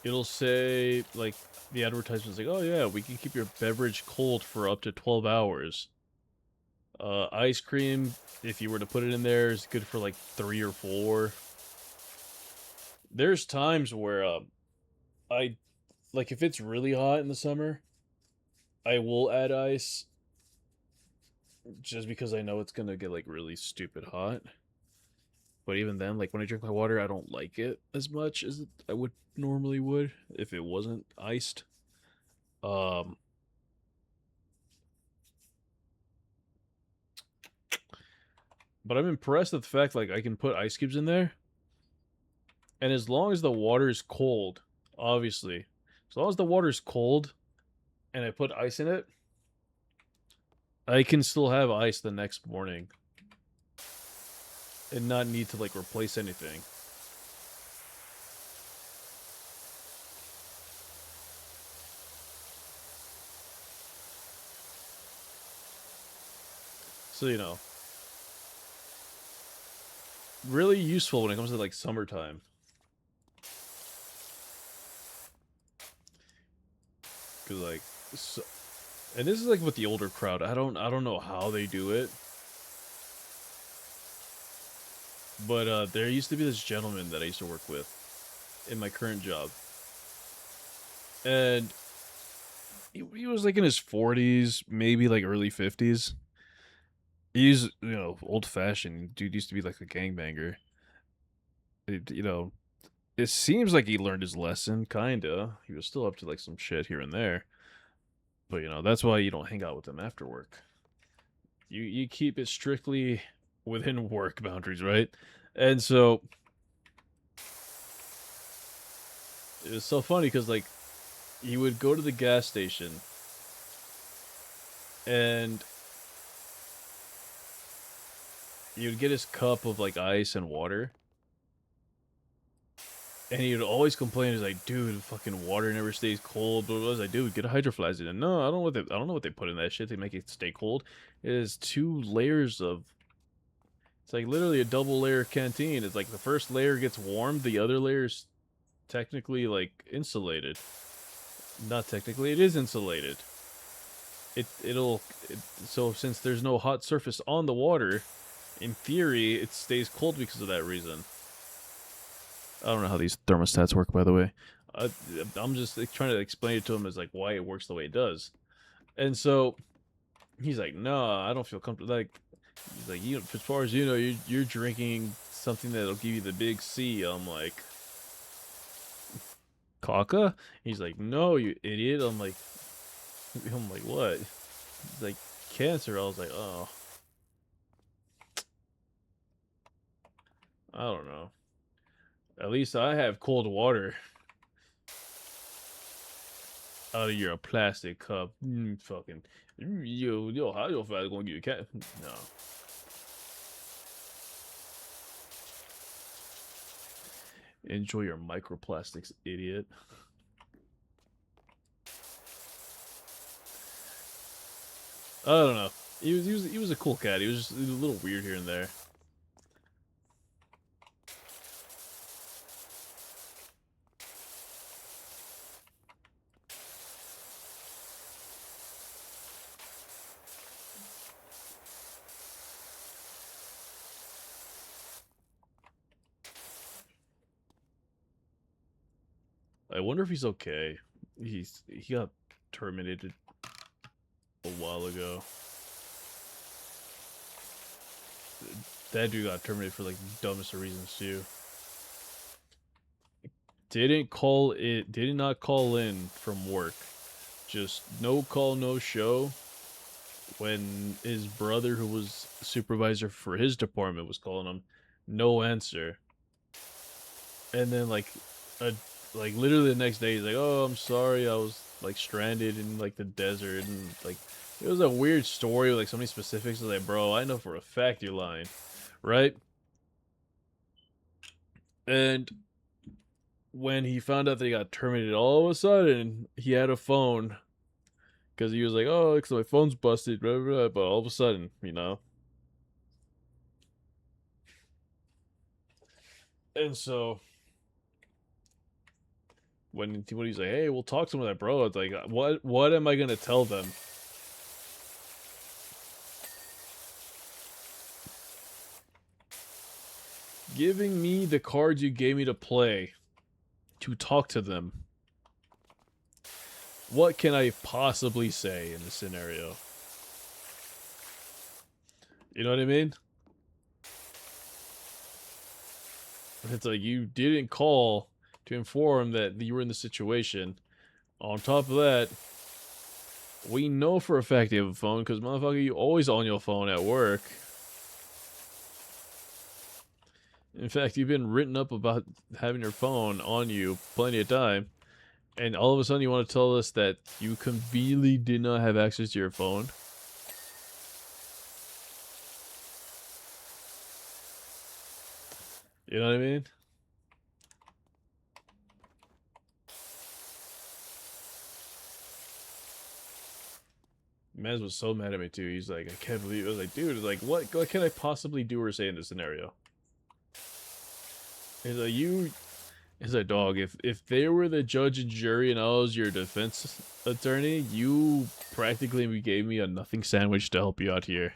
It'll say like the advertisement's like, "Oh yeah, we can keep your beverage cold for up to 12 hours." Ice cream, if you were to put it in there, is good for like 3 or 4. There's times where I like if it's really hot in the summer, I will add ice just because I know it's gonna get like really stupid hot. But even then, like when I drink my water, I don't like it as much as I would normally would if it wasn't iced. Um, but I'm impressed at the fact like I can put ice cubes in there, and as long as the water is cold, obviously, as long as the water is cold and I put ice in it, I can still have ice the next morning and not need to like replace anything. So, you know, really useful when it comes to like summertime. Cause like, so, and this is like with the older crowd. I don't know how they do it, but there used to be this gentleman that I used to work with in my current job, and he was like in his 40s, maybe like early 50s. He's, you know, old fashioned. Dude used to be like a gangbanger. You know, it seems like he learned his lesson, kinda. He was still up to like some shit here and there, but you know that's why you don't hang out with him after work. You keep it strictly within work boundaries, right? And so it's so funny because like he would go to the gas station and he would get his cup of like ice and water, and he would always complain. He's like, "Dude, fucking water never stays cold." But I was like, "Dude, get a hydrophilizer." And no, I don't know what they put in that shit to make it stay cold. It is 2 layers of. It's like literally a double layer canteen. It's like the first layer gets warmed, the other layer's technically like insulated. Not technically, it is insulated. So since there's no hot surface on the water, in theory, it stays cold because of that reason. I don't know how these thermostats work, by the way. I'm just like, trying to explain it to him as like why it works the way it does. And so he's like, "No, I don't feel comfortable." Like he's like, "You, as far as you know, you're drinking something that'll give you the big C." I'm like, "Coca?" He's like, "No, you idiot." I'm like, "What?" He's like, "Cancer." I was like, "Oh, I don't know. At least I have cold water out of your plastic cup." Fucking, yo, how your father gonna give you a cat? No. Enjoy your microplastics, idiot. I don't know. He was a cool cat. He was a little weird here and there. I wonder if he's okay. He got terminated a while ago. That dude got terminated for like the dumbest of reasons too. Did not call in from work. Just no call, no show. When his brother, who was supervisor for his department, was calling him, no answer. And then a like literally the next day, he's like, "Oh, I'm sorry, I was like stranded in like the desert," and like it was a weird story with like so many specifics. I was like, "Bro, I know for a fact you're lying, right?" And when he found out that he got terminated, all of a sudden he had a phone because he was like, "Oh, because my phone's busted," blah, blah, blah. But all of a sudden, you know. And so when he's like, "Hey, we'll talk to him with that, bro," it's like, what am I gonna tell them? Giving me the cards you gave me to play to talk to them. What can I possibly say in this scenario? You know what I mean? It's like you didn't call to inform that you were in the situation. On top of that, we know for a fact you have a phone because motherfucker, you always on your phone at work. In fact, you've been written up about having your phone on you plenty of time, and all of a sudden you want to tell us that you conveniently did not have access to your phone. You know what I mean? Maz was so mad at me too. He's like, I can't believe it. I was like, dude, like what can I possibly do or say in this scenario? He's like, you he's like, dog, if they were the judge and jury and I was your defense attorney, you practically gave me a nothing sandwich to help you out here.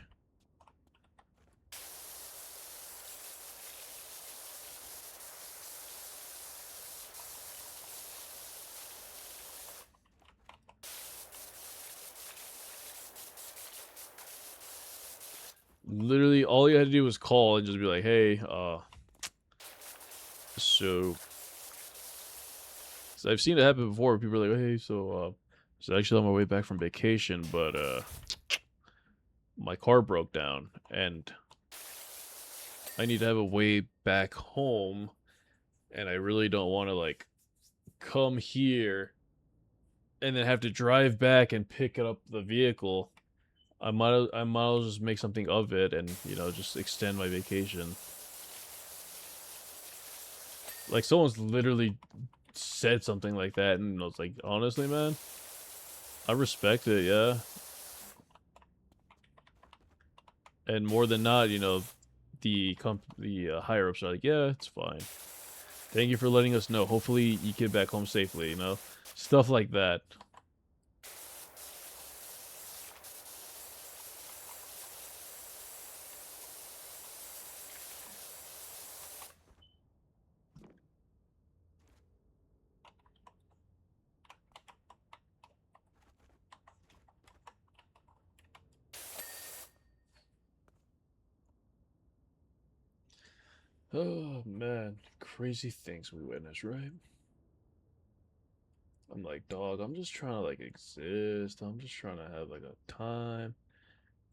Literally, all you had to do was call and just be like, hey, so I've seen it happen before. People are like, hey, so actually on my way back from vacation, but my car broke down and I need to have a way back home, and I really don't want to like come here and then have to drive back and pick up the vehicle. I might as well just make something of it and just extend my vacation. Like someone's literally said something like that, and I was like, honestly, man, I respect it, yeah. And more than not, the higher ups are like, yeah, it's fine. Thank you for letting us know. Hopefully, you get back home safely. Stuff like that. Oh man, crazy things we witness, right? I'm like, dog, I'm just trying to like exist. I'm just trying to have like a time.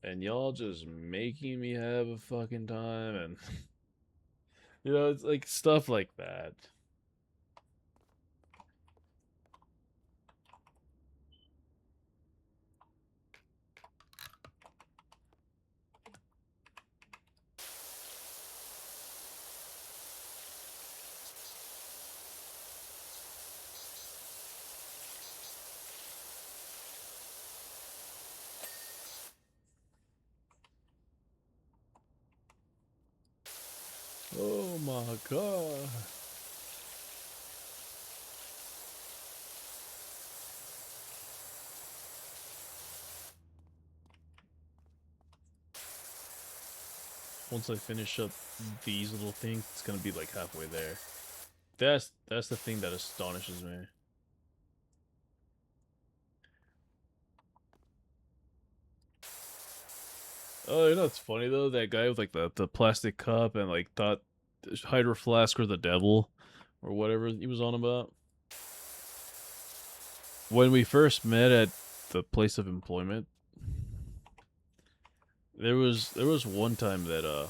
And y'all just making me have a fucking time, and it's like stuff like that. Oh my god. Once I finish up these little things, it's gonna be like halfway there. That's the thing that astonishes me. Oh, it's funny though. That guy with like the plastic cup and like thought Hydro Flask or the devil, or whatever he was on about. When we first met at the place of employment, there was one time that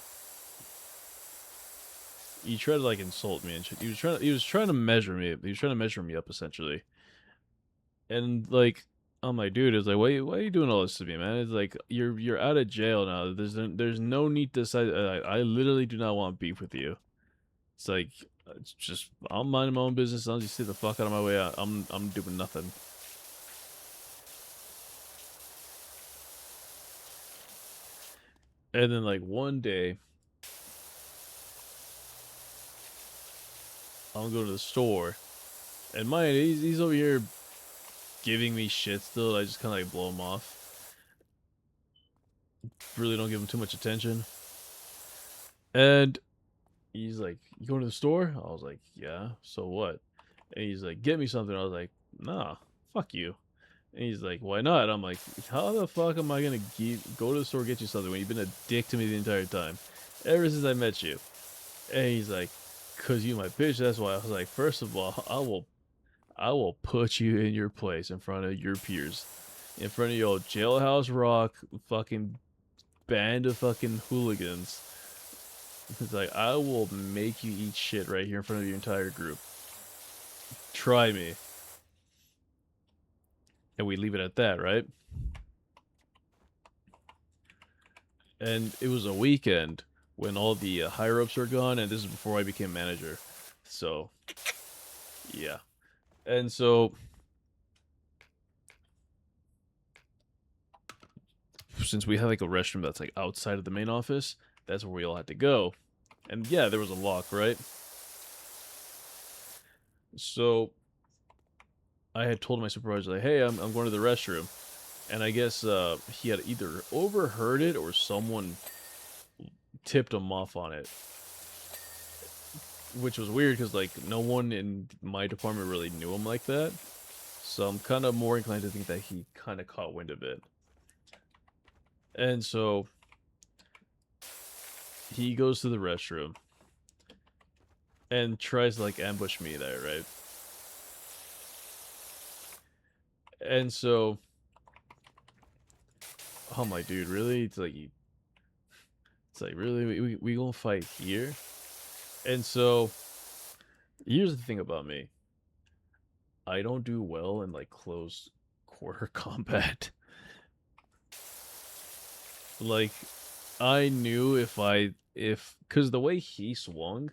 he tried to like insult me and shit. He was trying to measure me. He was trying to measure me up essentially. And like I'm like, dude, it's like, why are you doing all this to me, man? It's like you're out of jail now. There's no need to say. I literally do not want beef with you. It's like it's just I'm minding my own business. I'll just sit the fuck out of my way out. I'm doing nothing. And then like one day, I'm going to the store, and mind he's over here giving me shit still. I just kind of like blow him off. Really don't give him too much attention. And he's like, "You going to the store?" I was like, "Yeah." So what? And he's like, "Get me something." I was like, "Nah, fuck you." And he's like, "Why not?" I'm like, "How the fuck am I gonna go to the store get you something when you've been a dick to me the entire time, ever since I met you?" And he's like, "Cause you my bitch. That's why." I was like, "First of all, I will put you in your place in front of your peers, in front of your jailhouse rock fucking band of fucking hooligans." It's like, I will make you eat shit right here in front of your entire group. Try me. And we leave it at that, right? And it was a weekend when all the higher ups were gone, and this is before I became manager. So, yeah. And so, since we had like a restroom that's like outside of the main office, that's where we all had to go. And yeah, there was a lock, right? So I had told my supervisor, like, hey, I'm going to the restroom. And I guess he had either overheard it or someone tipped him off on it. Which was weird because, like, no one in my department really knew him like that. So I'm kind of more inclined to think that he kind of caught wind of it. And so he goes to the restroom and tries to, like, ambush me there, right? And so I'm like, dude, really? It's like, really? We gonna fight here? And so here's the thing about me. I don't do well in, like, close quarter combat. Like, I knew because the way he swung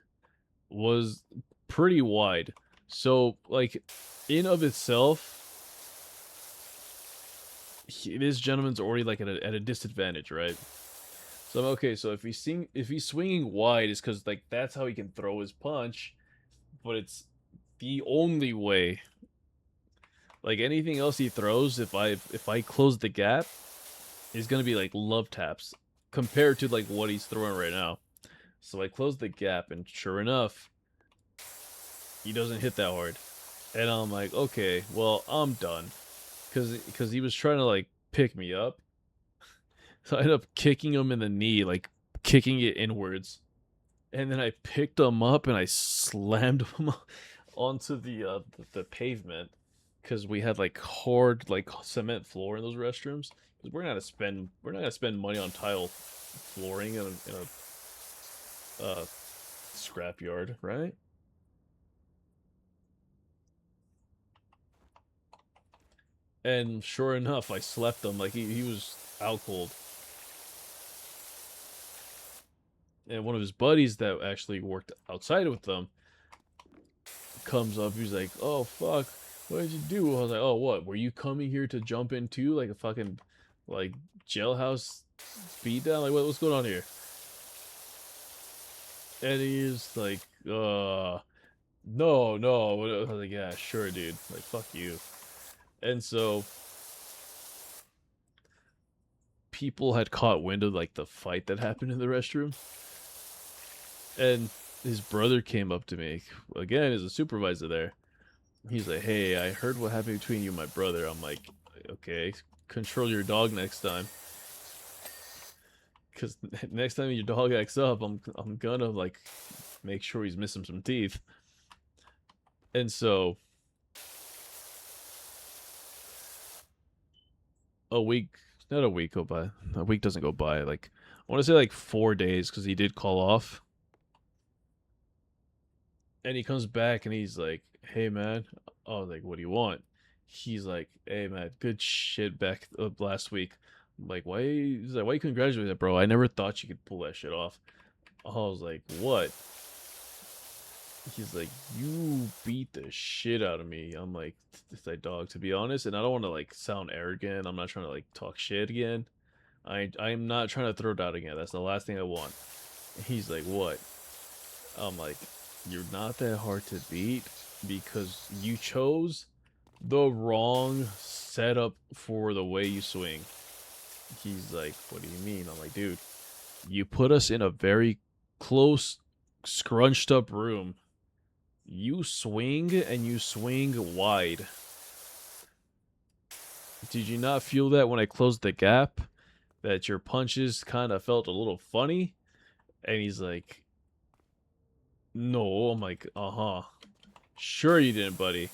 was pretty wide. So, like, in of itself, this gentleman's already, like, at a disadvantage, right? So, okay, so if he's swinging wide, it's because, like, that's how he can throw his punch, but it's the only way. Like, anything else he throws, if I close the gap, is gonna be, like, love taps compared to, like, what he's throwing right now. So I close the gap, and sure enough, he doesn't hit that hard. And I'm like, okay, well, I'm done. Because he was trying to, like, pick me up. So I ended up kicking him in the knee, like, kicking it inwards. And then I picked him up, and I slammed him onto the pavement. Because we had, like, hard, like, cement floor in those restrooms. Because we're not gonna spend money on tile flooring in a scrapyard, right? And sure enough, I slept him. Like, he was out cold. And one of his buddies that actually worked outside with them comes up. He's like, oh, fuck. What did you do? I was like, oh, what? Were you coming here to jump in too? Like a fucking, like, jailhouse beatdown? Like, what's going on here? And he's like, no. I was like, yeah, sure, dude. Like, fuck you. And so people had caught wind of, like, the fight that happened in the restroom. And his brother came up to me, again, as a supervisor there. He's like, hey, I heard what happened between you and my brother. I'm like, okay, control your dog next time. Because next time your dog acts up, I'm gonna, like, make sure he's missing some teeth. And so a week, not a week go by. A week doesn't go by. Like, I want to say like 4 days because he did call off. And he comes back and he's like, hey, man. I was like, what do you want? He's like, hey, man, good shit back last week. I'm like, why? He's like, why you congratulate that, bro? I never thought you could pull that shit off. I was like, what? He's like, you beat the shit out of me. I'm like, it's like, dog, to be honest, and I don't want to, like, sound arrogant. I'm not trying to, like, talk shit again. I'm not trying to throw down again. That's the last thing I want. He's like, what? I'm like, you're not that hard to beat because you chose the wrong setup for the way you swing. He's like, what do you mean? I'm like, dude, you put us in a very close, scrunched up room. You swing and you swing wide. Did you not feel that when I closed the gap? That your punches kind of felt a little funny? And he's like, no. I'm like, uh-huh. Sure you didn't, buddy.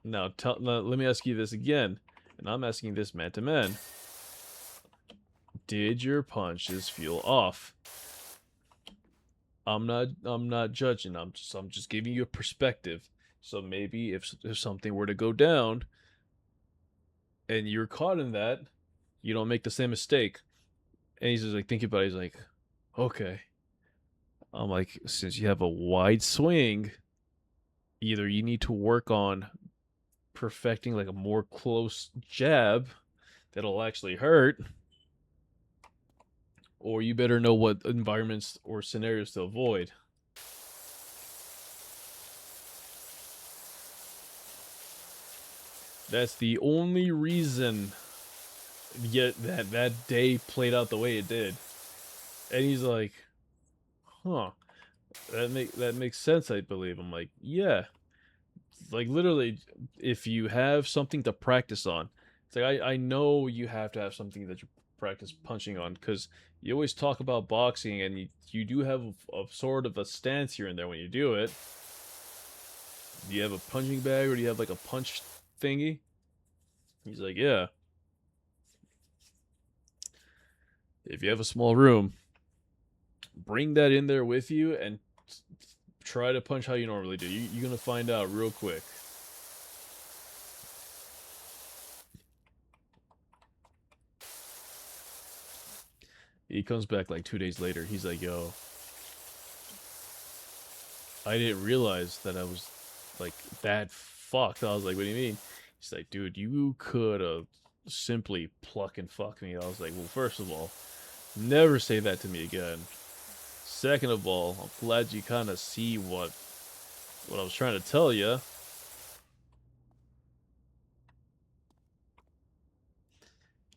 Now, let me ask you this again. And I'm asking this man to man. Did your punches feel off? I'm not judging. I'm just giving you a perspective. So maybe if something were to go down and you're caught in that, you don't make the same mistake. And he's just like thinking about it. He's like, okay. I'm like, since you have a wide swing, either you need to work on perfecting, like, a more close jab that'll actually hurt, or you better know what environments or scenarios to avoid. That's the only reason yet that day played out the way it did. And he's like, huh, that makes sense, I believe. I'm like, yeah. Like literally, if you have something to practice on, it's like I know you have to have something that you practice punching on, because you always talk about boxing and you do have a sort of a stance here and there when you do it. Do you have a punching bag, or do you have like a punch thingy? He's like, yeah. If you have a small room, bring that in there with you and try to punch how you normally do. You're gonna find out real quick. He comes back like 2 days later. He's like, yo, I didn't realize that I was like that fucked. I was like, what do you mean? He's like, dude, you could have simply pluck and fuck me. I was like, well, first of all, never say that to me again. Second of all, I'm glad you kind of see what I was trying to tell you.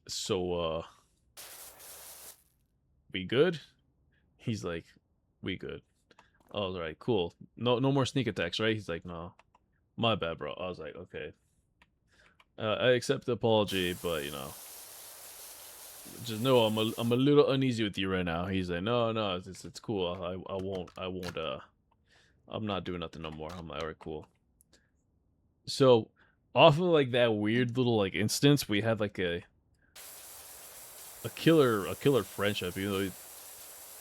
So, we good? He's like, we good. I was like, cool. No more sneak attacks, right? He's like, no. My bad, bro. I was like, okay. I accept the apology, but just know I'm a little uneasy with you right now. He's like, no, it's cool. I won't. I'm not doing nothing no more. I'm like, alright, cool. So, off of like that weird little like instance, we had like a killer friendship. Even though it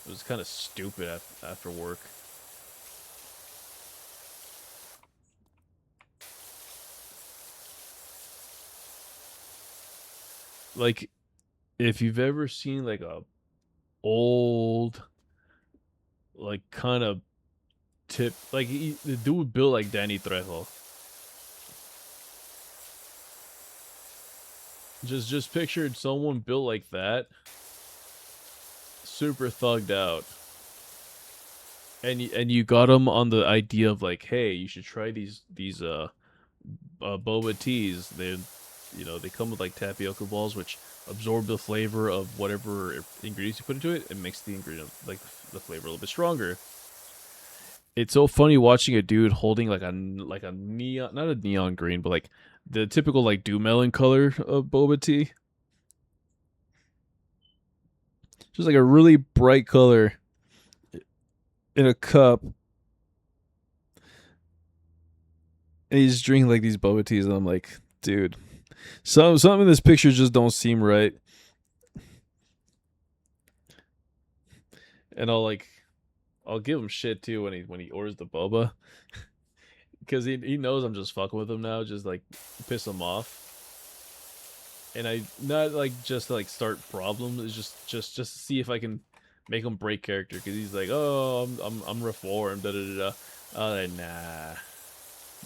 was kind of stupid after work. Like, if you've ever seen like a old, like kind of like the dude built like Danny Trejo. Just pictured someone built like that, super thugged out, and you got him on the idea of like, hey, you should try these boba teas. They come with like tapioca balls, which absorb the flavor of whatever ingredients you put into it. It makes the ingredient like the flavor a little bit stronger. It's so funny watching a dude holding like a neon, not a neon green, but like the typical like dew melon color of boba tea. Just like a really bright color in a cup. And he's drinking like these boba teas, and I'm like, dude, some in this picture just don't seem right. And I'll give him shit too when he orders the boba, because he knows I'm just fucking with him now, just like piss him off. And I not like just to, like start problems, it's just to see if I can make him break character, because he's like, oh, I'm reformed, da da da. Like,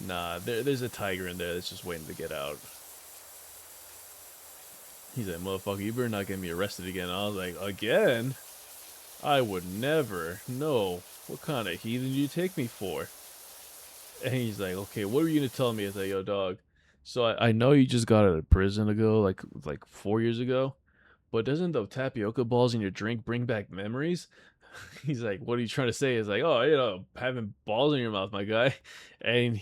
nah, there's a tiger in there that's just waiting to get out. He's like, motherfucker, you better not get me arrested again. I was like, again? I would never. No. What kind of heathen do you take me for? And he's like, okay, what were you gonna tell me? I was like, yo, dog. So I know you just got out of prison ago, like 4 years ago. But doesn't the tapioca balls in your drink bring back memories? He's like, what are you trying to say? He's like, oh, having balls in your mouth, my guy. And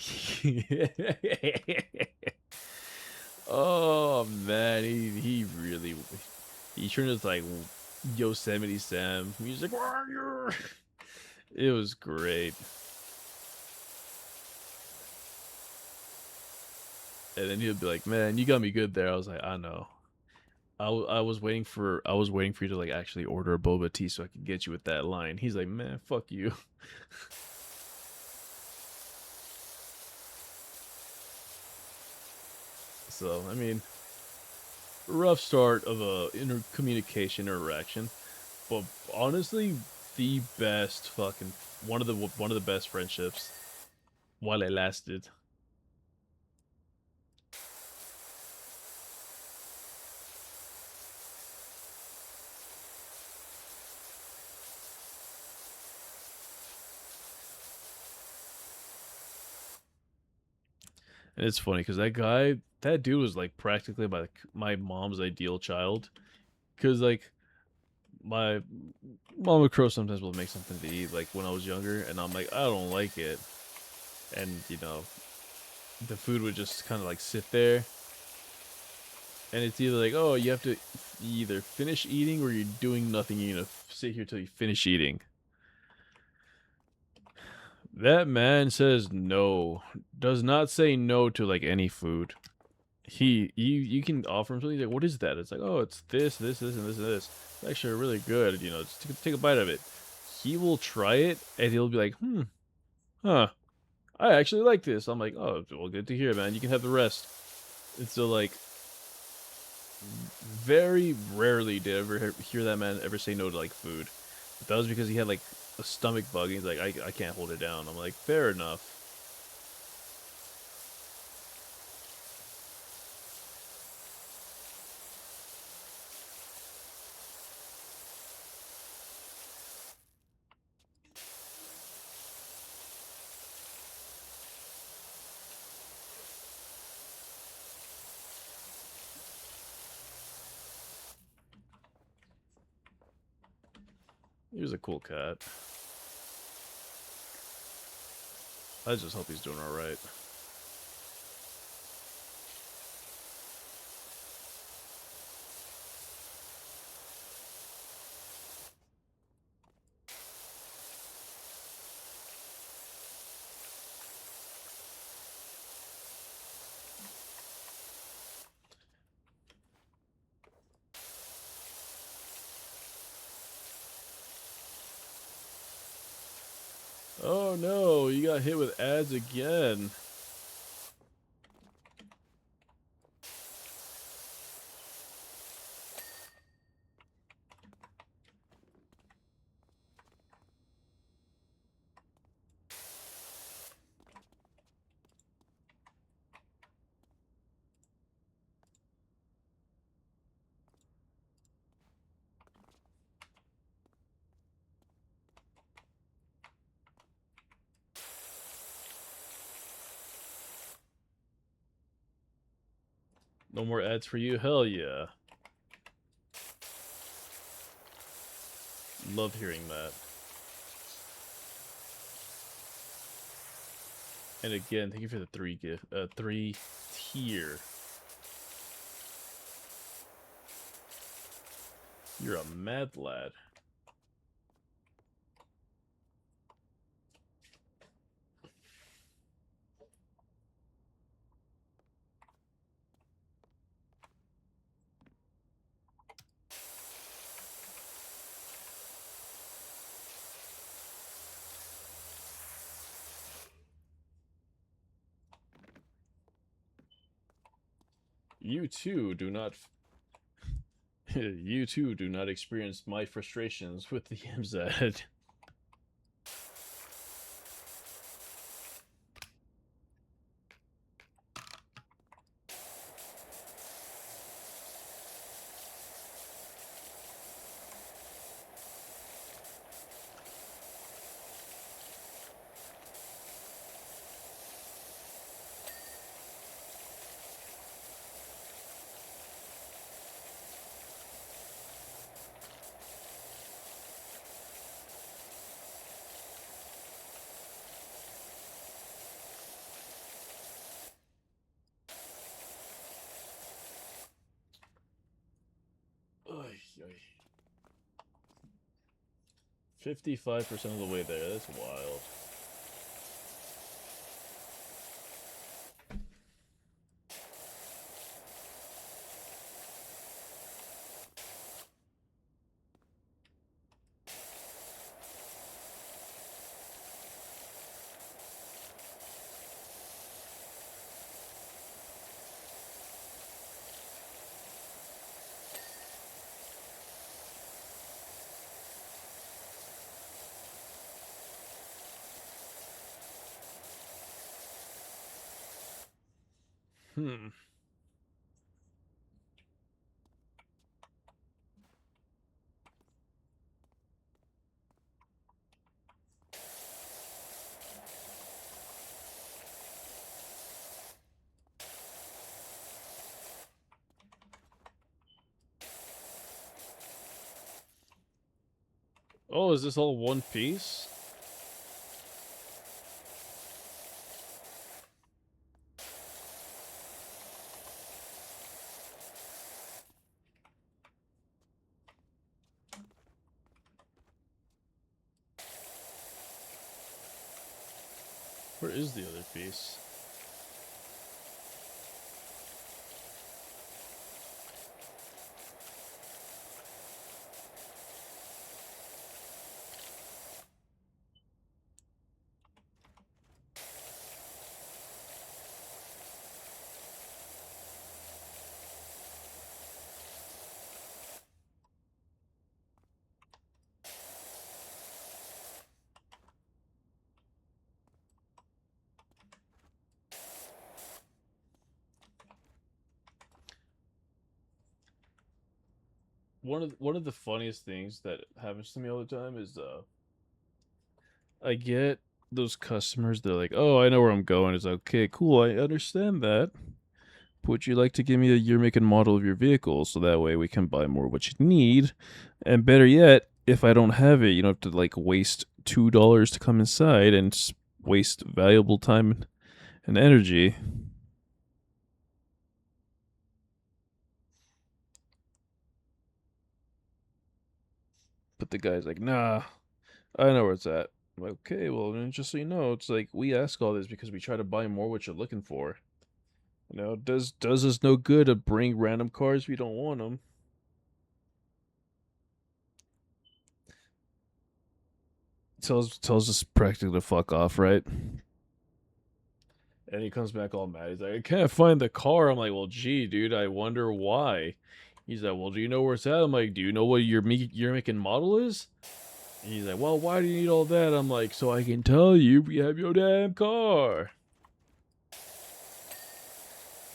oh man, he really he turned into like Yosemite Sam. He's like, "Warrior." It was great. And then he'd be like, man, you got me good there. I was like, I know. I was waiting for you to like actually order a boba tea so I could get you with that line. He's like, man, fuck you. So I mean, rough start of a communication interaction, but honestly, the best fucking one of the best friendships while it lasted. And it's funny because that dude was like practically my mom's ideal child. Because like my Mama Crow sometimes will make something to eat, like when I was younger, and I'm like, I don't like it, and the food would just kind of like sit there, and it's either like, oh, you have to either finish eating or you're doing nothing. You're gonna sit here till you finish eating. That man says no, does not say no to like any food. You can offer him something. He's like, what is that? It's like, oh, it's this, and this, and this. It's actually really good. Just take a bite of it. He will try it, and he'll be like, huh, I actually like this. I'm like, oh, well, good to hear, man. You can have the rest. And so, like, very rarely did I ever hear that man ever say no to, like, food. But that was because he had, like, a stomach bug, and he's like, I can't hold it down. I'm like, fair enough. He was a cool cat. I just hope he's doing alright. Oh no, you got hit with ads again. No more ads for you? Hell yeah. Love hearing that. And again, thank you for the 3 tier. You're a mad lad. You too do not you too do not experience my frustrations with the MZ. Oy, oy. 55% of the way there, that's wild. Hmm. Oh, is this all one piece? Where is the other piece? One of the funniest things that happens to me all the time is I get those customers, they're like, "Oh, I know where I'm going." It's like, okay, cool, I understand that. Would you like to give me a year, make, and model of your vehicle so that way we can buy more of what you need? And better yet, if I don't have it, you don't have to like waste $2 to come inside and waste valuable time and energy. But the guy's like, "Nah, I know where it's at." I'm like, okay, well, then just so you know, it's like we ask all this because we try to buy more what you're looking for. You know, does us no good to bring random cars we don't want them. Tells us practically to fuck off, right? And he comes back all mad. He's like, I can't find the car. I'm like, well, gee, dude, I wonder why. He's like, well, do you know where it's at? I'm like, do you know what your making model is? And he's like, well, why do you need all that? I'm like, so I can tell you we have your damn car.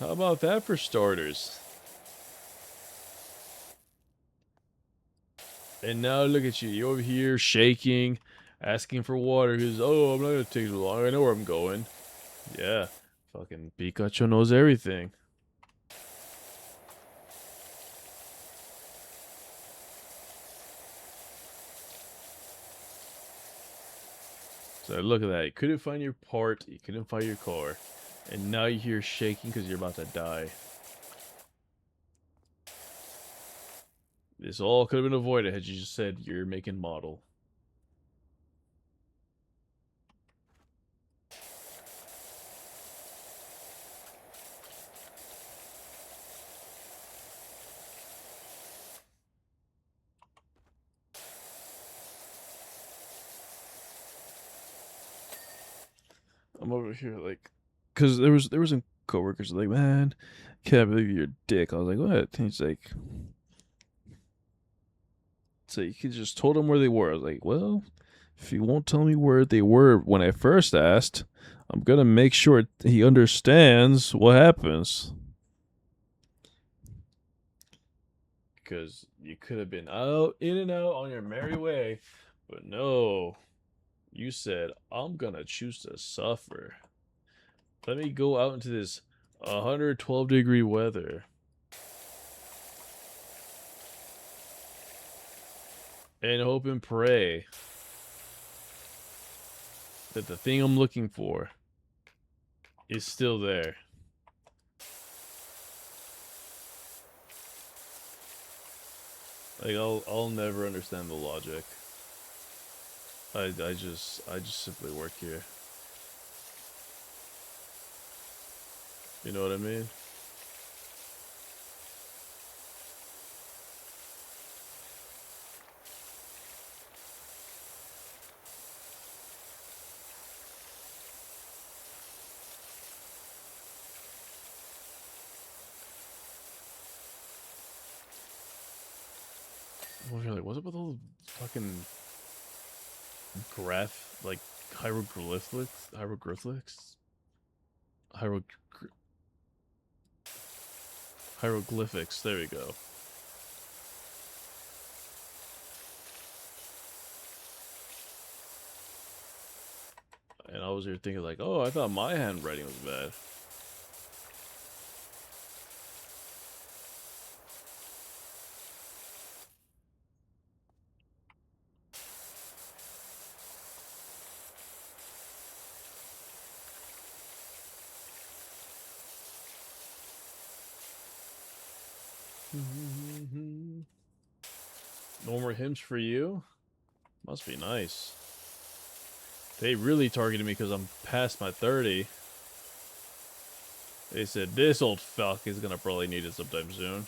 How about that for starters? And now look at you. You're over here shaking, asking for water. He's, oh, I'm not gonna take too long. I know where I'm going. Yeah, fucking Pikachu knows everything. So look at that. You couldn't find your part. You couldn't find your car. And now you're here shaking because you're about to die. This all could have been avoided had you just said you're making model. I'm over here like, because there was some coworkers like, man, can't believe you're a dick. I was like, what? And he's like, so you could just told them where they were. I was like, well, if you won't tell me where they were when I first asked, I'm gonna make sure he understands what happens. Because you could have been out, in and out on your merry way, but no, you said, I'm gonna choose to suffer. Let me go out into this 112-degree weather and hope and pray that the thing I'm looking for is still there. Like I'll never understand the logic. I just simply work here. You know what I mean? Well, you're like, what's up with all the fucking graph like Hieroglyph hieroglyphics. There we go. And I was here thinking like, oh, I thought my handwriting was bad. No more hymns for you? Must be nice. They really targeted me because I'm past my 30. They said, this old fuck is gonna probably need it sometime soon.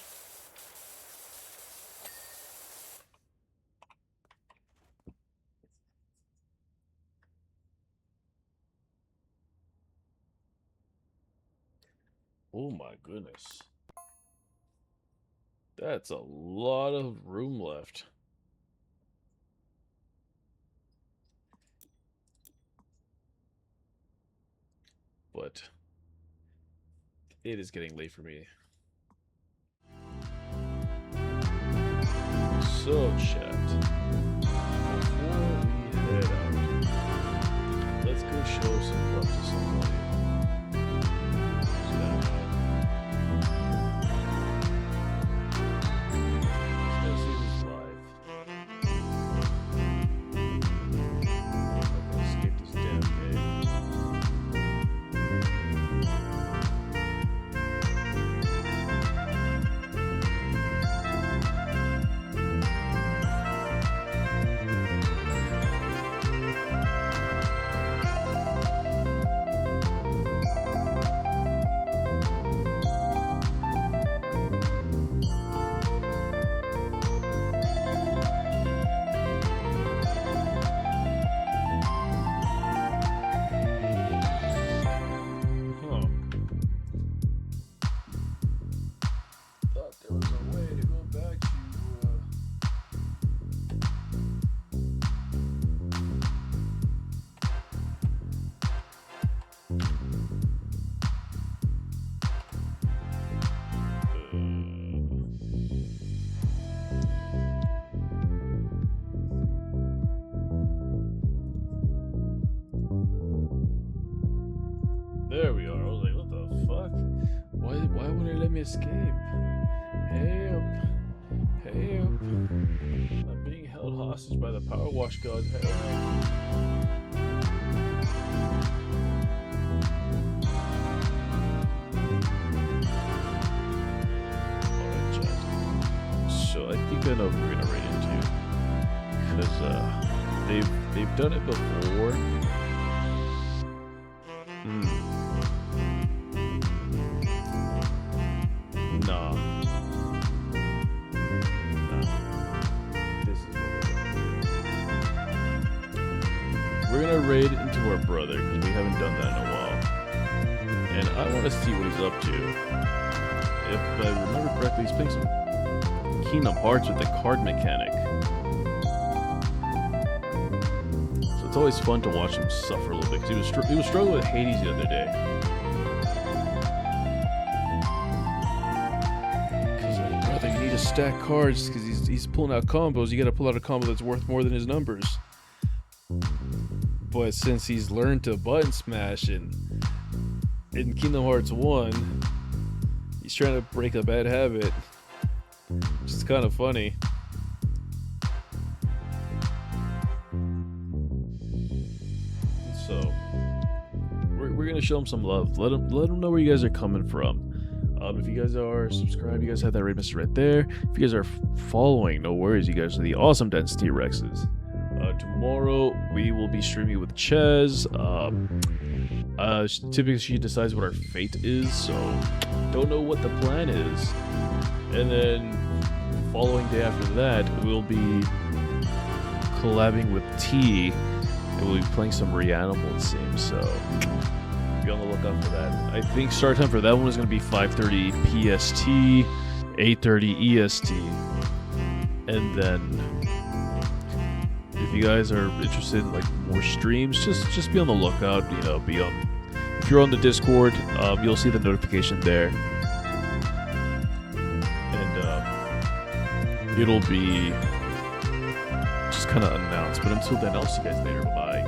Oh my goodness. That's a lot of room left. But it is getting late for me. So, chat, before we head out, let's go show some love to somebody. Let's see who's live. I'm gonna skip this damn game. There we are. I was like, what the fuck? Why wouldn't it let me escape? Help. Help. I'm being held hostage by the power wash god. Help. Alright, chat. So I think I know who we're gonna raid into. Because they've done it before. Nah. This is what we're gonna raid into our brother, because we haven't done that in a while. And I want to see what he's up to. If I remember correctly, he's playing some Kingdom Hearts with the card mechanic. So it's always fun to watch him suffer a little bit, because he was struggling with Hades the other day. Stack cards because he's pulling out combos. You got to pull out a combo that's worth more than his numbers. But since he's learned to button smash in Kingdom Hearts 1, he's trying to break a bad habit, which is kind of funny. So we're gonna show him some love. Let him know where you guys are coming from. If you guys are subscribed, you guys have that red message right there. If you guys are following, no worries. You guys are the awesome Density Rexes. Tomorrow we will be streaming with Ches. Typically she decides what our fate is, so don't know what the plan is. And then following day after that, we'll be collabing with T, and we'll be playing some Reanimal Sims. So be on the lookout for that. I think start time for that one is going to be 5:30 PST, 8:30 EST. And then if you guys are interested in like more streams, just be on the lookout. You know, if you're on the Discord, you'll see the notification there, and it'll be just kind of announced. But until then, I'll see you guys later. Bye.